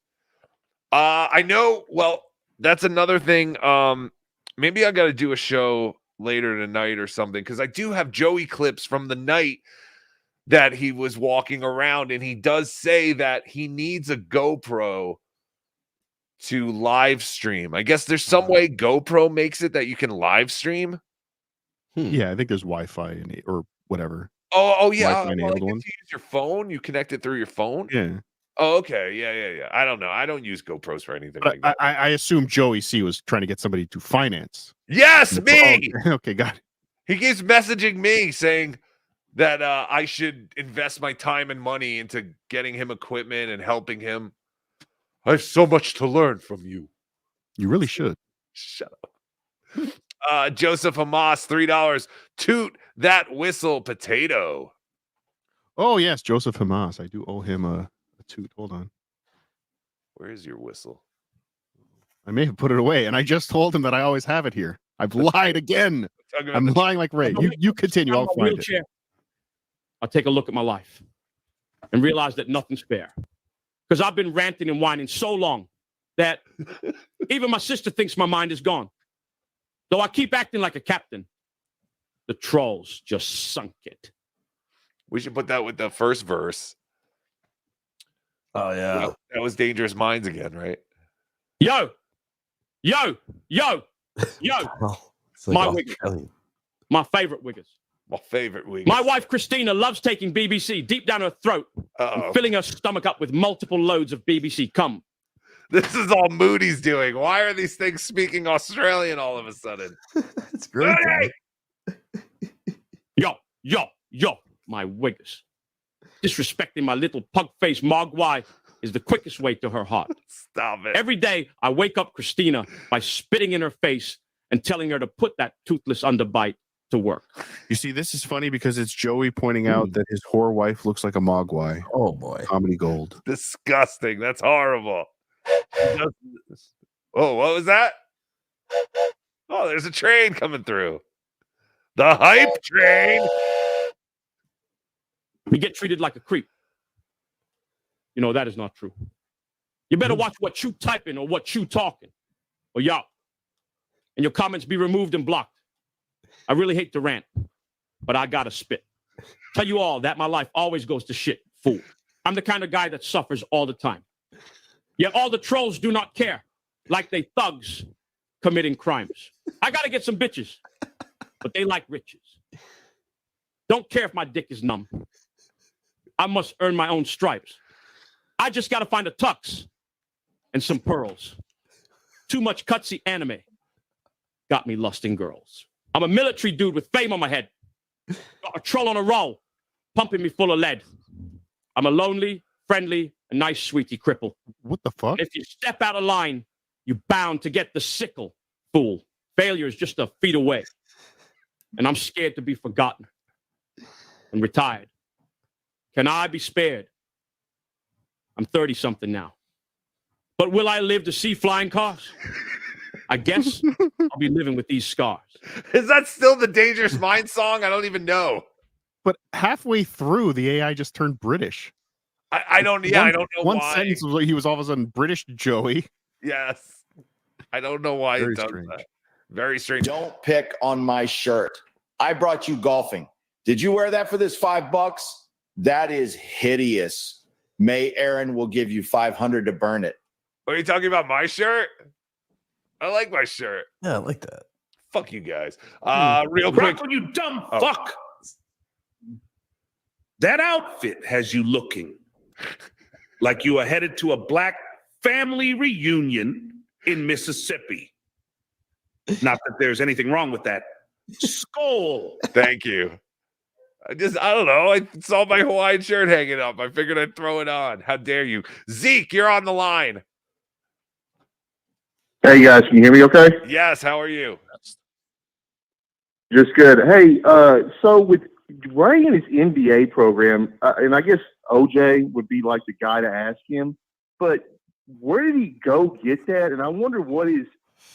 I know. Well, that's another thing. Maybe I got to do a show later tonight or something, because I do have Joey clips from the night that he was walking around, and he does say that he needs a GoPro to live stream. I guess there's some way GoPro makes it that you can live stream. Yeah, I think there's Wi-Fi or whatever. Oh yeah. Wi-Fi enabled You one. use your phone. You connect it through your phone. Yeah. Oh, okay. Yeah. I don't know. I don't use GoPros for anything But like that. I assume Joey C was trying to get somebody to finance. Yes, me. Okay, got it. He keeps messaging me saying that I should invest my time and money into getting him equipment and helping him. I have so much to learn from you. You really should. Shut up. Joseph Hamas, $3. Toot that whistle, potato. Oh yes, Joseph Hamas. I do owe him a toot. Hold on. Where is your whistle? I may have put it away, and I just told him that I always have it here. I've lied again. I'm lying like Ray. You continue. I'll find it. I'll take a look at my life and realize that nothing's fair. Because I've been ranting and whining so long that even my sister thinks my mind is gone. Though I keep acting like a captain, the trolls just sunk it. We should put that with the first verse. Oh, yeah. That was Dangerous Minds again, right? Yo. My wiggers. My favorite wiggers. My favorite wiggers. My wife, Christina, loves taking BBC deep down her throat and filling her stomach up with multiple loads of BBC cum. This is all Moody's doing. Why are these things speaking Australian all of a sudden? It's great. Yo, my wiggers. Disrespecting my little pug-faced mogwai is the quickest way to her heart. Stop it. Every day, I wake up Christina by spitting in her face and telling her to put that toothless underbite to work. You see, this is funny because it's Joey pointing out that his whore wife looks like a mogwai. Oh boy. Comedy gold. Disgusting. That's horrible. Oh, what was that? Oh, there's a train coming through. The hype train. You get treated like a creep. You know, that is not true. You better watch what you typing or what you talking. Or y'all. And your comments be removed and blocked. I really hate to rant, but I gotta spit. Tell you all that my life always goes to shit, fool. I'm the kind of guy that suffers all the time. Yet all the trolls do not care, like they thugs committing crimes. I gotta get some bitches, but they like riches. Don't care if my dick is numb. I must earn my own stripes. I just gotta find a tux and some pearls. Too much cutsy anime got me lusting girls. I'm a military dude with fame on my head. Got a troll on a roll, pumping me full of lead. I'm a lonely, friendly, and nice sweetie cripple. What the fuck? If you step out of line, you're bound to get the sickle, fool. Failure is just a feet away. And I'm scared to be forgotten and retired. Can I be spared? I'm 30-something now. But will I live to see flying cars? I guess I'll be living with these scars. Is that still the Dangerous Mind song? I don't even know. But halfway through, the AI just turned British. I don't know one why. sentence was like he was all of a sudden British Joey. Yes. I don't know why Very it does strange. that. Very strange. Don't pick on my shirt. I brought you golfing. Did you wear that for this $5? That is hideous. May Aaron will give you 500 to burn it. Are you talking about my shirt? I like my shirt. Yeah, I like that. Fuck you guys. Real quick. Rocco, you dumb Oh. fuck. That outfit has you looking like you are headed to a black family reunion in Mississippi. Not that there's anything wrong with that. Skull. Thank you. I don't know. I saw my Hawaiian shirt hanging up. I figured I'd throw it on. How dare you? Zeke, you're on the line. Hey guys, can you hear me okay? Yes, how are you? Just good. Hey, so with Ray and his NBA program, and I guess OJ would be like the guy to ask him, but where did he go get that? And I wonder what his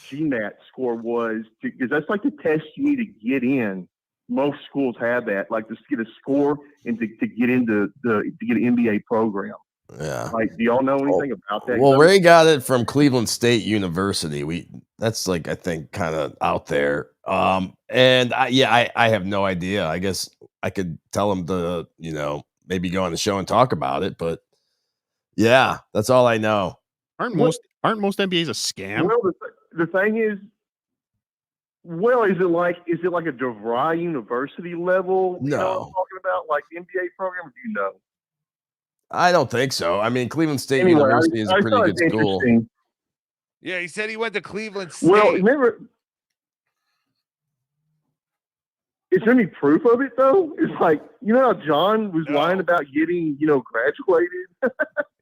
GMAT score was, because that's like the test you need to get in. Most schools have that, like just to get a score and to get into to get an NBA program. Yeah. Like, do y'all know anything about that? Well, Ray got it from Cleveland State University. That's like, I think, kind of out there. And I have no idea. I guess I could tell him to, maybe go on the show and talk about it. But yeah, that's all I know. Aren't most NBAs a scam? Well, the thing is, is it like a DeVry University level? You know what I'm talking about, like NBA program? Do you know? I don't think so. I mean, Cleveland State University is a pretty good school. Yeah, he said he went to Cleveland State. Well, remember, is there any proof of it though? It's like, how John was lying about getting, graduated.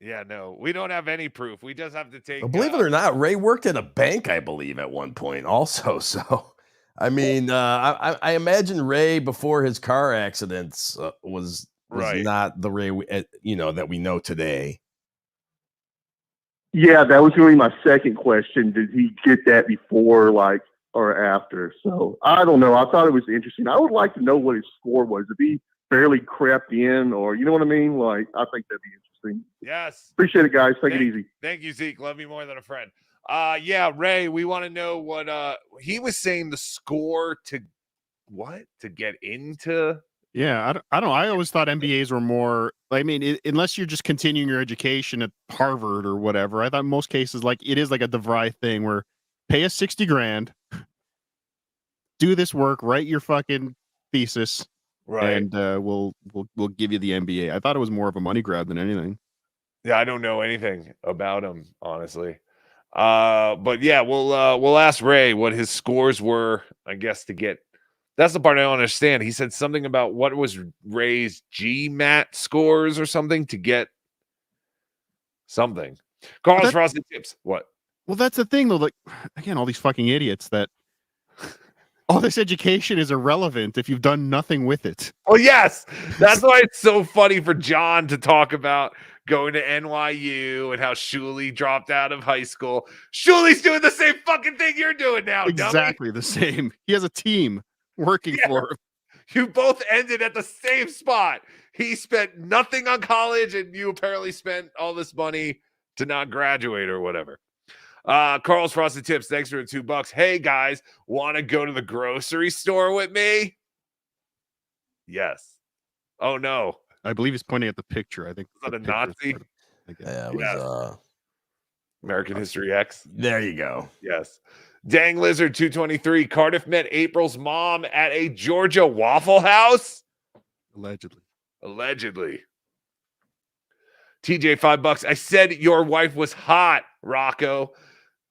Yeah, no, we don't have any proof. We just have to take. Well, believe it or not, Ray worked at a bank, I believe, at one point also. So, I mean, I imagine Ray before his car accidents was not the Ray that we know today. Yeah, that was really my second question. Did he get that before, or after? So I don't know. I thought it was interesting. I would like to know what his score was. If he barely crept in, or you know what I mean? Like, I think that'd be interesting. Yes. Appreciate it, guys. Take it easy. Thank you, Zeke. Love you more than a friend. Yeah, Ray, we want to know what he was saying the score to get into. Yeah, I don't know. I always thought MBAs were more. I mean, unless you're just continuing your education at Harvard or whatever. I thought in most cases, it is like a DeVry thing where pay us $60,000, do this work, write your fucking thesis, right? And we'll give you the MBA. I thought it was more of a money grab than anything. Yeah, I don't know anything about him, honestly. But yeah, we'll ask Ray what his scores were, I guess, to get. That's the part I don't understand. He said something about what was Ray's GMAT scores or something to get something. Carlos Frosted Tips. What? Well, that's the thing, though. Like, again, all these fucking idiots that all this education is irrelevant if you've done nothing with it. Well, yes. That's why it's so funny for John to talk about going to NYU and how Shuley dropped out of high school. Shuley's doing the same fucking thing you're doing now. Exactly the same. He has a team working for him. You both ended at the same spot. He spent nothing on college, and you apparently spent all this money to not graduate or whatever. Carl's Frosted Tips, thanks for the $2. Hey guys, want to go to the grocery store with me? Yes. Oh no. I believe he's pointing at the picture. I think is that a Nazi? Yeah, it was American History X. There you go. Yes. Dang Lizard 223. Cardiff met April's mom at a Georgia Waffle House. Allegedly. TJ, $5. I said your wife was hot, Rocco.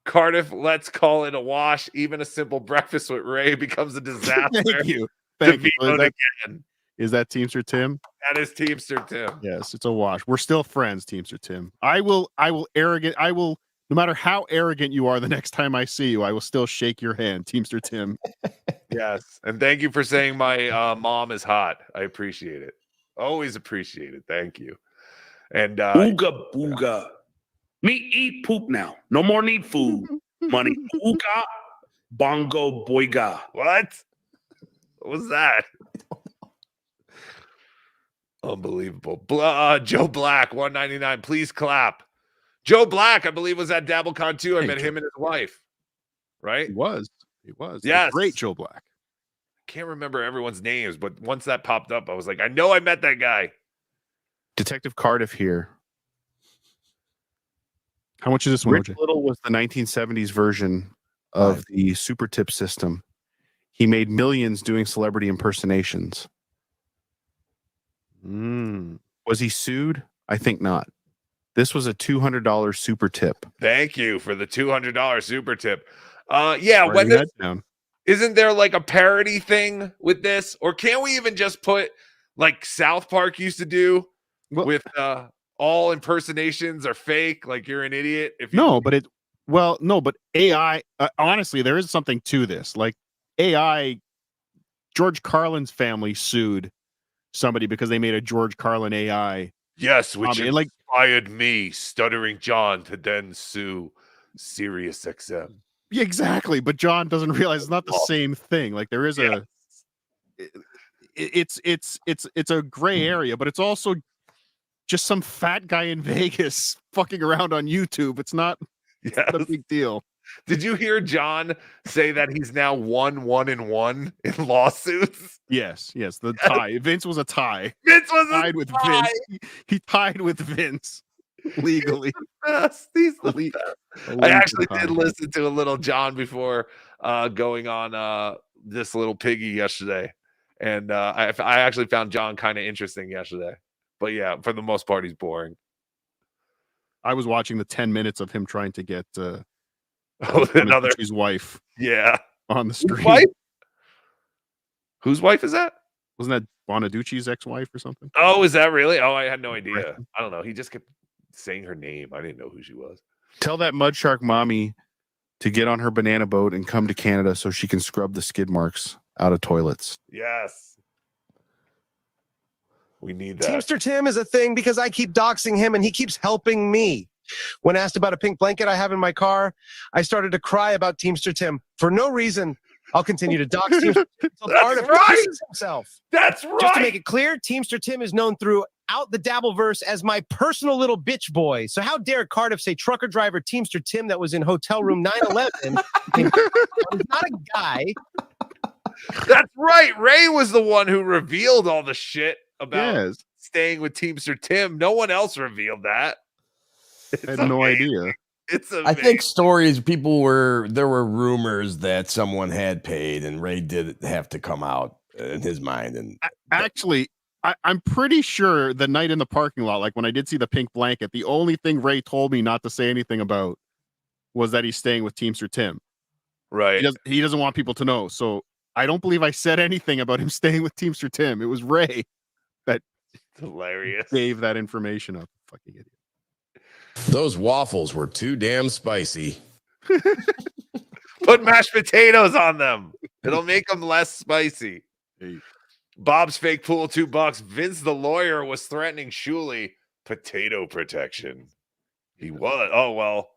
Cardiff, let's call it a wash. Even a simple breakfast with Ray becomes a disaster. Thank you. Thank you. Again. Is that Teamster Tim? That is Teamster Tim. Yes, it's a wash. We're still friends, Teamster Tim. I will no matter how arrogant you are the next time I see you, I will still shake your hand, Teamster Tim. Yes. And thank you for saying my mom is hot. I appreciate it. Always appreciate it. Thank you. And Booga booga. Me eat poop now. No more need food. Money. Booga bongo boyga. What was that? Unbelievable. Joe Black, 199. Please clap. Joe Black, I believe, was at DabbleCon too. I met him and his wife. Right? He was. Yes. Great Joe Black. Can't remember everyone's names, but once that popped up, I was like, I know I met that guy. Detective Cardiff here. How much is this one? Rich Little was the 1970s version of the super tip system. He made millions doing celebrity impersonations. Was he sued? I think not. This was a $200 super tip. Thank you for the $200 super tip. Yeah, isn't there like a parody thing with this? Or can't we even just put like South Park used to do with all impersonations are fake, like you're an idiot? But AI, honestly, there is something to this. Like AI, George Carlin's family sued somebody because they made a George Carlin AI. Yes, which inspired me, Stuttering John, to then sue Sirius XM. Yeah, exactly. But John doesn't realize it's not the same thing. Like there is it's a gray area, but it's also just some fat guy in Vegas fucking around on YouTube. It's not a big deal. Did you hear John say that he's now 1-1-1 in lawsuits? Yes. The tie. Vince was a tie. Vince was tied with tie. Vince. He tied with Vince legally. He's the best. I actually did listen to a little John before going on this little piggy yesterday, and I actually found John kind of interesting yesterday. But yeah, for the most part, he's boring. I was watching the 10 minutes of him trying to get his wife. Yeah, on the street. Whose wife is that? Wasn't that Bonaducci's ex-wife or something? Oh, is that really? Oh, I had no idea. I don't know. He just kept saying her name. I didn't know who she was. Tell that mud shark mommy to get on her banana boat and come to Canada so she can scrub the skid marks out of toilets. Yes. We need that. Teamster Tim is a thing because I keep doxing him and he keeps helping me. When asked about a pink blanket I have in my car, I started to cry about Teamster Tim for no reason. I'll continue to dox Teamster Tim until Cardiff releases himself. That's right. Just to make it clear, Teamster Tim is known throughout the Dabbleverse as my personal little bitch boy. So how dare Cardiff say trucker driver Teamster Tim that was in hotel room 911 is not a guy. That's right. Ray was the one who revealed all the shit about staying with Teamster Tim. No one else revealed that. I had no idea. It's amazing. I think there were rumors that someone had paid and Ray did have to come out in his mind. And actually, I'm pretty sure the night in the parking lot, like when I did see the pink blanket, the only thing Ray told me not to say anything about was that he's staying with Teamster Tim. Right. He doesn't want people to know. So I don't believe I said anything about him staying with Teamster Tim. It was Ray that hilarious gave that information up. Fucking idiot. Those waffles were too damn spicy. Put mashed potatoes on them. It'll make them less spicy. Hey. Bob's fake pool, $2. Vince the lawyer was threatening Shuley. potato protection. He was. Oh well,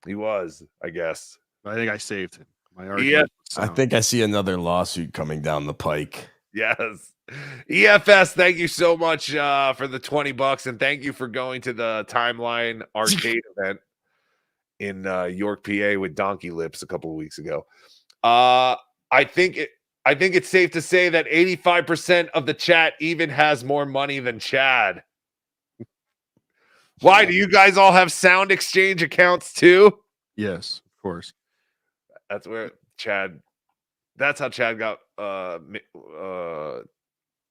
he was. I guess. I think I saved him. My Yeah. argument. I think I see another lawsuit coming down the pike. Yes. EFS, thank you so much for the $20, and thank you for going to the Timeline Arcade event in York, PA, with Donkey Lips a couple of weeks ago. I think it's safe to say that 85% of the chat even has more money than Chad. Why do you guys all have sound exchange accounts too? Yes, of course. That's where Chad. That's how Chad got.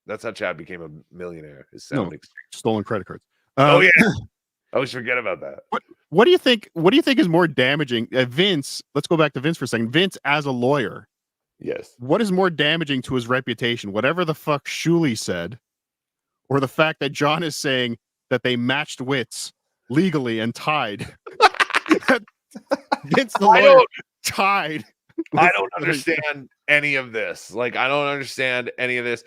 That's how Chad became a millionaire. His sound exchange. Stolen credit cards. Oh yeah. I always forget about that. What do you think? What do you think is more damaging? Vince. Let's go back to Vince for a second. Vince, as a lawyer. Yes. What is more damaging to his reputation? Whatever the fuck Shuley said, or the fact that John is saying that they matched wits legally and tied. Vince the lawyer tied. I don't understand any of this. Like, I don't understand any of this.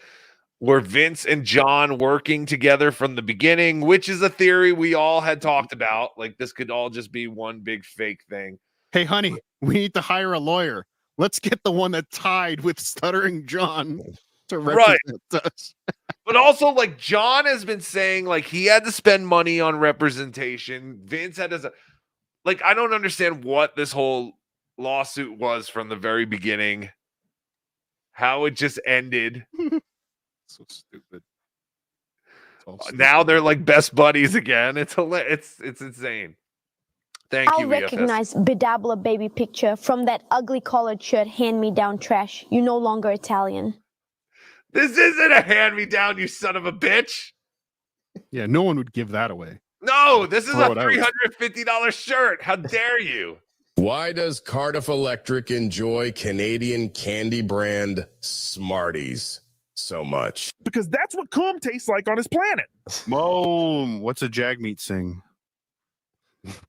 Were Vince and John working together from the beginning, which is a theory we all had talked about. Like, this could all just be one big fake thing. Hey, honey, we need to hire a lawyer. Let's get the one that tied with Stuttering John to represent us. But also, like, John has been saying, like, he had to spend money on representation. Vince had to, like, I don't understand what this whole lawsuit was from the very beginning. How it just ended. So stupid. Now they're like best buddies again. It's insane. Thank you, I'll recognize BeDabblin baby picture from that ugly collared shirt hand-me-down trash. You're no longer Italian. This isn't a hand-me-down, you son of a bitch. Yeah, no one would give that away. No, this is Throw a it out. $350 shirt. How dare you? Why does Cardiff Electric enjoy Canadian candy brand Smarties so much? Because that's what cum tastes like on his planet. Boom. What's a Jagmeet sing?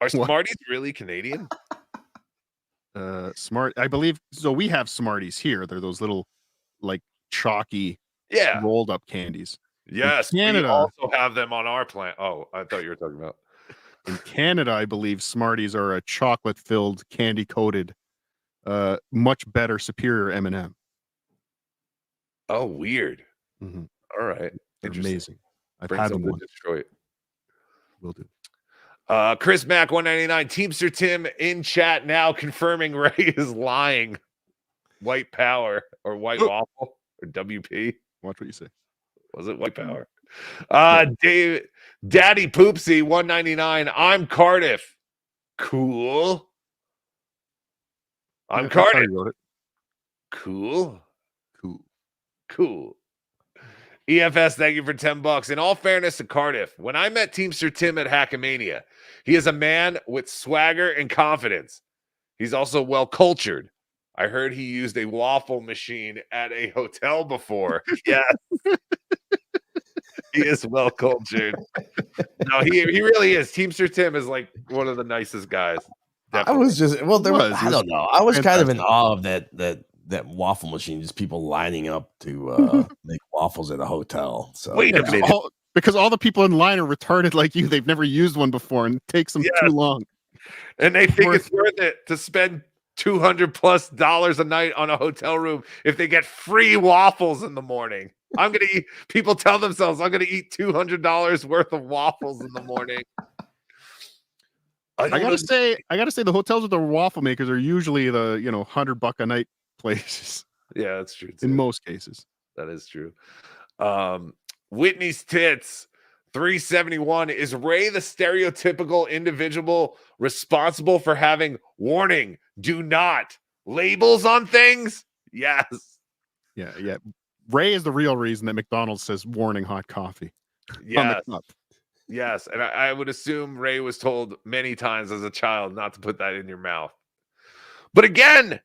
Are Smarties really Canadian? Smart. I believe so. We have Smarties here. They're those little, like, chalky, rolled up candies. Yes, in Canada, we also have them on our plant. Oh, I thought you were talking about. In Canada, I believe Smarties are a chocolate-filled, candy-coated, much better, superior M&M. Oh, weird. Mm-hmm. All right, Amazing. I've Bring had some them to once. Detroit. Will do. Chris Mack 199 Teamster Tim in chat now confirming Ray is lying. White power or white waffle or WP. Watch what you say. Was it white power? Dave Daddy Poopsie 199. I'm Cardiff. Cool. I'm That's how Cardiff. you wrote it. Cool. Cool. Cool. EFS, thank you for $10. In all fairness to Cardiff, when I met Teamster Tim at Hackamania, he is a man with swagger and confidence. He's also well cultured. I heard he used a waffle machine at a hotel before. Yes. He is well cultured. No, he really is. Teamster Tim is like one of the nicest guys. I was just I don't know. I was kind of in fantastic. awe of that waffle machine, just people lining up to make waffles at a hotel. So Wait a minute. Because all the people in line are retarded like you. They've never used one before and it takes them too long. And they think it's worth it to spend $200+ a night on a hotel room if they get free waffles in the morning. I'm gonna eat. People tell themselves I'm gonna eat $200 worth of waffles in the morning. I gotta say, the hotels with the waffle makers are usually the $100 a night places. Yeah, that's true. In most cases, that is true. Whitney's tits 371. Is Ray the stereotypical individual responsible for having warning, do not labels on things? Yes. Yeah. Ray is the real reason that McDonald's says warning hot coffee. Yes. Yes. And I would assume Ray was told many times as a child not to put that in your mouth. But again,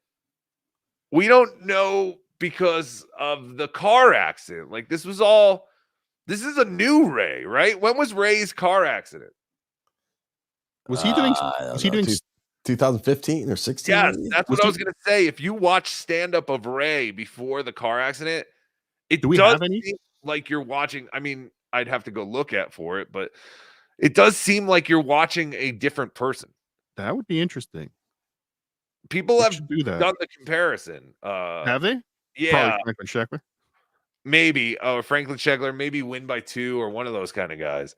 we don't know because of the car accident. Like, this is a new Ray, right? When was Ray's car accident? Was he doing 2015 or 16? Yes, that's what I was going to say. If you watch stand-up of Ray before the car accident, it Do we does have any? seem like you're watching. I mean, I'd have to go look for it, but It does seem like you're watching a different person. That would be interesting. People We have should do that. done the comparison. Have they? Yeah. Probably Franklin Sheckler. Maybe. Or Franklin Sheckler, maybe Win by 2 or one of those kind of guys.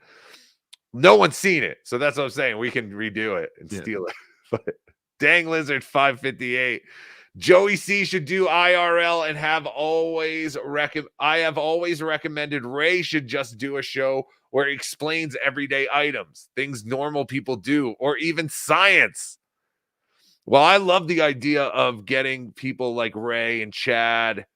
No one's seen it. So that's what I'm saying. We can redo it and steal it. But Dang Lizard 558. Joey C should do IRL and I have always recommended Ray should just do a show where he explains everyday items, things normal people do, or even science. Well, I love the idea of getting people like Ray and Chad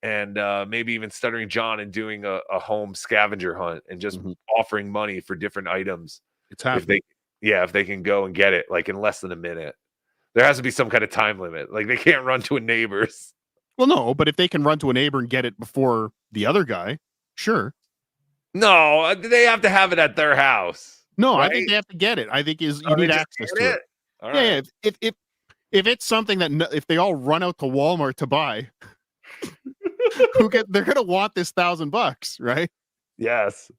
and maybe even Stuttering John and doing a home scavenger hunt and just offering money for different items. It's happening. If they can go and get it like in less than a minute. There has to be some kind of time limit. Like they can't run to a neighbor's. Well, no, but if they can run to a neighbor and get it before the other guy, sure. No, they have to have it at their house. No, right? I think they have to get it. I think you need access to it. All yeah, right. if it's something that if they all run out to Walmart to buy, they're gonna want this $1,000, right? Yes.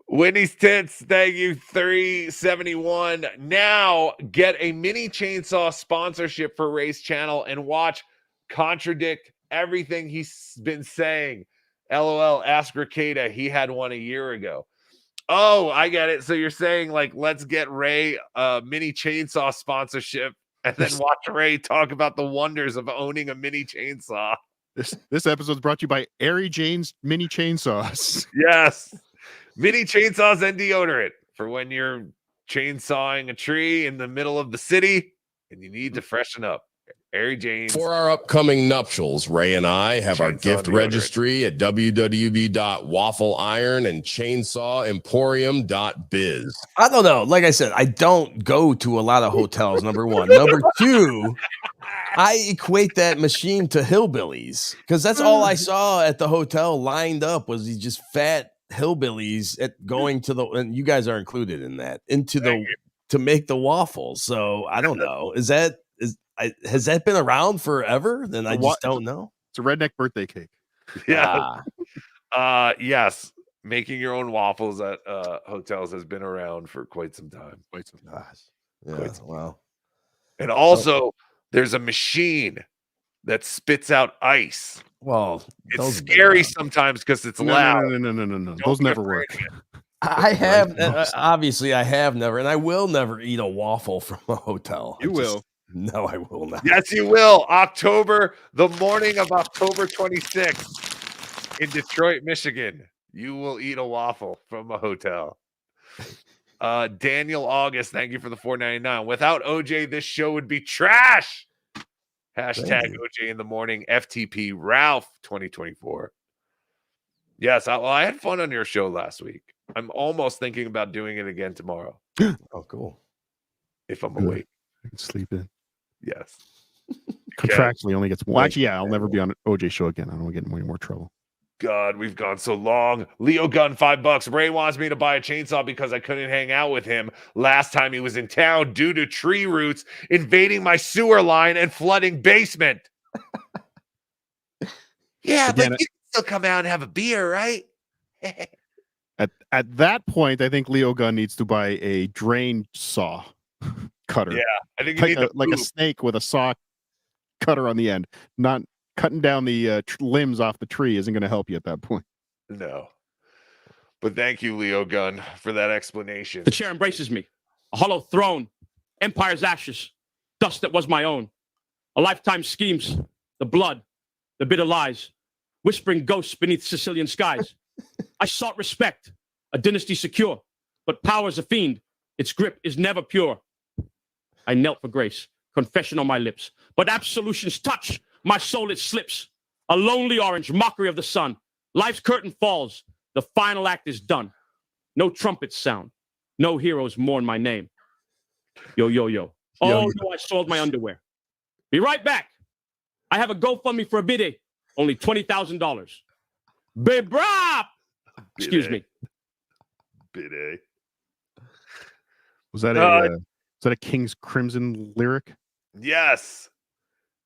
Whitney's Tits, thank you, 371. Now get a mini chainsaw sponsorship for Ray's channel and watch contradict everything he's been saying. LOL, ask Ricada. He had one a year ago. Oh, I get it. So you're saying like, let's get Ray a mini chainsaw sponsorship and then watch Ray talk about the wonders of owning a mini chainsaw. This episode's brought to you by Airy Jane's Mini Chainsaws. Yes. Mini chainsaws and deodorant for when you're chainsawing a tree in the middle of the city and you need to freshen up. Airy Jane's. For our upcoming nuptials, Ray and I have our gift registry at www.waffleiron and chainsawemporium.biz. I don't know. Like I said, I don't go to a lot of hotels, number one. Number two, I equate that machine to hillbillies because that's all I saw at the hotel lined up was these just fat hillbillies at going to the, and you guys are included in that, to make the waffles. So I don't know. Has that been around forever? Then I just don't know. It's a redneck birthday cake. Yeah. Yes. Making your own waffles at hotels has been around for quite some time. Yeah, wow. And also, there's a machine that spits out ice. Well, it's scary sometimes because it's loud. No. Those never work. I have obviously I have never, and I will never eat a waffle from a hotel. You will. No, I will not. Yes, you will. The morning of October 26th in Detroit, Michigan, you will eat a waffle from a hotel. Daniel August, thank you for the $4.99. Without OJ, this show would be trash. Hashtag OJ in the morning. FTP Ralph 2024. Yes, I had fun on your show last week. I'm almost thinking about doing it again tomorrow. Oh, cool. If I'm awake. I can sleep in. Yes. Contractually only gets one. Actually, yeah, I'll never be on an OJ show again. I don't want to get in any more trouble. God, we've gone so long. Leo Gun, $5. Ray wants me to buy a chainsaw because I couldn't hang out with him last time he was in town due to tree roots invading my sewer line and flooding basement. Yeah, Again, but you can still come out and have a beer, right? At that point, I think Leo Gunn needs to buy a drain saw cutter. Yeah, I think you need like a snake with a saw cutter on the end. Not cutting down the limbs off the tree isn't going to help you at that point. No. But thank you, Leo Gunn, for that explanation. The chair embraces me. A hollow throne, empire's ashes, dust that was my own. A lifetime's schemes, the blood, the bitter lies, whispering ghosts beneath Sicilian skies. I sought respect, a dynasty secure, but power's a fiend. Its grip is never pure. I knelt for grace, confession on my lips, but absolution's touch, my soul it slips. A lonely orange, mockery of the sun. Life's curtain falls, the final act is done. No trumpets sound, no heroes mourn my name. Yo, yo, yo. Oh, no, I sold my underwear. Be right back. I have a GoFundMe for a bidet, only $20,000. Bibrap! Excuse me. Bidet. Was that a King's Crimson lyric? Yes.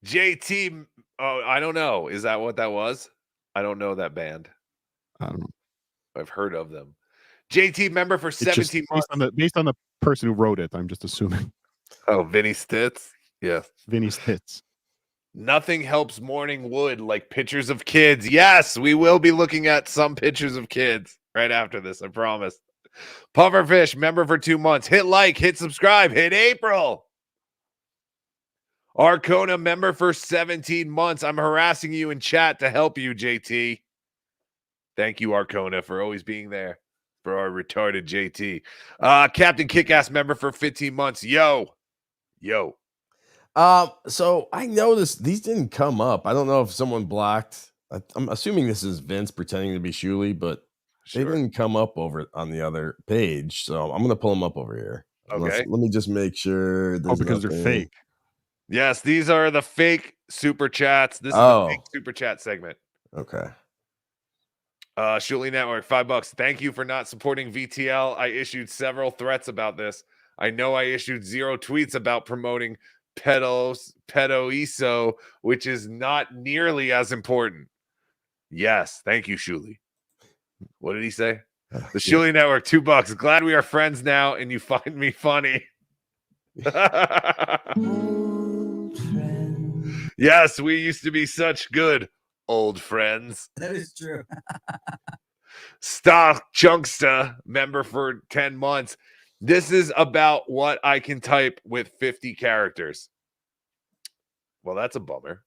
JT. Oh, I don't know. Is that what that was? I don't know that band. I don't know. I've heard of them. JT member for It's just 17 months. based on the person who wrote it. I'm just assuming. Oh, Vinny Stitz. Yes. Vinny Stitz. Nothing helps morning wood like pictures of kids. Yes, we will be looking at some pictures of kids right after this. I promise. Pufferfish member for 2 months. Hit like, hit subscribe, hit April. Arcona member for 17 months. I'm harassing you in chat to help you, JT. Thank you, Arcona, for always being there for our retarded JT. Captain Kickass member for 15 months. Yo. So I noticed these didn't come up. I don't know if someone blocked. I'm assuming this is Vince pretending to be Shuli, but they didn't come up over on the other page. So I'm gonna pull them up over here. Okay. Let me just make sure. Because they're fake. Yes, these are the fake super chats. This is the fake super chat segment. Okay. Shuli Network, $5. Thank you for not supporting VTL. I issued several threats about this. I know I issued 0 tweets about promoting pedo-iso, which is not nearly as important. Yes, thank you, Shuli. What did he say? The Shuli Network, $2. Glad we are friends now, and you find me funny. Yes, we used to be such good old friends. That is true. Stock Chunksta, member for 10 months. This is about what I can type with 50 characters. Well, that's a bummer.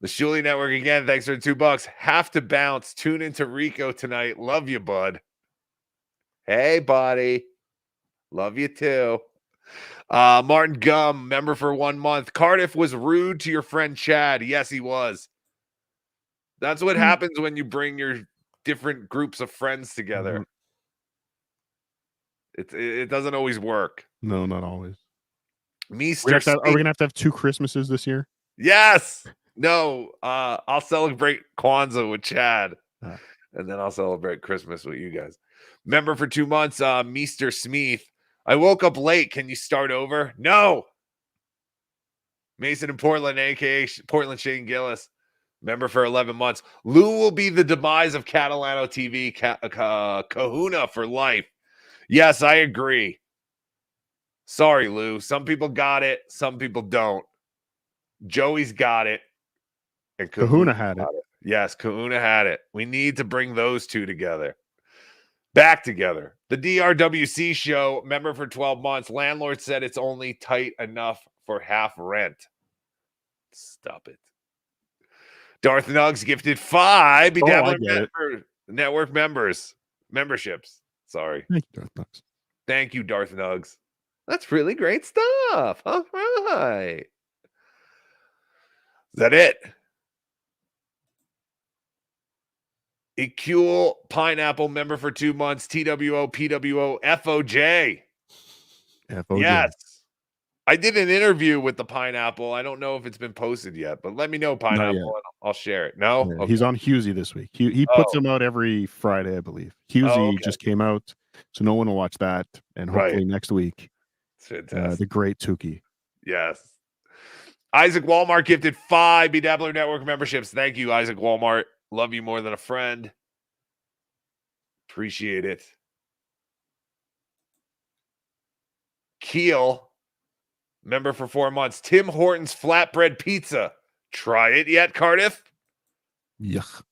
The Shuli Network again. Thanks for the $2. Have to bounce. Tune into Rico tonight. Love you, bud. Hey, buddy. Love you too. Martin Gum, member for 1 month. Cardiff was rude to your friend Chad. Yes, he was. That's what happens when you bring your different groups of friends together. It doesn't always work. No, not always. Are we gonna have to have 2 Christmases this year? Yes. No. I'll celebrate Kwanzaa with Chad, and then I'll celebrate Christmas with you guys. Member for 2 months, Mr. Smith. I woke up late. Can you start over? No. Mason in Portland, aka Portland Shane Gillis. Member for 11 months. Lou will be the demise of Catalano TV. Kahuna for life. Yes, I agree. Sorry, Lou. Some people got it. Some people don't. Joey's got it. And Kahuna had it. Yes, Kahuna had it. We need to bring those two together. Back together. The DRWC show, member for 12 months. Landlord said it's only tight enough for half rent. Stop it. Darth Nugs gifted 5 BeDabblin network memberships. Sorry. Thank you, Darth Nugs. Thank you, Darth Nugs. That's really great stuff. All right. Is that it? Ecule Pineapple member for 2 months. TWO PWO FOJ. FOJ. Yes. I did an interview with the Pineapple. I don't know if it's been posted yet, but let me know, Pineapple, and I'll share it. No? Yeah, he's on Husey this week. He puts them out every Friday, I believe. Husey just came out, so no one will watch that. And hopefully next week, the great Tukey. Yes. Isaac Walmart gifted 5 BeDabbler Network memberships. Thank you, Isaac Walmart. Love you more than a friend. Appreciate it. Keel, member for 4 months. Tim Hortons flatbread pizza. Try it yet, Cardiff? Yuck.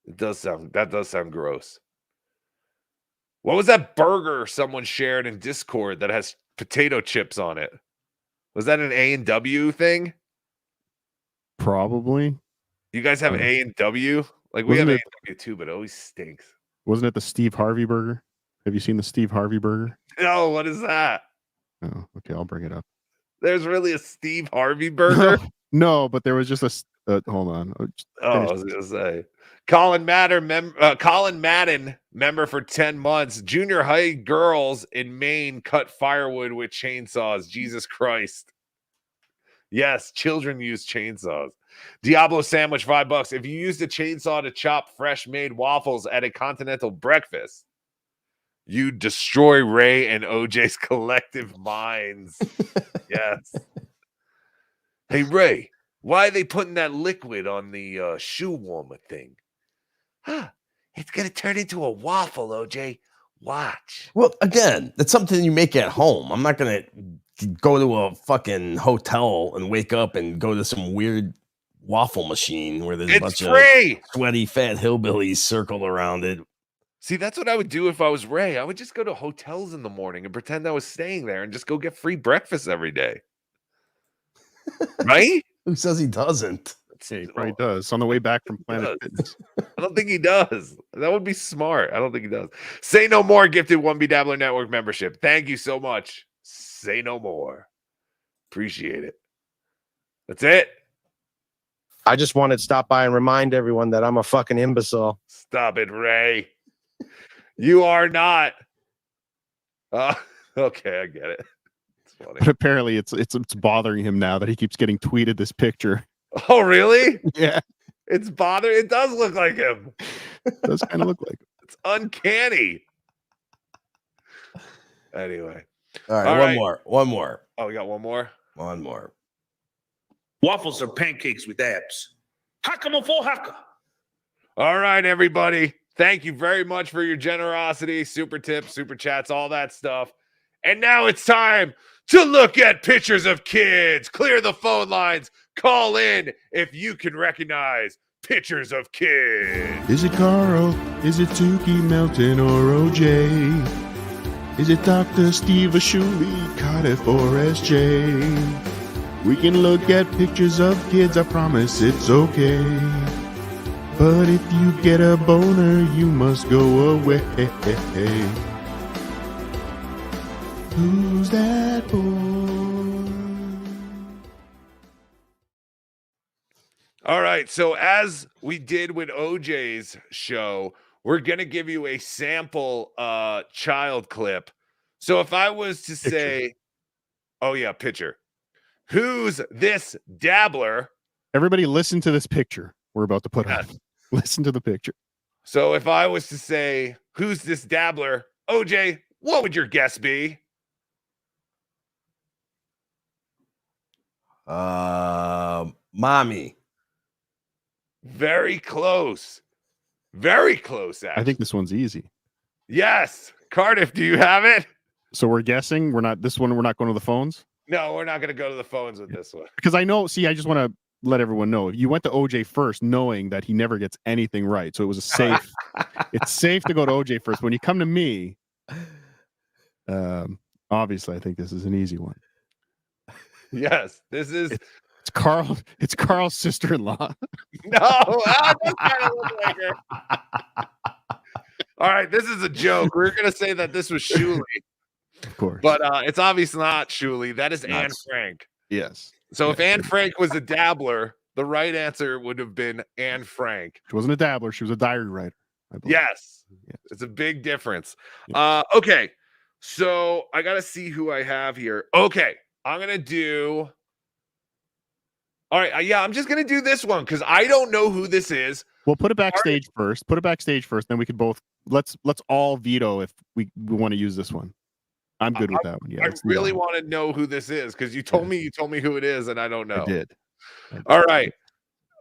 That does sound gross. What was that burger someone shared in Discord that has potato chips on it? Was that an A&W thing? Probably. You guys have A&W? Like, we have A&W too, but it always stinks. Wasn't it the Steve Harvey burger? Have you seen the Steve Harvey burger? No, what is that? Oh, okay, I'll bring it up. There's really a Steve Harvey burger? No, but there was just a hold on. I was gonna say Colin Madden, member for 10 months. Junior high girls in Maine cut firewood with chainsaws. Jesus Christ. Yes, children use chainsaws. Diablo sandwich, $5. If you used a chainsaw to chop fresh made waffles at a continental breakfast, you destroy Ray and OJ's collective minds. Yes. Hey, Ray, why are they putting that liquid on the shoe warmer thing? It's gonna turn into a waffle, OJ. Watch. Well, again, that's something you make at home. I'm not gonna go to a fucking hotel and wake up and go to some weird waffle machine where there's a bunch of sweaty fat hillbillies circled around it. See, that's what I would do if I was Ray. I would just go to hotels in the morning and pretend I was staying there and just go get free breakfast every day. Right? Who says he doesn't? He probably does. On the way back from Planet Fitness. I don't think he does. That would be smart. I don't think he does. Say No More gifted 1 BeDabbler Network membership. Thank you so much. Say no more. Appreciate it. That's it. I just wanted to stop by and remind everyone that I'm a fucking imbecile. Stop it, Ray. You are not. Okay, I get it. It's funny. But apparently it's bothering him now that he keeps getting tweeted this picture. Oh, really? Yeah. It's bothering. It does look like him. It does kind of look like him. It's uncanny. Anyway. All right, one more. Oh, we got one more? One more. Waffles are pancakes with abs. Haka mo fo haka. All right, everybody. Thank you very much for your generosity, super tips, super chats, all that stuff. And now it's time to look at pictures of kids. Clear the phone lines. Call in if you can recognize pictures of kids. Is it Carl? Is it Tukey, Melton, or OJ? Is it Dr. Steve Ashuli, Cardiff, or SJ? We can look at pictures of kids, I promise it's okay. But if you get a boner, you must go away. Who's that boy? All right. So as we did with OJ's show, we're going to give you a sample child clip. So if I was to say, oh yeah, picture. Who's this dabbler? Everybody listen to this picture we're about to put on. Listen to the picture. So if I was to say, who's this dabbler? OJ, what would your guess be? Mommy. Very close. Very close, actually. I think this one's easy. Yes. Cardiff, do you have it? So we're guessing. We're not going to the phones? No, we're not going to go to the phones with this one. Because I know, I just want to let everyone know. You went to OJ first, knowing that he never gets anything right. So it was a safe. It's safe to go to OJ first. When you come to me, obviously, I think this is an easy one. Yes, this is. It's Carl. It's Carl's sister-in-law. No, I don't kind of look like her. All right, this is a joke. We're gonna say that this was Shuli, of course, but it's obviously not Shuli. That is Anne Frank. Yes. So if Anne Frank was a dabbler, the right answer would have been Anne Frank. She wasn't a dabbler. She was a diary writer. Yes. It's a big difference. Okay, so I got to see who I have here. Okay, I'm going to do... All right, yeah, I'm just going to do this one because I don't know who this is. We'll put it backstage first. Put it backstage first, then we could both... Let's all veto if we want to use this one. I'm good with that one. Yeah, I really want to know who this is because you told me who it is, and I don't know. I did. All right.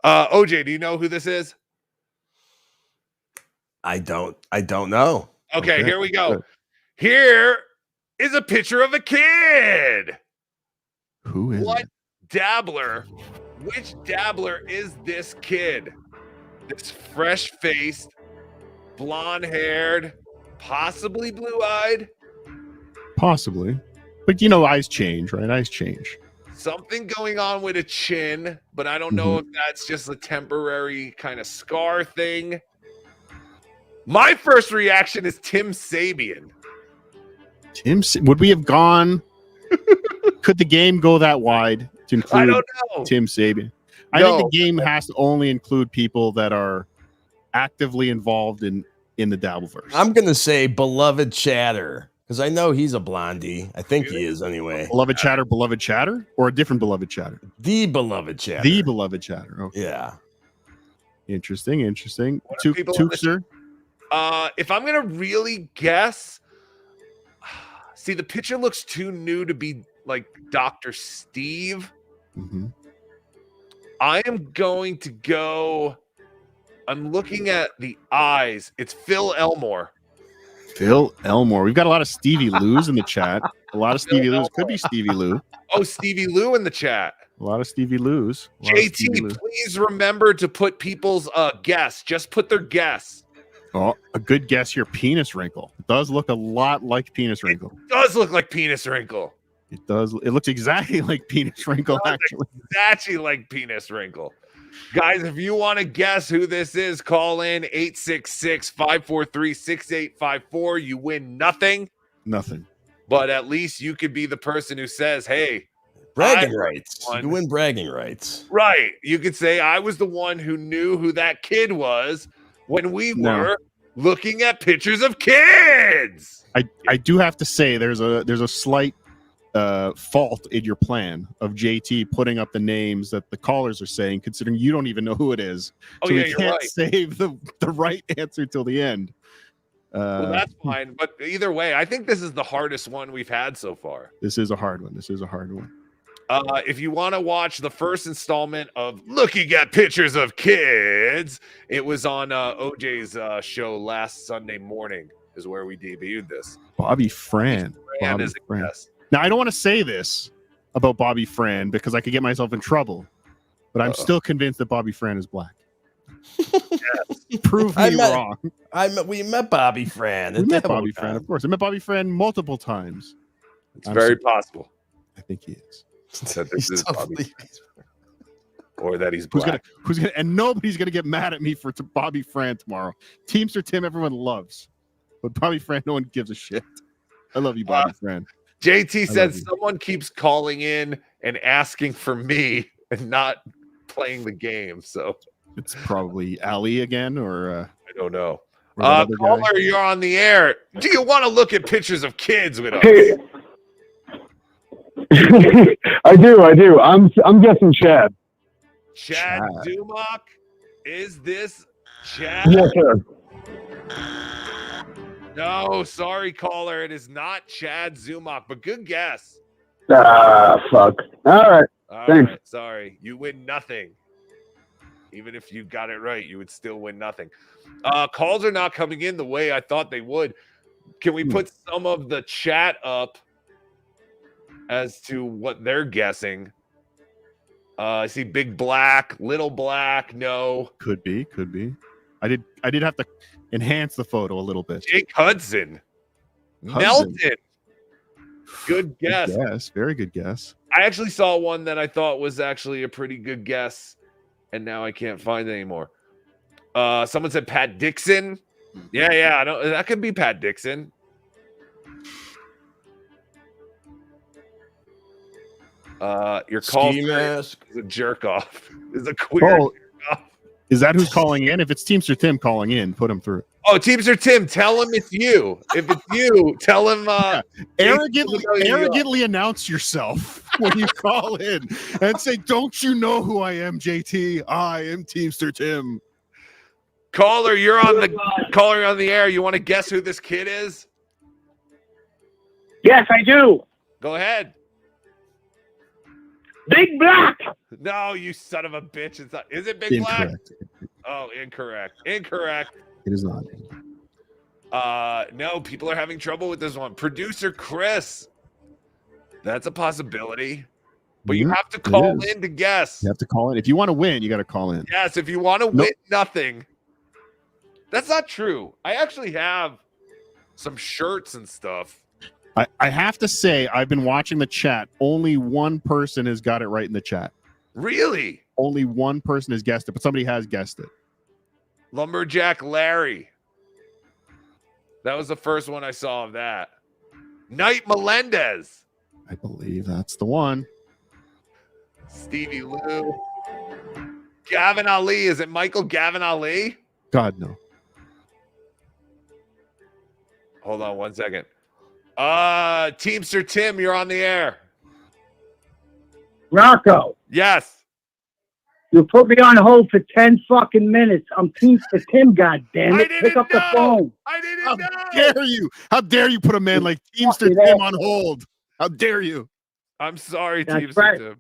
OJ, do you know who this is? I don't know. Okay, here we go. Good. Here is a picture of a kid. Who is what it? Dabbler? Which dabbler is this kid? This fresh-faced, blonde-haired, possibly blue-eyed. Possibly. But eyes change, right? Eyes change. Something going on with a chin, but I don't know if that's just a temporary kind of scar thing. My first reaction is Tim Sabian. Would we have gone? Could the game go that wide to include I don't know. Tim Sabian? I think the game has to only include people that are actively involved in the Dabbleverse. I'm going to say beloved chatter. Because I know he's a blondie. I think he is anyway. Beloved chatter, or a different beloved chatter? The beloved chatter. The beloved chatter. Okay. Yeah. Interesting. Tookster. If I'm gonna really guess, see, the picture looks too new to be like Dr. Steve. Mm-hmm. I am going to go I'm looking at the eyes. It's Phil Elmore. Phil Elmore. We've got a lot of Stevie Lou's in the chat. A lot of Stevie Lou's. Could be Stevie Lou. Oh, Stevie Lou in the chat. A lot of Stevie Lou's. JT, please remember to put people's guess. Just put their guess. Oh, a good guess here. Penis wrinkle. It does look a lot like penis wrinkle. It does look like penis wrinkle. It does. It looks exactly like penis wrinkle, actually. Exactly like penis wrinkle. Guys, if you want to guess who this is, call in 866-543-6854. You win nothing. Nothing. But at least you could be the person who says, hey, bragging rights. You win bragging rights. Right. You could say, I was the one who knew who that kid was when we were looking at pictures of kids. I do have to say there's a slight fault in your plan of JT putting up the names that the callers are saying, considering you don't even know who it is. Oh, so yeah, we you're can't right. save the right answer till the end. Well, that's fine. But either way, I think this is the hardest one we've had so far. This is a hard one. If you want to watch the first installment of Looking at Pictures of Kids, it was on OJ's show last Sunday morning is where we debuted this. Bobby Fran. Bobby is a Fran. guess. Now, I don't want to say this about Bobby Fran because I could get myself in trouble, but I'm still convinced that Bobby Fran is black. Prove me wrong. We met Bobby Fran. We met Bobby Fran, of course. I met Bobby Fran multiple times. It's very possible. I think he is. That this is Bobby. Or that he's black. Who's gonna? And nobody's gonna get mad at me for Bobby Fran tomorrow. Teamster Tim, everyone loves, but Bobby Fran, no one gives a shit. I love you, Bobby Fran. JT said someone keeps calling in and asking for me and not playing the game. So it's probably Ali again, or I don't know. or that other guy. Caller, you're on the air. Do you want to look at pictures of kids with us? Hey. I do. I'm guessing Chad. Chad Zumach? Is this Chad? Yes, sir. No, sorry, caller. It is not Chad Zumach, but good guess. Fuck. All right. Thanks. Right, sorry. You win nothing. Even if you got it right, you would still win nothing. Calls are not coming in the way I thought they would. Can we put some of the chat up as to what they're guessing? I see Big Black, Little Black. No. Could be. I did have to enhance the photo a little bit. Jake Hudson. Melton. Good guess. Yes, very good guess. I actually saw one that I thought was actually a pretty good guess, and now I can't find it anymore. Someone said Pat Dixon. Yeah, I know that could be Pat Dixon. Your call is a jerk off. Is a queer jerk off. Is that who's calling in? If it's Teamster Tim calling in, put him through. Oh, Teamster Tim, tell him it's you. If it's you, tell him. Arrogantly announce yourself when you call in and say, "Don't you know who I am, JT? I am Teamster Tim." Caller, you're on the air. You want to guess who this kid is? Yes, I do. Go ahead. Big Black. No, you son of a bitch. It's not. Is it Big Black? Oh, incorrect. It is not. No, people are having trouble with this one. Producer Chris. That's a possibility. But you have to call in to guess. You have to call in. If you want to win, you got to call in. Yes, if you want to win nothing. That's not true. I actually have some shirts and stuff. I have to say, I've been watching the chat. Only one person has got it right in the chat. Really? Only one person has guessed it, but somebody has guessed it. Lumberjack Larry. That was the first one I saw of that. Knight Melendez. I believe that's the one. Stevie Lou. Gavin Ali. Is it Michael Gavin Ali? God, no. Hold on 1 second. Teamster Tim, you're on the air. Rocco. Yes. You put me on hold for 10 fucking minutes. I'm Teamster Tim, goddammit. Pick up the phone. How dare you? How dare you put a man like Teamster Tim on hold? How dare you? I'm sorry, That's Teamster right. Tim.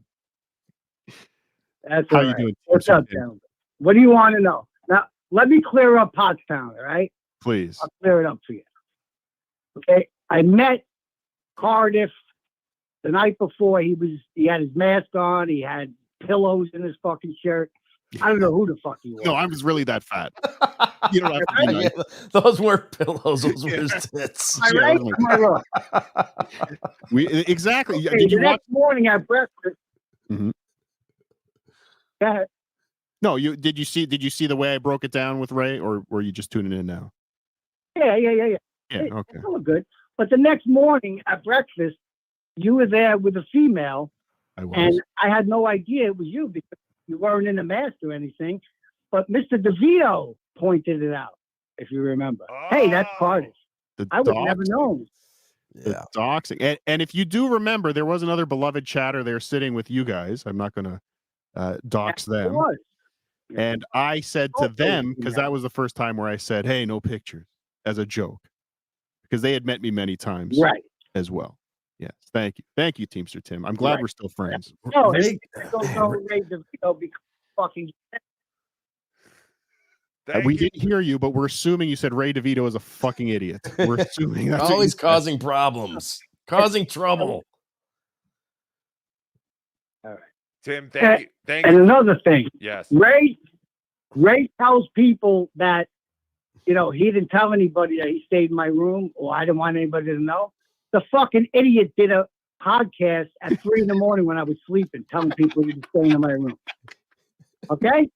That's How all you right. doing, What's Teamster up, Tim? gentlemen? What do you want to know? Now, let me clear up Pottstown, all right? Please. I'll clear it up for you. Okay, I met Cardiff the night before. He had his mask on. He had pillows in his fucking shirt. I don't know who the fuck he was. No, I was really that fat. You don't have to be nice. Those weren't pillows. Those were his tits. Am I right? Am I wrong? Exactly. Okay, Did you the next morning at breakfast. Mhm. Go ahead. No, did you see the way I broke it down with Ray, or were you just tuning in now? Yeah. Yeah, It- okay. It's all good. But the next morning at breakfast, you were there with a female, I was. and I had no idea it was you because you weren't in the mask or anything. But Mr. DeVito pointed it out, if you remember. Hey, that's Cardiff. I would have never known. The doxing. And if you do remember, there was another beloved chatter there sitting with you guys. I'm not going to dox It them. was. And I said to them, because that was the first time where I said, hey, no pictures, as a joke. Because they had met me many times Right. as well. Yes. Thank you. Thank you, Teamster Tim. I'm glad Right. we're still friends. No, Ray DeVito because fucking. We didn't hear you, but we're assuming you said Ray DeVito is a fucking idiot. We're assuming that's what you Always said. causing problems, causing trouble. All right. Tim, thank you. Thank And you. another thing. Yes. Ray tells people that, he didn't tell anybody that he stayed in my room, or I didn't want anybody to know. The fucking idiot did a podcast at 3 a.m. when I was sleeping, telling people he was staying in my room. Okay?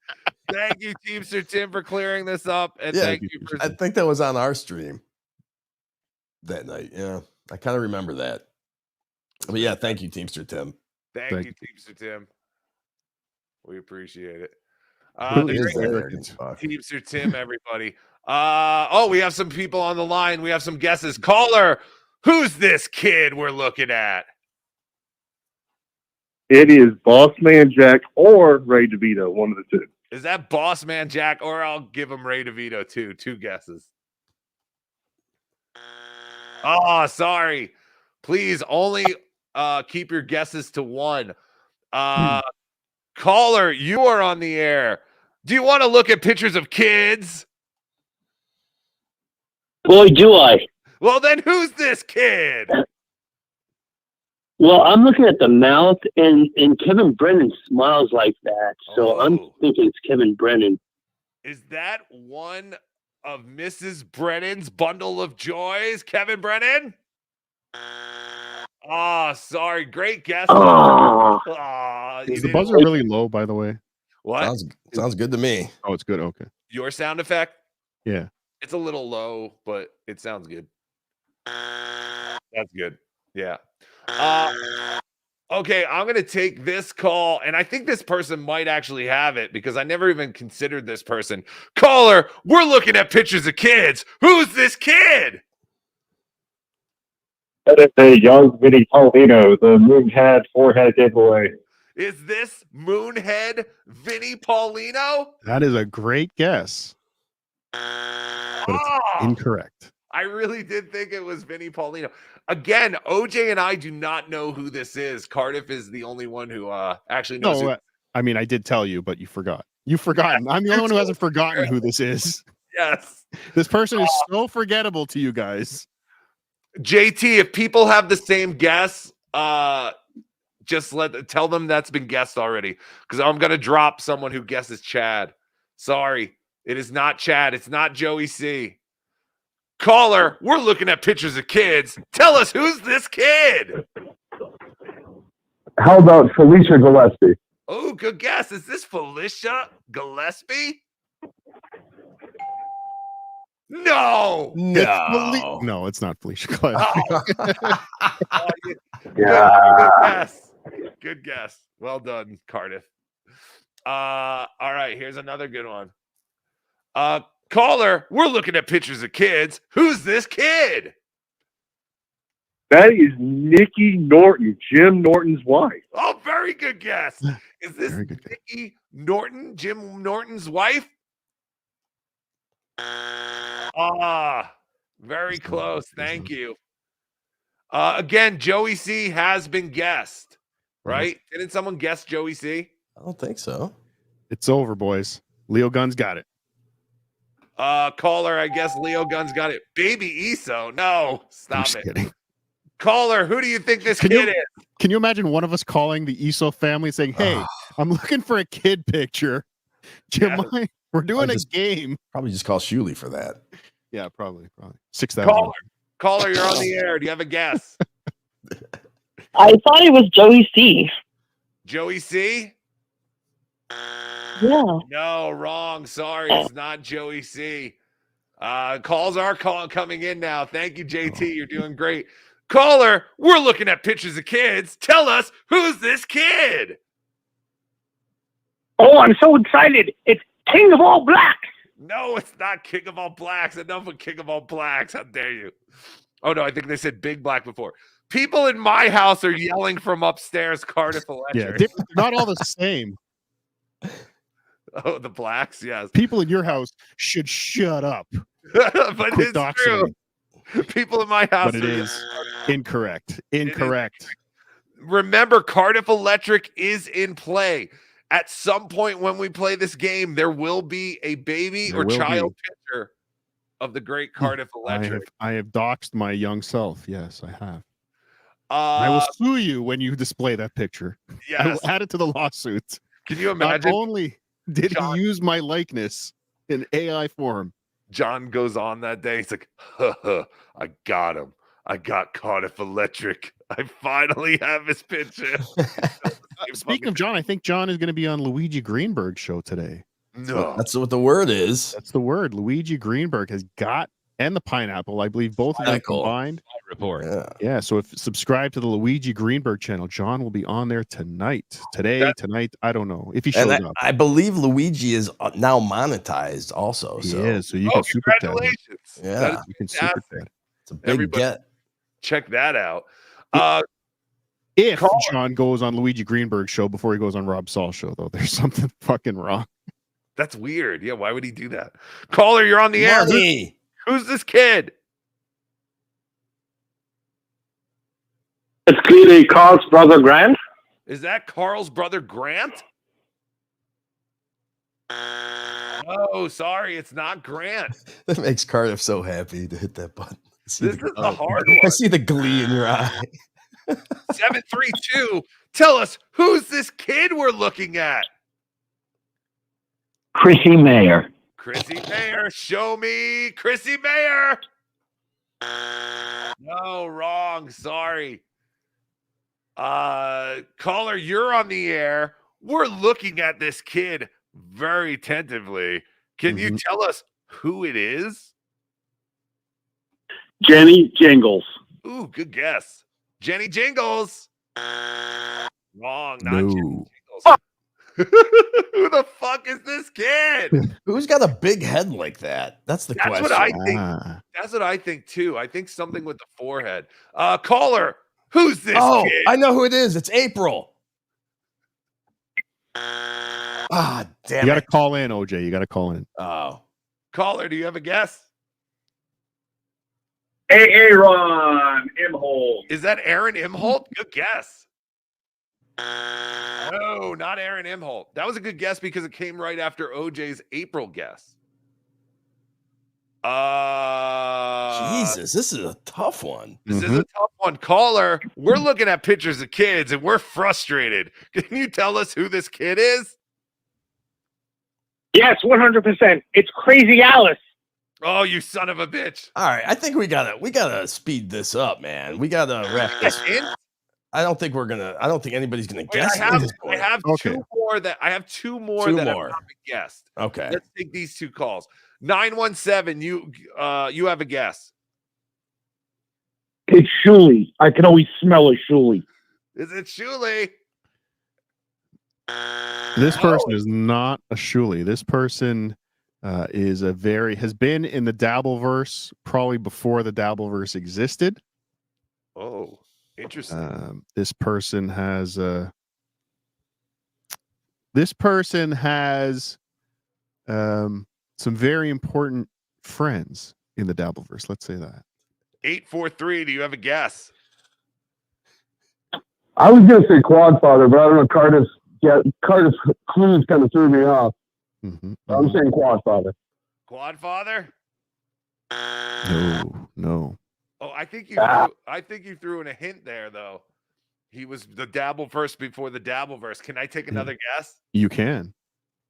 Thank you, Teamster Tim, for clearing this up. And Yeah, thank you for I think that was on our stream that night. Yeah, I kind of remember that. But yeah, thank you, Teamster Tim. Thank you, Teamster Tim. We appreciate it. Who is Great- that? Teamster Tim, everybody. We have some people on the line. We have some guesses. Caller, who's this kid we're looking at? It is Boss Man Jack or Ray DeVito, one of the two. Is that Boss Man Jack, or I'll give him Ray DeVito too? Two guesses. Oh, sorry. Please only keep your guesses to one. Caller, you are on the air. Do you want to look at pictures of kids? Boy, do I. Well, then who's this kid? Well, I'm looking at the mouth, and Kevin Brennan smiles like that. So I'm thinking it's Kevin Brennan. Is that one of Mrs. Brennan's bundle of joys, Kevin Brennan? Oh, sorry. Great guess. Is the buzzer really low, by the way? What? Sounds good to me. Oh, it's good. Okay. Your sound effect? Yeah. It's a little low, but it sounds good. That's good. Yeah. Okay, I'm going to take this call, and I think this person might actually have it because I never even considered this person. Caller, we're looking at pictures of kids. Who's this kid? That is a young Vinny Paulino, the moonhead forehead giveaway. Is this Moonhead Vinny Paulino? That is a great guess. But it's incorrect. I really did think it was Vinny Paulino. Again, OJ and I do not know who this is. Cardiff is the only one who actually knows. No, I mean, I did tell you, but you forgot. You've forgotten. I'm the only one who hasn't forgotten who this is. Yes. This person is so forgettable to you guys. JT, if people have the same guess, just tell them that's been guessed already. Because I'm gonna drop someone who guesses Chad. Sorry, it is not Chad. It's not Joey C. Caller, we're looking at pictures of kids. Tell us who's this kid. How about Felicia Gillespie? Oh, good guess. Is this Felicia Gillespie? No. No, it's not Felicia Gillespie. Good guess. Good guess. Well done, Cardiff. All right, here's another good one. Caller, we're looking at pictures of kids. Who's this kid? That is Nikki Norton, Jim Norton's wife. Oh, very good guess. Is this Nikki Norton, Jim Norton's wife? Very close. Thank you. Again, Joey C has been guessed, right? Didn't someone guess Joey C? I don't think so. It's over, boys. Leo Gunn's got it. Caller, I guess Leo Gunn's got it. Baby ESO. No, stop it. Kidding. Caller, who do you think this kid is? Can you imagine one of us calling the ESO family saying, "Hey, I'm looking for a kid picture. Do you mind? We're doing a game." Probably just call Shuley for that. Yeah, probably 6,000. Caller, you're on the air. Do you have a guess? I thought it was Joey C. Joey C? Yeah. No, wrong. Sorry, it's not Joey C. Calls are coming in now. Thank you, JT. You're doing great. Caller, we're looking at pictures of kids. Tell us, who's this kid? Oh, I'm so excited. It's King of All Blacks. No, it's not King of All Blacks. Enough of King of All Blacks. How dare you? Oh, no, I think they said Big Black before. People in my house are yelling from upstairs, Cardiff Electric. Yeah, they're not all the same. Oh, the blacks, yes. People in your house should shut up. But Quit it's doxing true. me. People in my house But it is incorrect. Incorrect. Remember, Cardiff Electric is in play. At some point when we play this game, there will be a baby There or will child be. picture of the great Cardiff Electric. I have doxed my young self. Yes, I have. I will sue you when you display that picture. I Yes. will add it to the lawsuit. Can you imagine? Not only did he use my likeness in AI form. John goes on that day. He's like, I got him. I got Cardiff Electric. I finally have his picture. Speaking of John, I think John is going to be on Luigi Greenberg's show today. No. That's what the word is. That's the word. Luigi Greenberg has got, and the pineapple, I believe both of them Pineapple. combined. Report. Yeah, so if subscribe to the Luigi Greenberg channel, John will be on there tonight. Tonight, I don't know if he shows And up. I believe Luigi is now monetized also. He so is, so you can super chat him. Congratulations. Yeah. That is You can super fantastic. chat. It's a big Everybody- get. Check that out. If John goes on Luigi Greenberg's show before he goes on Rob Saul's show, though, there's something fucking wrong. That's weird. Yeah, why would he do that? Caller, you're on the air. Money. Who's this kid? It's clearly Carl's brother Grant. Is that Carl's brother Grant? Oh, sorry, it's not Grant. That makes Cardiff so happy to hit that button. This is the hard one. I see the glee in your eye. 732. Tell us, who's this kid we're looking at? Chrissy Mayer. Chrissy Mayer. Show me Chrissy Mayer. No, wrong. Sorry. Caller, you're on the air. We're looking at this kid very tentatively. Can you tell us who it is? Jenny Jingles. Ooh, good guess. Jenny Jingles. Wrong, not No. Jenny Jingles. Who the fuck is this kid? Who's got a big head like that? That's the That's question. what I think. That's what I think too. I think something with the forehead. Caller, who's this kid? I know who it is. It's April. Ah, damn You got to it. call in, OJ. You got to call in. Oh. Caller, do you have a guess? Aaron Imhold. Is that Aaron Imholt? Good guess. No, not Aaron Imholt. That was a good guess because it came right after OJ's April guess. Jesus, this is a tough one. This is a tough one. Caller, we're looking at pictures of kids and we're frustrated. Can you tell us who this kid is? Yes, 100%. It's Crazy Alice. Oh, you son of a bitch. All right, I think we gotta speed this up, man. We gotta wrap this. I don't think anybody's gonna guess. I at have, this I point. have two more that Two that more. have not been guessed. Okay. Let's take these two calls. 917, you have a guess. It's Shuley. I can always smell a Shuley. Is it Shuley? This person is not a Shuley. This person has been in the Dabbleverse probably before the Dabbleverse existed. Oh, interesting. This person has some very important friends in the Dabbleverse. Let's say that. 843, do you have a guess? I was going to say Quadfather, but I don't know. Cardiff's clues kind of threw me off. I'm saying Quadfather. Quadfather? No. Oh, I think you threw in a hint there, though. He was the Dabbleverse before the Dabbleverse. Can I take another guess? You can.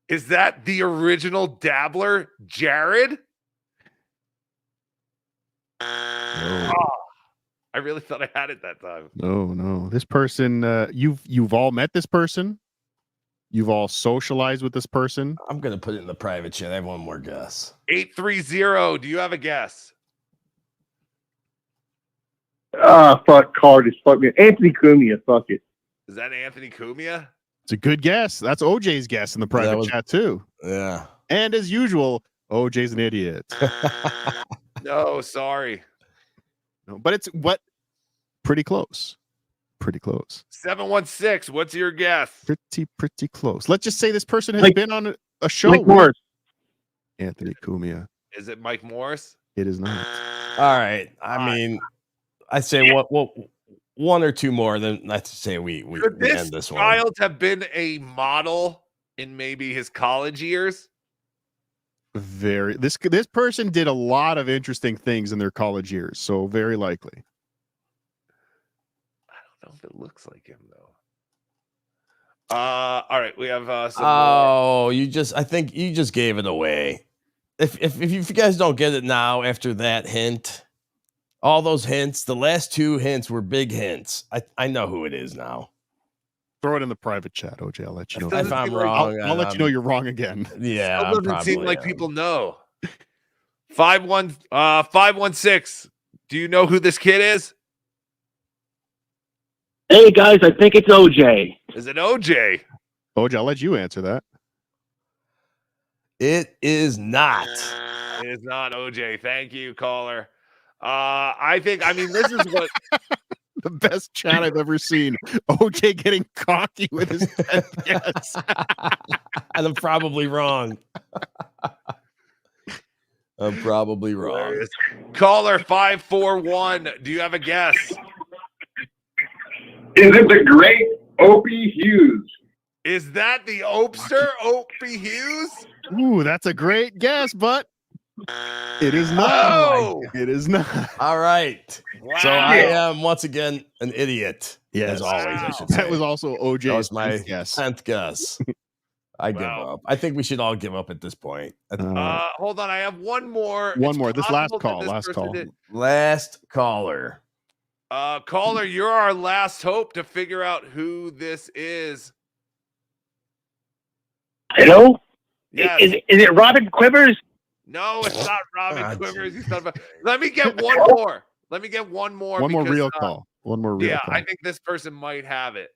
Is that the original Dabbler, Jared? No. Oh, I really thought I had it that time. No. This person, you've all met this person. You've all socialized with this person. I'm gonna put it in the private chat. I have one more guess. 830. Do you have a guess? Fuck Cardiff. Fuck me. Anthony Cumia. Fuck it. Is that Anthony Cumia? It's a good guess. That's OJ's guess in the private chat too. Yeah. And as usual, OJ's an idiot. No, sorry. No, but it's pretty close. Pretty close. 716. What's your guess? Pretty close. Let's just say this person has been on a show. Mike Morris. Anthony Cumia. Is it Mike Morris? It is not. All right. I mean, I say what one or two more. Then let's say we Could this end this one. child have been a model in maybe his college years? This person did a lot of interesting things in their college years, so very likely. I don't know if it looks like him though. All right, we have some more. I think you just gave it away. If you guys don't get it now after that hint, all those hints, the last two hints were big hints. I know who it is now. Throw it in the private chat, OJ. I'll let you know. If I'm wrong, I'll let you know you're wrong again. Yeah, Still doesn't seem like people know. 516. Do you know who this kid is? Hey guys, I think it's OJ. Is it OJ? OJ, I'll let you answer that. It is not. It is not OJ. Thank you, caller. This is what the best chat I've ever seen. OJ getting cocky with his 10th guess. And I'm probably wrong. I'm probably wrong. Caller 541. Do you have a guess? Is it the great Opie Hughes? Is that the Opster, Opie Hughes? Ooh, that's a great guess, but it is not. Oh! It is not. All right. Wow. So I am once again an idiot. Yes. As always, I should say. That was also OJ's That was my 10th guess. I give up. I think we should all give up at this point. Hold on. I have one more. One more. This last call. Last caller. Caller, you're our last hope to figure out who this is. Hello? Yes. Is it Robin Quivers? No, it's not Robin Quivers. Let me get one more. One more real call. One more real call. I think this person might have it.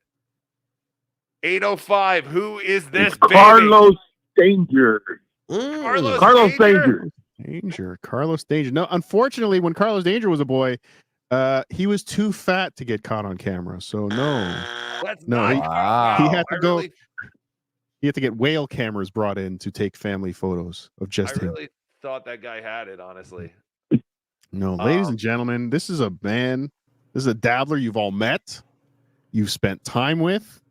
805. Who is this? Carlos Danger. Carlos Danger. Carlos Danger. No, unfortunately, when Carlos Danger was a boy, he was too fat to get caught on camera. So no. He had to go. He had to get whale cameras brought in to take family photos of just him. I really thought that guy had it, honestly. No, ladies and gentlemen, this is a man. This is a dabbler you've all met. You've spent time with.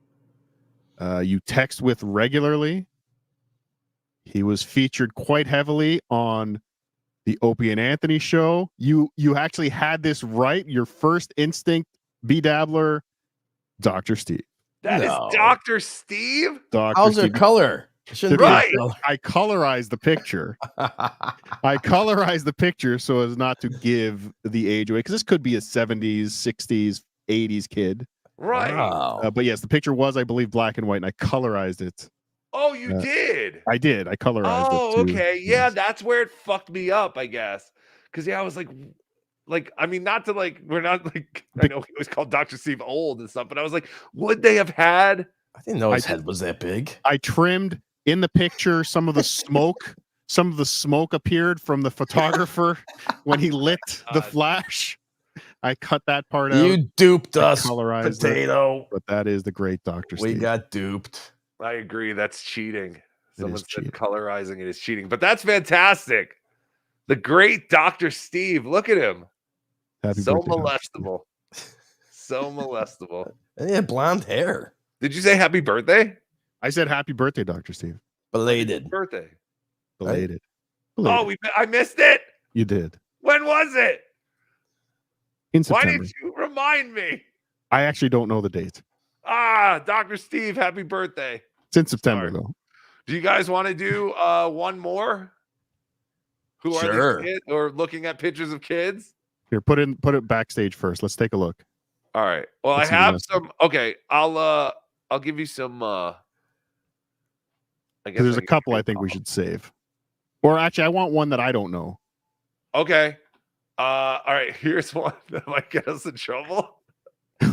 You text with regularly. He was featured quite heavily on the Opie and Anthony show. You actually had this right. Your first instinct, BeDabbler, Dr. Steve. That is Dr. Steve? How's their color? Right. I colorized the picture. I colorized the picture so as not to give the age away, because this could be a 70s, 60s, 80s kid. Right. Wow. But yes, the picture was, I believe, black and white, and I colorized it. Oh, you did? I did. I colorized it. Oh, okay. Yeah, that's where it fucked me up, I guess. Because, I was like, I mean, not to we're not I know he was called Dr. Steve old and stuff, but I was like, would they have had? I didn't know his head was that big. I trimmed in the picture some of the smoke. Some of the smoke appeared from the photographer when he lit the flash. I cut that part out. You duped us, colorized potato. But that is the great Dr. Steve. We got duped. I agree. That's cheating. Someone said colorizing it is cheating, but that's fantastic. The great Dr. Steve. Look at him. Happy so birthday, molestable. So molestable. And he had blonde hair. Did you say happy birthday? I said happy birthday, Dr. Steve. Belated. Birthday. Belated. Oh, I missed it. You did. When was it? In Why September. didn't you remind me? I actually don't know the date. Dr. Steve, happy birthday. It's in September, though. Do you guys want to do one more? Who are Sure. these kids? Or looking at pictures of kids? Here, put it backstage first. Let's take a look. All right. Well, Let's I see the have message. some. Okay, I'll give you some. I guess There's I a can- couple I think we should save. Or actually, I want one that I don't know. Okay. All right. Here's one that might get us in trouble.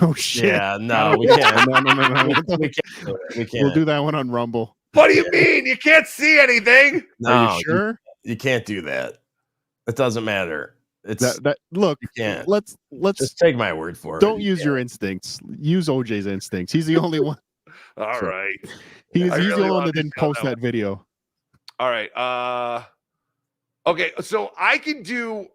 Oh shit! Yeah, no, we can't. No. We can't do it. We can't. We'll do that one on Rumble. What do you mean? You can't see anything? No, Are you sure? You can't do that. It doesn't matter. It's Look. you can't. Let's Just take my word for it. don't use your instincts. Use OJ's instincts. He's the only one. All So, right. He's I the really only one wanted that to didn't tell post that that video. All right. Okay. So I can do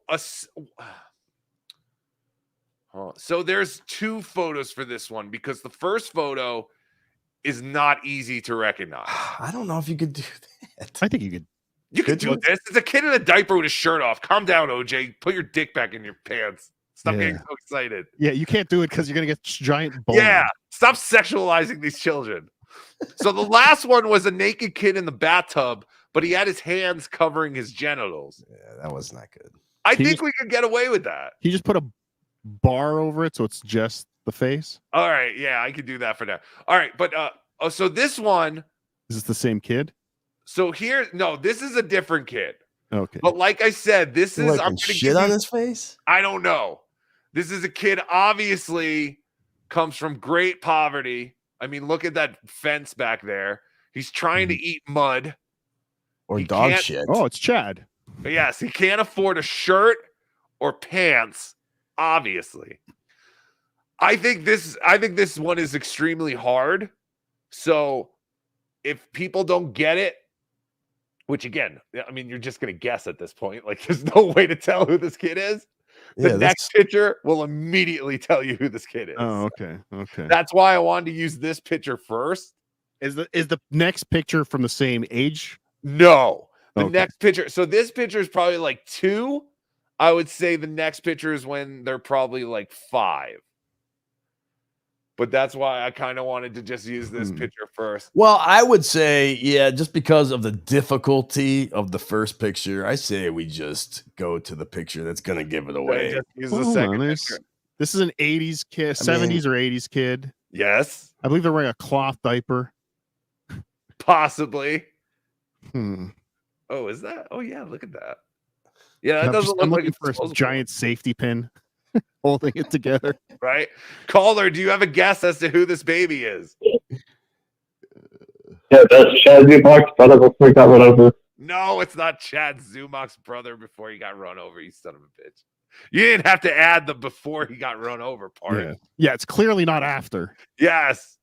so there's two photos for this one because the first photo is not easy to recognize. I don't know if you could do that. I think you could. You can do this. It's a kid in a diaper with his shirt off. Calm down, OJ. Put your dick back in your pants. Stop getting so excited. Yeah, you can't do it because you're gonna get giant boner. Yeah. Stop sexualizing these children. So the last one was a naked kid in the bathtub, but he had his hands covering his genitals. Yeah, that was not good. I think we could get away with that. He just put a bar over it so it's just the face. All right. Yeah, I could do that for now. All right. But so this one. Is this the same kid? So here, no, this is a different kid. Okay. But like I said, this is Like shit on his face? I don't know. This is a kid obviously comes from great poverty. I mean, look at that fence back there. He's trying to eat mud. Or dog shit. Oh, it's Chad. Yes, he can't afford a shirt or pants, obviously. I think this one is extremely hard. So if people don't get it, which again, I mean, you're just going to guess at this point. Like, there's no way to tell who this kid is. The next picture will immediately tell you who this kid is. Oh, okay. Okay. That's why I wanted to use this picture first. Is the next picture from the same age? No. The Okay. next picture. So this picture is probably like 2. I would say the next picture is when they're probably like 5. But that's why I kind of wanted to just use this picture first. Well, I would say, yeah, just because of the difficulty of the first picture, I say we just go to the picture that's going to give it away. Just use the Hold second on, picture. This is an 80s kid, 70s or 80s kid. Yes. I believe they're wearing a cloth diaper. Possibly. Hmm. Oh, is that? Oh, yeah. Look at that. Yeah, that I'm doesn't I'm look like looking it's for a disposable. giant safety pin holding it together. Right? Caller, do you have a guess as to who this baby is? Yeah, that's Chad Zumach's brother before he got run over. No, it's not Chad Zumach's brother before he got run over, you son of a bitch. You didn't have to add the before he got run over part. Yeah, it's clearly not after. Yes.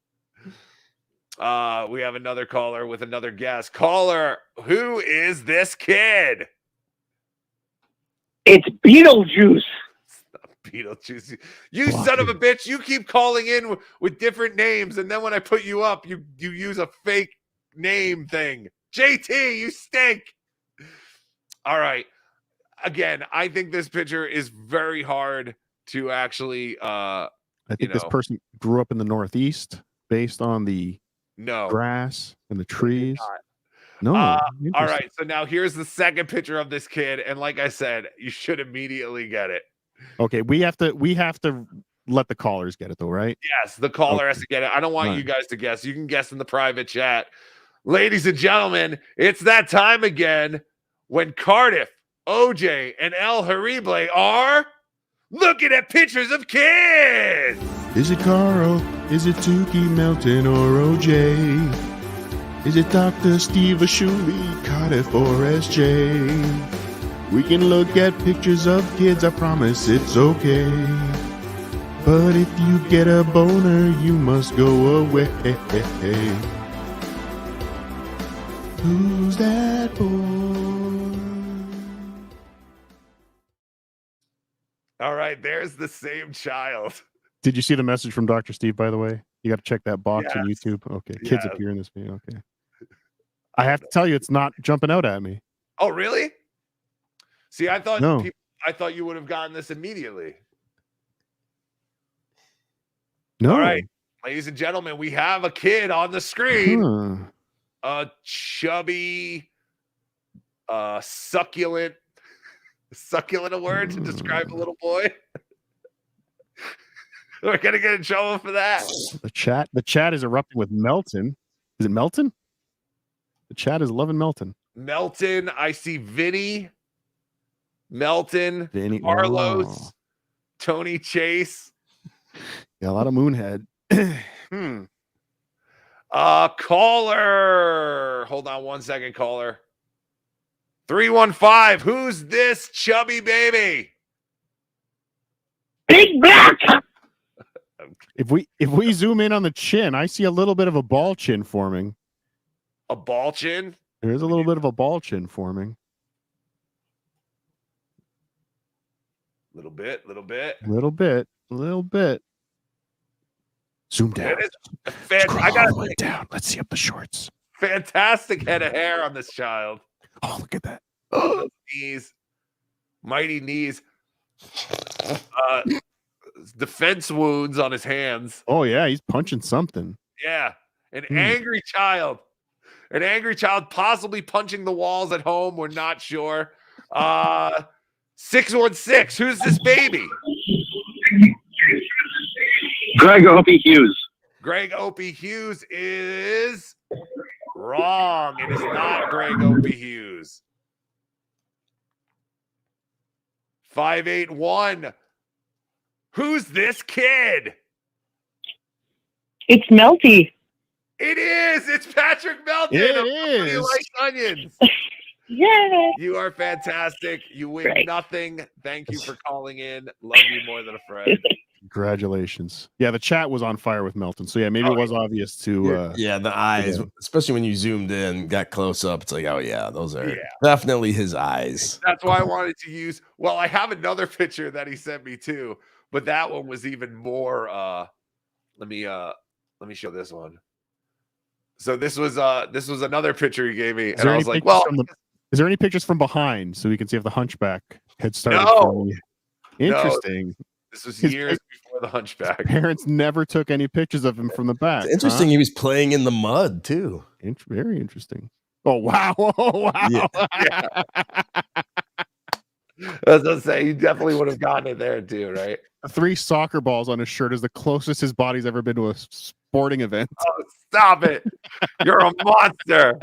We have another caller with another guess. Caller, who is this kid? It's Beetlejuice. Beetlejuice. You son of a bitch. You keep calling in with different names, and then when I put you up, you use a fake name thing. JT, you stink. All right. Again, I think this picture is very hard to actually I think this person grew up in the Northeast based on the grass and the trees. No. all interesting. right. So now here's the second picture of this kid. And like I said, you should immediately get it. Okay, we have to let the callers get it though, right? Yes, the caller has to get it. I don't want you guys to guess. You can guess in the private chat. Ladies and gentlemen, it's that time again when Cardiff, OJ, and El Harible are looking at pictures of kids. Is it Carl? Is it Tukey Melton or OJ? Is it Dr. Steve Ashuli, Cardiff or SJ? We can look at pictures of kids, I promise it's okay. But if you get a boner, you must go away. Who's that boy? All right, there's the same child. Did you see the message from Dr. Steve, by the way? You got to check that box on Yes. YouTube. Okay, kids Yes. appear in this video. Okay. I have to tell you, it's not jumping out at me. Oh, really? See, I thought No. I thought you would have gotten this immediately. No. All right, ladies and gentlemen, we have a kid on the screen. A chubby, succulent a word to describe a little boy. We're gonna get in trouble for that. The chat is erupting with Melton. Is it Melton? The chat is loving Melton. Melton, I see Vinny, Melton, Vinny, Carlos, Tony Chase. Yeah, a lot of Moonhead. Caller. Hold on one second, caller. 315. Who's this chubby baby? Big Black. If we zoom in on the chin, I see a little bit of a ball chin forming. A ball chin? There is a little bit of a ball chin forming. Little bit. Little bit. Zoom down. I got it down. Let's see up the shorts. Fantastic head of hair on this child. Oh, look at that. Knees. Mighty knees. Defense wounds on his hands. Oh, yeah. He's punching something. Yeah. An angry child. An angry child possibly punching the walls at home. We're not sure. 616. Who's this baby? Greg Opie Hughes. Greg Opie Hughes is wrong. It is not Greg Opie Hughes. 581. Who's this kid? It's Melty. It is. It's Patrick Melton. It is. is. Like onions. Yeah. You are fantastic. You win nothing. Thank you for calling in. Love you more than a friend. Congratulations. Yeah, the chat was on fire with Melton. So yeah, maybe it was obvious to the eyes, especially when you zoomed in, got close up. It's like, oh yeah, those are definitely his eyes. That's why I wanted to use. Well, I have another picture that he sent me too, but that one was even more. Let me show this one. So this was another picture he gave me, and I was like, well, is there any pictures from behind so we can see if the hunchback had started? No. Interesting. This was years before the hunchback. Parents never took any pictures of him from the back. It's interesting. He was playing in the mud too. Very interesting. Oh wow! Oh wow! Yeah. As I say, you definitely would have gotten it there too, right? 3 soccer balls on his shirt is the closest his body's ever been to a sporting event. Oh, stop it! You're a monster.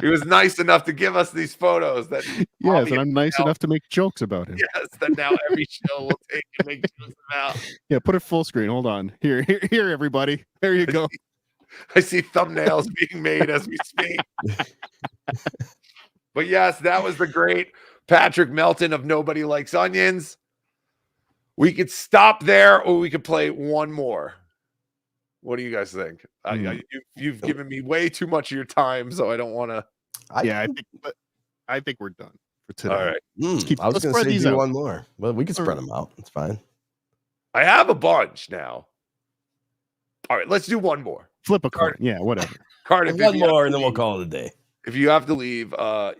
He was nice enough to give us these photos. That yes, and I'm nice enough to make jokes about him. Yes, that now every show will take and make jokes about. Yeah, put it full screen. Hold on. Here, everybody. There you go. I see thumbnails being made as we speak. But yes, that was the great Patrick Melton of Nobody Likes Onions. We could stop there, or we could play one more. What do you guys think? You've given me way too much of your time, so I don't want to. I think we're done for today. All right. I was going to say do one more, but we can spread them out. It's fine. I have a bunch now. All right, let's do one more. Flip a coin. Yeah, whatever. Cardiff, one more, and then we'll call it a day. If you have to leave,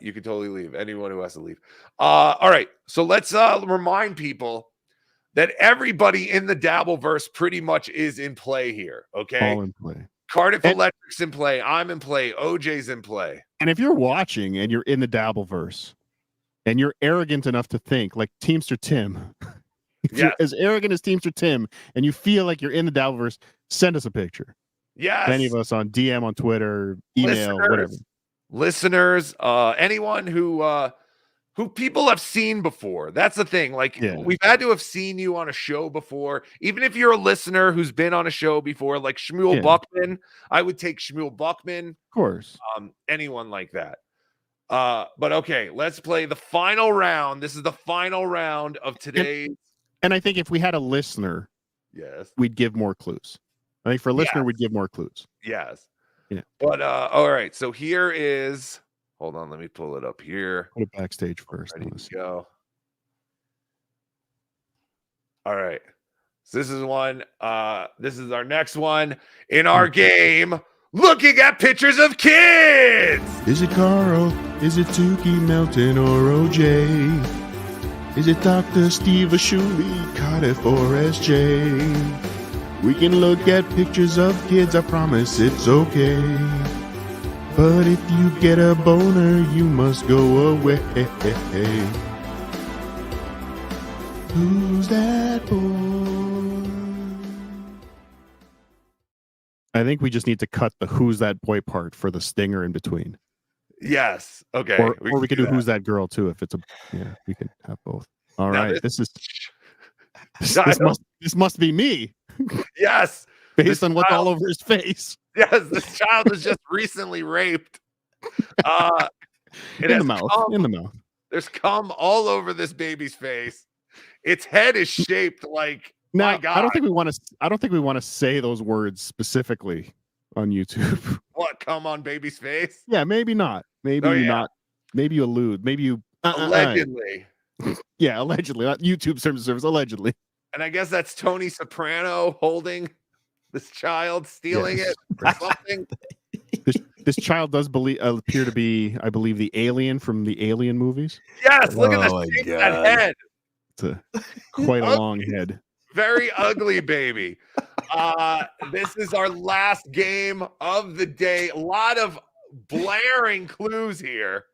you can totally leave. Anyone who has to leave. All right, so let's remind people that everybody in the Dabbleverse pretty much is in play here. Okay, all in play. Cardiff Electric's in play. I'm in play. OJ's in play. And if you're watching and you're in the Dabbleverse and you're arrogant enough to think like Teamster Tim, you're as arrogant as Teamster Tim, and you feel like you're in the Dabbleverse, send us a picture. Yes. Any of us on DM, on Twitter, email, whatever. Listeners, anyone who people have seen before. That's the thing. Like we've had to have seen you on a show before. Even if you're a listener who's been on a show before, like Shmuel Buckman, I would take Shmuel Buckman. Of course. Anyone like that. But okay, let's play the final round. This is the final round of today's. And I think if we had a listener, we'd give more clues. I think for a listener, we'd give more clues. Yes. Yeah. But all right. So here is. Hold on, let me pull it up here. Put it backstage first. Ready to go. All right. So this is one. This is our next one in our game. Looking at pictures of kids. Is it Carl? Is it Tukey, Melton, or OJ? Is it Dr. Steve Ashuli, Cardiff, or SJ? We can look at pictures of kids, I promise it's okay. But if you get a boner, you must go away. Who's that boy? I think we just need to cut the "who's that boy" part for the stinger in between. Yes. Okay. Or we could do "who's that girl" too if it's a we could have both. All Now right. This must be me. Yes. Based on what's all over his face. Yes, this child was just recently raped. In the mouth. In the mouth. There's cum all over this baby's face. Its head is shaped like my God. I don't think we want to say those words specifically on YouTube. What, cum on baby's face? Yeah, maybe not. Maybe not. Maybe you allude. Maybe you Allegedly. Yeah, allegedly. Not YouTube terms of service, allegedly. And I guess that's Tony Soprano holding this child, stealing it or something. This child does appear to be, I believe, the alien from the Alien movies. Yes, look at the shape of that head. It's quite a long head. Very ugly baby. This is our last game of the day. A lot of blaring clues here.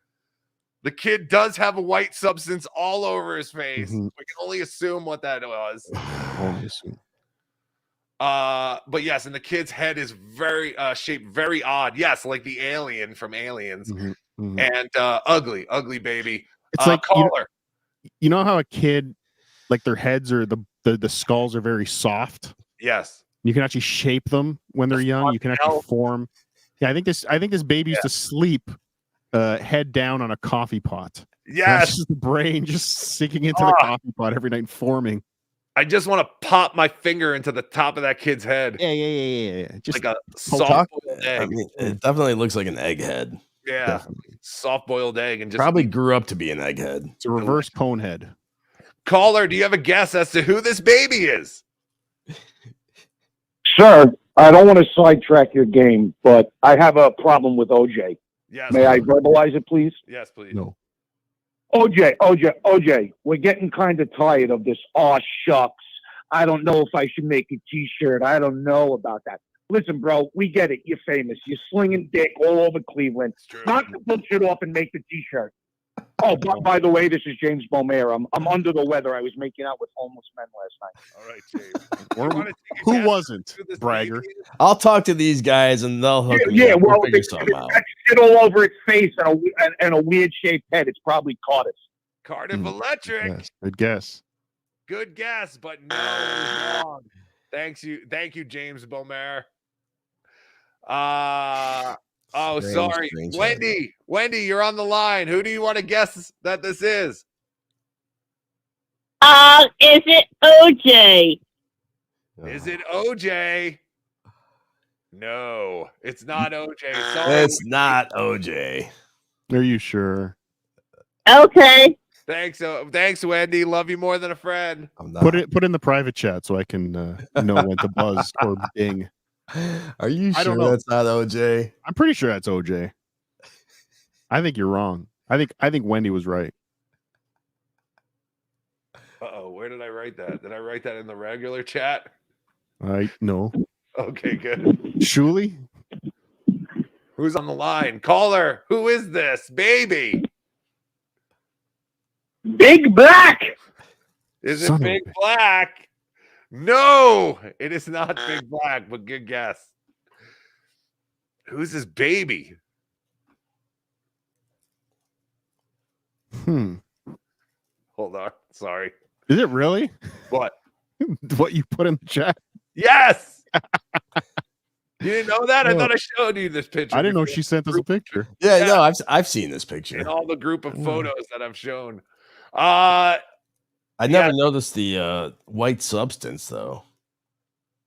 The kid does have a white substance all over his face. We can only assume what that was. Only assume. But yes, and the kid's head is very shaped very odd. Yes, like the alien from Aliens. And ugly baby. It's like caller. You know how a kid, like their heads or the skulls are very soft. Yes. You can actually shape them when they're young. You can actually form. Yeah, I think this baby used to sleep head down on a coffee pot. Yes. That's just the brain just sinking into the coffee pot every night and forming. I just want to pop my finger into the top of that kid's head. Yeah. Just like a soft-boiled egg. I mean, it definitely looks like an egghead. Yeah, soft-boiled egg, and just probably grew up to be an egghead. It's a reverse cone head. Caller, do you have a guess as to who this baby is? Sir, I don't want to sidetrack your game, but I have a problem with OJ. Yes. May I verbalize it, please? Yes, please. No. OJ, we're getting kind of tired of this. Aw, shucks. I don't know if I should make a T-shirt. I don't know about that. Listen, bro, we get it. You're famous. You're slinging dick all over Cleveland. Knock the bullshit off and make the T-shirt. Oh, by the way, this is James Beaumaire. I'm under the weather. I was making out with homeless men last night. All right, James. Who wasn't, bragger? I'll talk to these guys and they'll hook me Yeah, up. well, We'll figure it's something out. shit all over its face and a weird shaped head. It's probably Cardiff. Cardiff Electric. Yes, good guess. Good guess, but no, it was wrong. Thank you, James Beaumaire. Sorry. Wendy, you're on the line. Who do you want to guess that this is? Is it OJ? Is it OJ? No, it's not OJ. Sorry. It's not OJ. Are you sure? Okay. Thanks, Wendy. Love you more than a friend. Put it in the private chat so I can know when to buzz or ding. Are you I don't sure know. that's not OJ? I'm pretty sure that's OJ. I think you're wrong. I think Wendy was right. Where did I write that? Did I write that in the regular chat? No. Okay, good. Shuli? Who's on the line? Caller, who is this? Baby. Big Black. Is it Big Black? No, it is not Big Black, but good guess. Who's this baby? Hold on. Sorry. Is it really? What? What you put in the chat? Yes. You didn't know that? I No. thought I showed you this picture. I didn't know before. she sent us a picture. Yeah, no, I've seen this picture. In all the group of photos that I've shown. I never noticed the white substance though.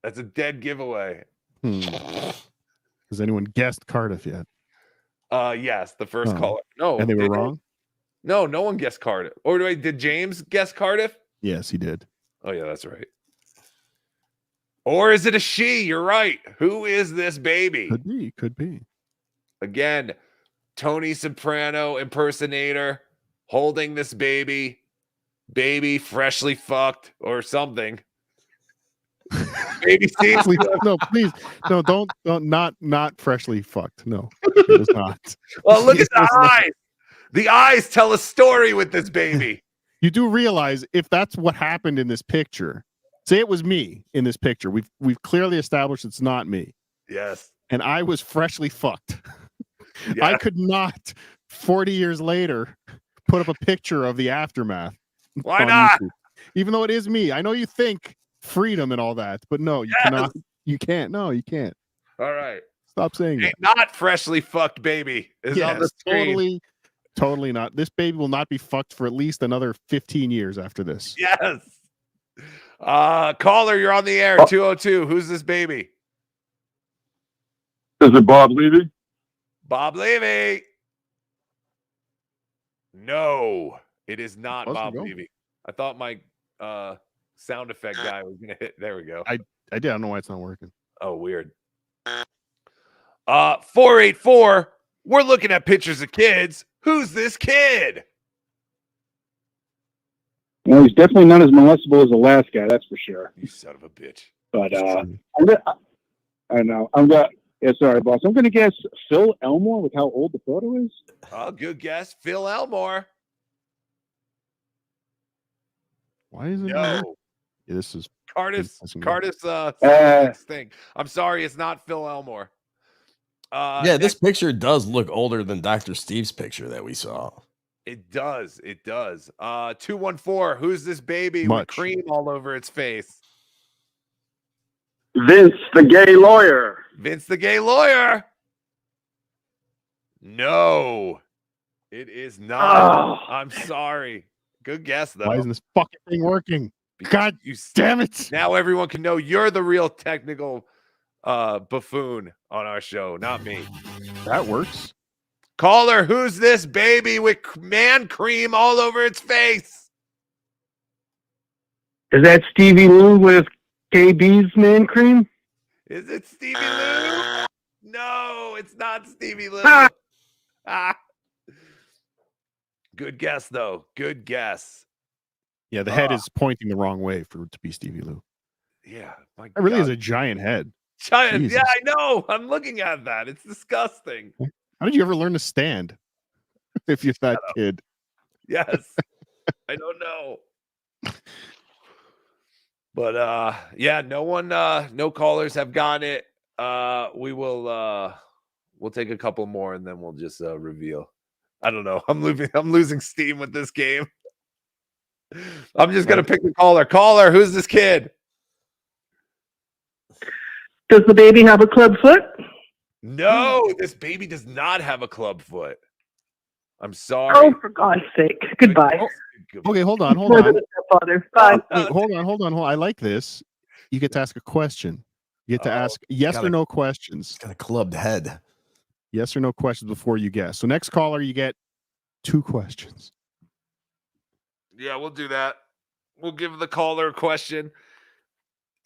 That's a dead giveaway. Has anyone guessed Cardiff yet? Yes, the first caller. No, and they were wrong. No, no one guessed Cardiff. Or did James guess Cardiff? Yes, he did. Oh yeah, that's right. Or is it a she? You're right. Who is this baby? Could be. baby, freshly fucked, or something. Baby seems no, please, no, don't, not freshly fucked. No, it was not. Well, look at It was the not. eyes. The eyes tell a story with this baby. You do realize if that's what happened in this picture, say it was me in this picture. We've clearly established it's not me. Yes. And I was freshly fucked. Yeah. I could not 40 years later put up a picture of the aftermath. Why on not? YouTube. Even though it is me. I know you think freedom and all that, but no, you cannot. You can't. No, you can't. All right. Stop saying that. Not freshly fucked baby is on the screen. Totally not. This baby will not be fucked for at least another 15 years after this. Yes. Caller, you're on the air. 202. Who's this baby? Is it Bob Levy? Bob Levy. No, it is not Bob Levy. I thought my sound effect guy was gonna hit. There we go. I did. I don't know why it's not working. Oh, weird. 484. We're looking at pictures of kids. Who's this kid? Well, he's definitely not as molestable as the last guy, that's for sure. You son of a bitch. But I know. Yeah, sorry, boss. I'm gonna guess Phil Elmore with how old the photo is. Oh, good guess. Phil Elmore. Why is it? No. Yeah, this is Cardiff's thing. I'm sorry, it's not Phil Elmore. Yeah, this picture does look older than Dr. Steve's picture that we saw. It does. It does. 214. Who's this baby with cream all over its face? Vince, the gay lawyer. Vince, the gay lawyer. No, it is not. I'm sorry. Good guess, though. Why isn't this fucking thing working? God damn it. Now everyone can know you're the real technical buffoon on our show, not me. That works. Caller, who's this baby with man cream all over its face? Is that Stevie Lou with KB's man cream? Is it Stevie Lou? No, it's not Stevie Lou. Good guess, though. Good guess. Yeah, the head is pointing the wrong way for it to be Stevie Lou. Yeah. That really is a giant head. Giant. Jesus. Yeah, I know. I'm looking at that. It's disgusting. How did you ever learn to stand if you're that kid? Yes. I don't know. But yeah, no callers have gotten it. We'll take a couple more and then we'll just reveal. I don't know. I'm losing steam with this game. I'm just gonna pick the caller. Caller, who's this kid? Does the baby have a club foot? No, this baby does not have a club foot. I'm sorry. Oh, for God's sake. Goodbye. Okay, hold on. Stepfather. Bye. Wait, hold on. I like this. You get to ask a question. You get to ask yes or no questions. Got a clubbed head. Yes or no questions before you guess. So next caller, you get 2 questions. Yeah, we'll do that. We'll give the caller a question.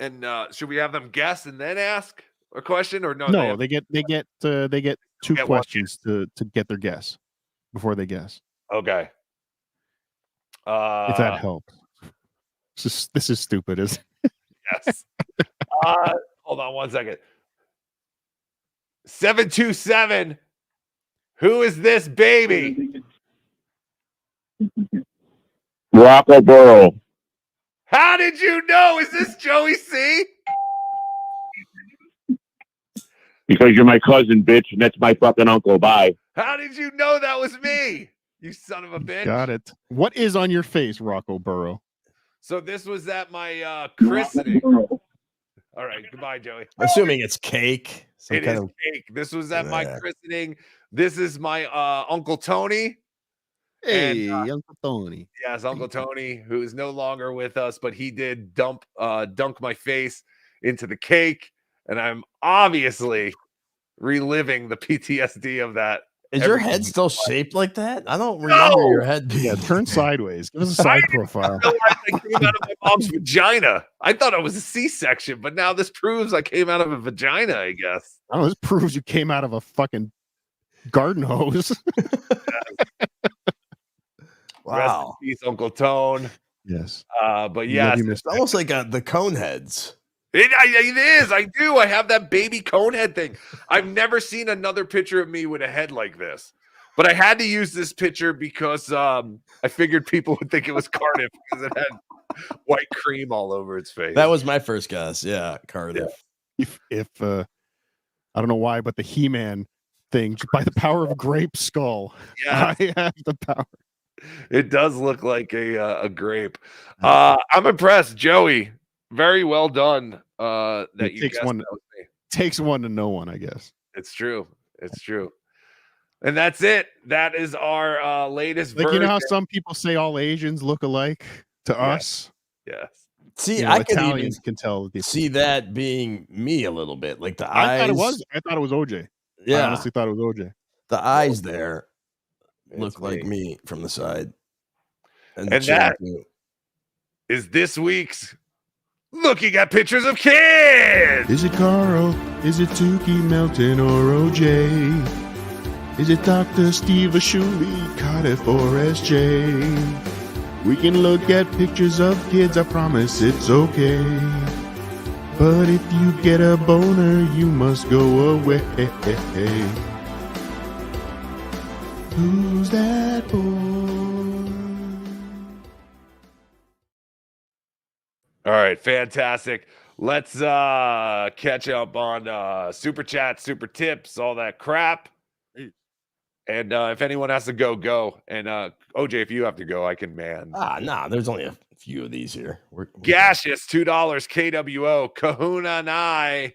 And should we have them guess and then ask a question or no? No, they get 2 get questions to get their guess before they guess. Okay. If that helps. This is stupid, isn't it? Yes. Hold on 1 second. 727. Who is this baby? Rocco Burrow. How did you know? Is this Joey C? Because you're my cousin, bitch, and that's my fucking uncle. Bye. How did you know that was me? You son of a bitch. Got it. What is on your face, Rocco Burrow? So this was at my christening. All right, goodbye, Joey. Assuming it's cake. It is cake. This was at my christening. This is my Uncle Tony. Hey, Uncle Tony. Yes, Uncle Tony, who is no longer with us, but he did dunk my face into the cake, and I'm obviously reliving the PTSD of that. Is your head still shaped like that? I don't remember your head being. Yeah, turn sideways. Give us a side profile. I realized I came out of my mom's vagina. I thought it was a C-section, but now this proves I came out of a vagina, I guess. I don't know, this proves you came out of a fucking garden hose. Wow. Rest in peace, Uncle Tone. Yes. But yes, it's almost like the cone heads. It is. I do. I have that baby cone head thing. I've never seen another picture of me with a head like this. But I had to use this picture because I figured people would think it was Cardiff because it had white cream all over its face. That was my first guess. Yeah, Cardiff. If I don't know why, but the He-Man thing, by the power of a grape skull, Yeah. I have the power. It does look like a grape. I'm impressed, Joey. Very well done. That It you takes guessed one. that was me. Takes one to know one, I guess. It's true. It's true. And that's it. That is our latest Like, you know how version. some people say all Asians look alike to us? Yes. See, You know, I can Italians even can tell. see that being me a little bit, like the I eyes. thought it was OJ. Yeah. I honestly thought it was OJ. The eyes there It's look like me from the side, And the chin, that too. is this week's Looking at Pictures of Kids. Is it Carl? Is it Tukey, Melton, or OJ? Is it Dr. Steve Ashuli, Cardiff, or SJ? We can look at pictures of kids, I promise it's okay. But if you get a boner, you must go away. Who's that boy? All right, fantastic. Let's catch up on super chat, super tips, all that crap. And if anyone has to go. And OJ, if you have to go, I can man. Nah, there's only a few of these here. Gaseous, $2, KWO, Kahuna and I,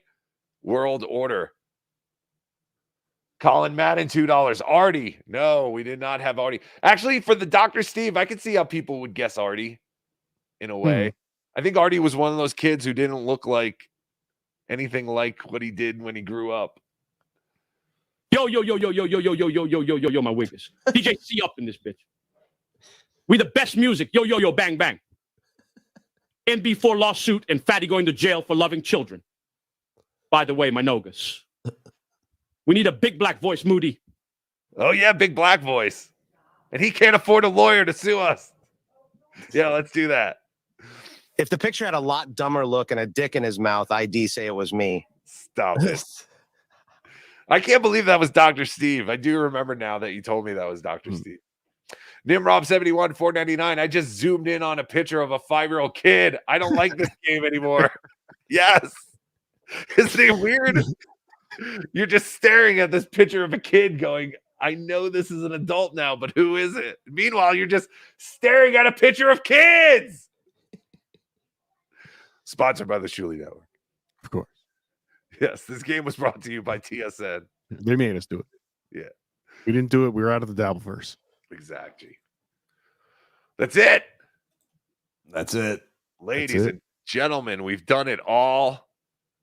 World Order. Colin Madden, $2. Artie. No, we did not have Artie. Actually, for the Dr. Steve, I could see how people would guess Artie in a way. I think Artie was one of those kids who didn't look like anything like what he did when he grew up. Yo, my wiggers. DJ C up in this bitch. We the best music. Yo, bang, bang. NB4 lawsuit and Fatty going to jail for loving children. By the way, my nogas. We need a big black voice, Moody. Oh, yeah, big black voice. And he can't afford a lawyer to sue us. Yeah, let's do that. If the picture had a lot dumber look and a dick in his mouth, I'd say it was me. Stop it. I can't believe that was Dr. Steve. I do remember now that you told me that was Dr. Steve. Nimrob71, $4.99. I just zoomed in on a picture of a 5-year-old kid. I don't like this game anymore. Yes. Isn't it weird? You're just staring at this picture of a kid going, I know this is an adult now, but who is it? Meanwhile, you're just staring at a picture of kids. Sponsored by the Shuli Network. Of course. Yes, this game was brought to you by TSN. They made us do it. Yeah. We didn't do it. We were out of the Dabbleverse. Exactly. That's it. That's it. Ladies and gentlemen, we've done it all.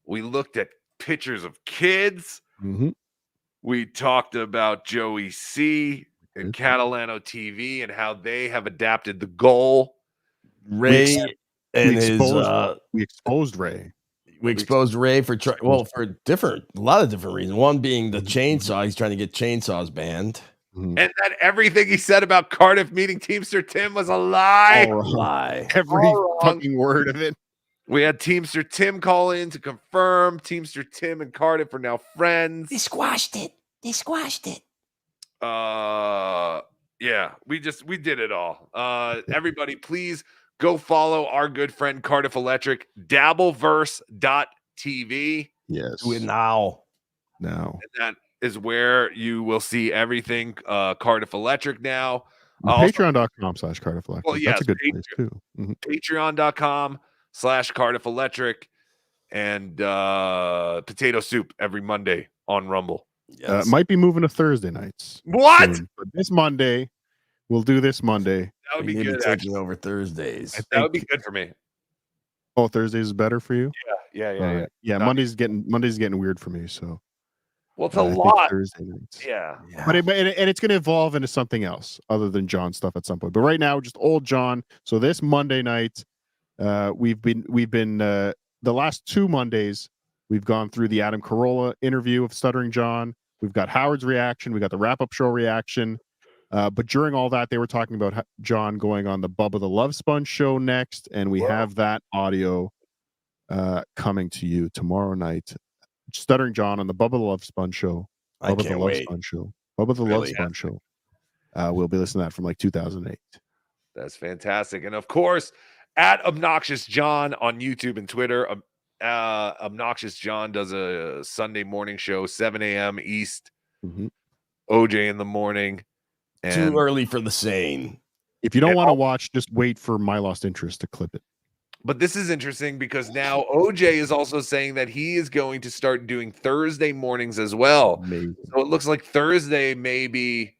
We looked at pictures of kids. Mm-hmm. We talked about Joey C and Catalano TV and how they have adapted the goal. Ray and we exposed Ray. We exposed Ray for a lot of different reasons. One being the chainsaw. He's trying to get chainsaws banned. And that everything he said about Cardiff meeting Teamster Tim was a lie. All lie. Every fucking word of it. We had Teamster Tim call in to confirm Teamster Tim and Cardiff are now friends. They squashed it. Yeah, we did it all. Everybody, please go follow our good friend Cardiff Electric, dabbleverse.tv. Yes. Do it now. Now. And that is where you will see everything Cardiff Electric now. Patreon.com/Cardiff Electric. Well, yes, that's a good place too. Mm-hmm. Patreon.com/Cardiff Electric and potato soup every Monday on Rumble. Yes. Might be moving to Thursday nights. What? Soon, but this Monday, we'll do this Monday. That would be good. Taking over Thursdays. That would be good for me. Oh, Thursdays is better for you? Yeah. Monday's getting weird for me. So, well, it's a I think lot. Thursday nights. Yeah. But it's going to evolve into something else other than John stuff at some point. But right now, just old John. So this Monday night, we've been the last 2 Mondays. We've gone through the Adam Carolla interview of Stuttering John. We've got Howard's reaction. We got the wrap-up show reaction. But during all that, they were talking about John going on the Bubba the Love Sponge show next, and we have that audio coming to you tomorrow night. Stuttering John on the Bubba the Love Sponge show. I Bubba the can't Love wait. Sponge show. Bubba the Love Sponge show. We'll be listening to that from like 2008. That's fantastic. And of course, at Obnoxious John on YouTube and Twitter. Obnoxious John does a Sunday morning show, 7 a.m. East. OJ in the morning. And Too early for the sane. If you don't want to watch, just wait for My Lost Interest to clip it. But this is interesting because now OJ is also saying that he is going to start doing Thursday mornings as well. Amazing. So it looks like Thursday may be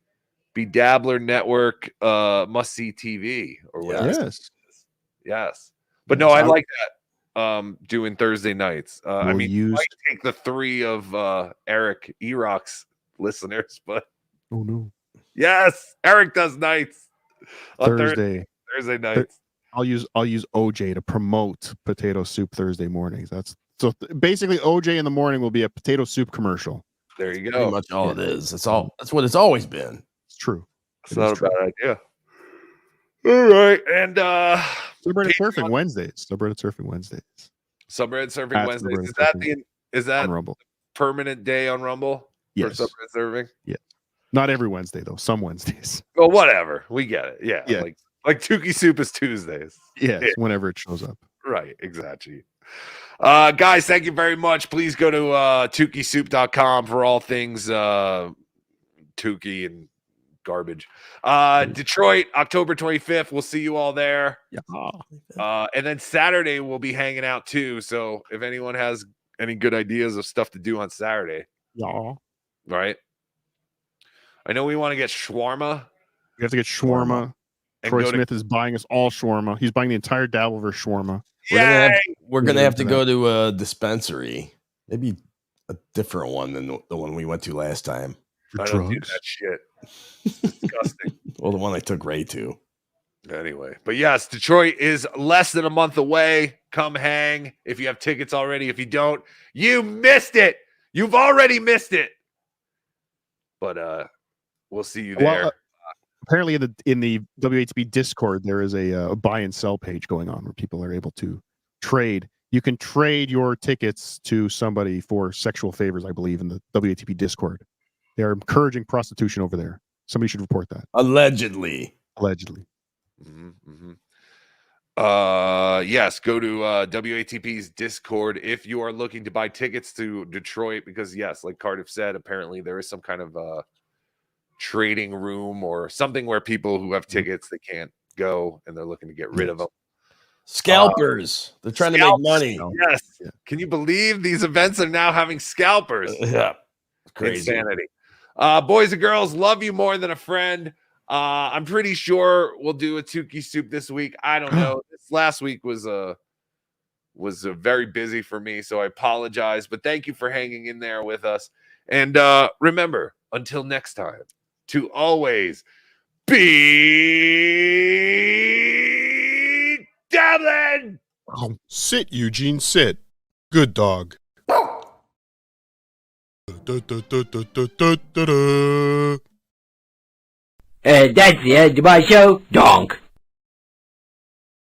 BeDabbler Network must-see TV or whatever. Yes. But no, I like that doing Thursday nights. I mean, you might take the 3 of Eric Erock's listeners, but oh no. Yes, Eric does nights on Thursday nights. I'll use OJ to promote Potato Soup Thursday mornings. That's so basically OJ in the morning will be a potato soup commercial. There you go. Pretty much all it is. That's what it's always been. It's true. It's not a bad idea. All right, and Subreddit Surfing Wednesdays. Subreddit Surfing Wednesdays. Subreddit Surfing Wednesdays. Is that on Rumble? Permanent day on Rumble? Yes. For Subreddit Surfing? Yeah. Not every Wednesday though. Some Wednesdays. Well, whatever. We get it. Yeah. Yeah. Like Tukey Soup is Tuesdays. Yes, whenever it shows up. Right, exactly. Guys, thank you very much. Please go to TukeySoup.com for all things Tukey and garbage. Detroit, October 25th. We'll see you all there. Yeah. And then Saturday we'll be hanging out too. So if anyone has any good ideas of stuff to do on Saturday. Yeah. Right. I know we want to get shawarma. We have to get shawarma. Troy Smith is buying us all shawarma. He's buying the entire Dabbleverse shawarma. We're gonna have to go to a dispensary. Maybe a different one than the one we went to last time. For don't do that shit. Disgusting. Well, the one I took Ray to. Anyway, but yes, Detroit is less than a month away. Come hang if you have tickets already. If you don't, you missed it. You've already missed it. But we'll see you there. Well, apparently in the WHB Discord, there is a buy and sell page going on where people are able to trade. You can trade your tickets to somebody for sexual favors, I believe, in the WATP Discord. They are encouraging prostitution over there. Somebody should report that. Allegedly. Yes, go to WATP's Discord if you are looking to buy tickets to Detroit, because yes, like Cardiff said, apparently there is some kind of trading room or something where people who have tickets, they can't go and they're looking to get rid of them. Scalpers. They're trying to make money. Yes. Yeah. Can you believe these events are now having scalpers? Yeah. Crazy. Insanity. Boys and girls, love you more than a friend. I'm pretty sure we'll do a Tukey Soup this week. I don't know. This last week was very busy for me, so I apologize. But thank you for hanging in there with us. And remember, until next time, to always be dabbling. Sit, Eugene, sit. Good dog. That's the end of my show. Donk.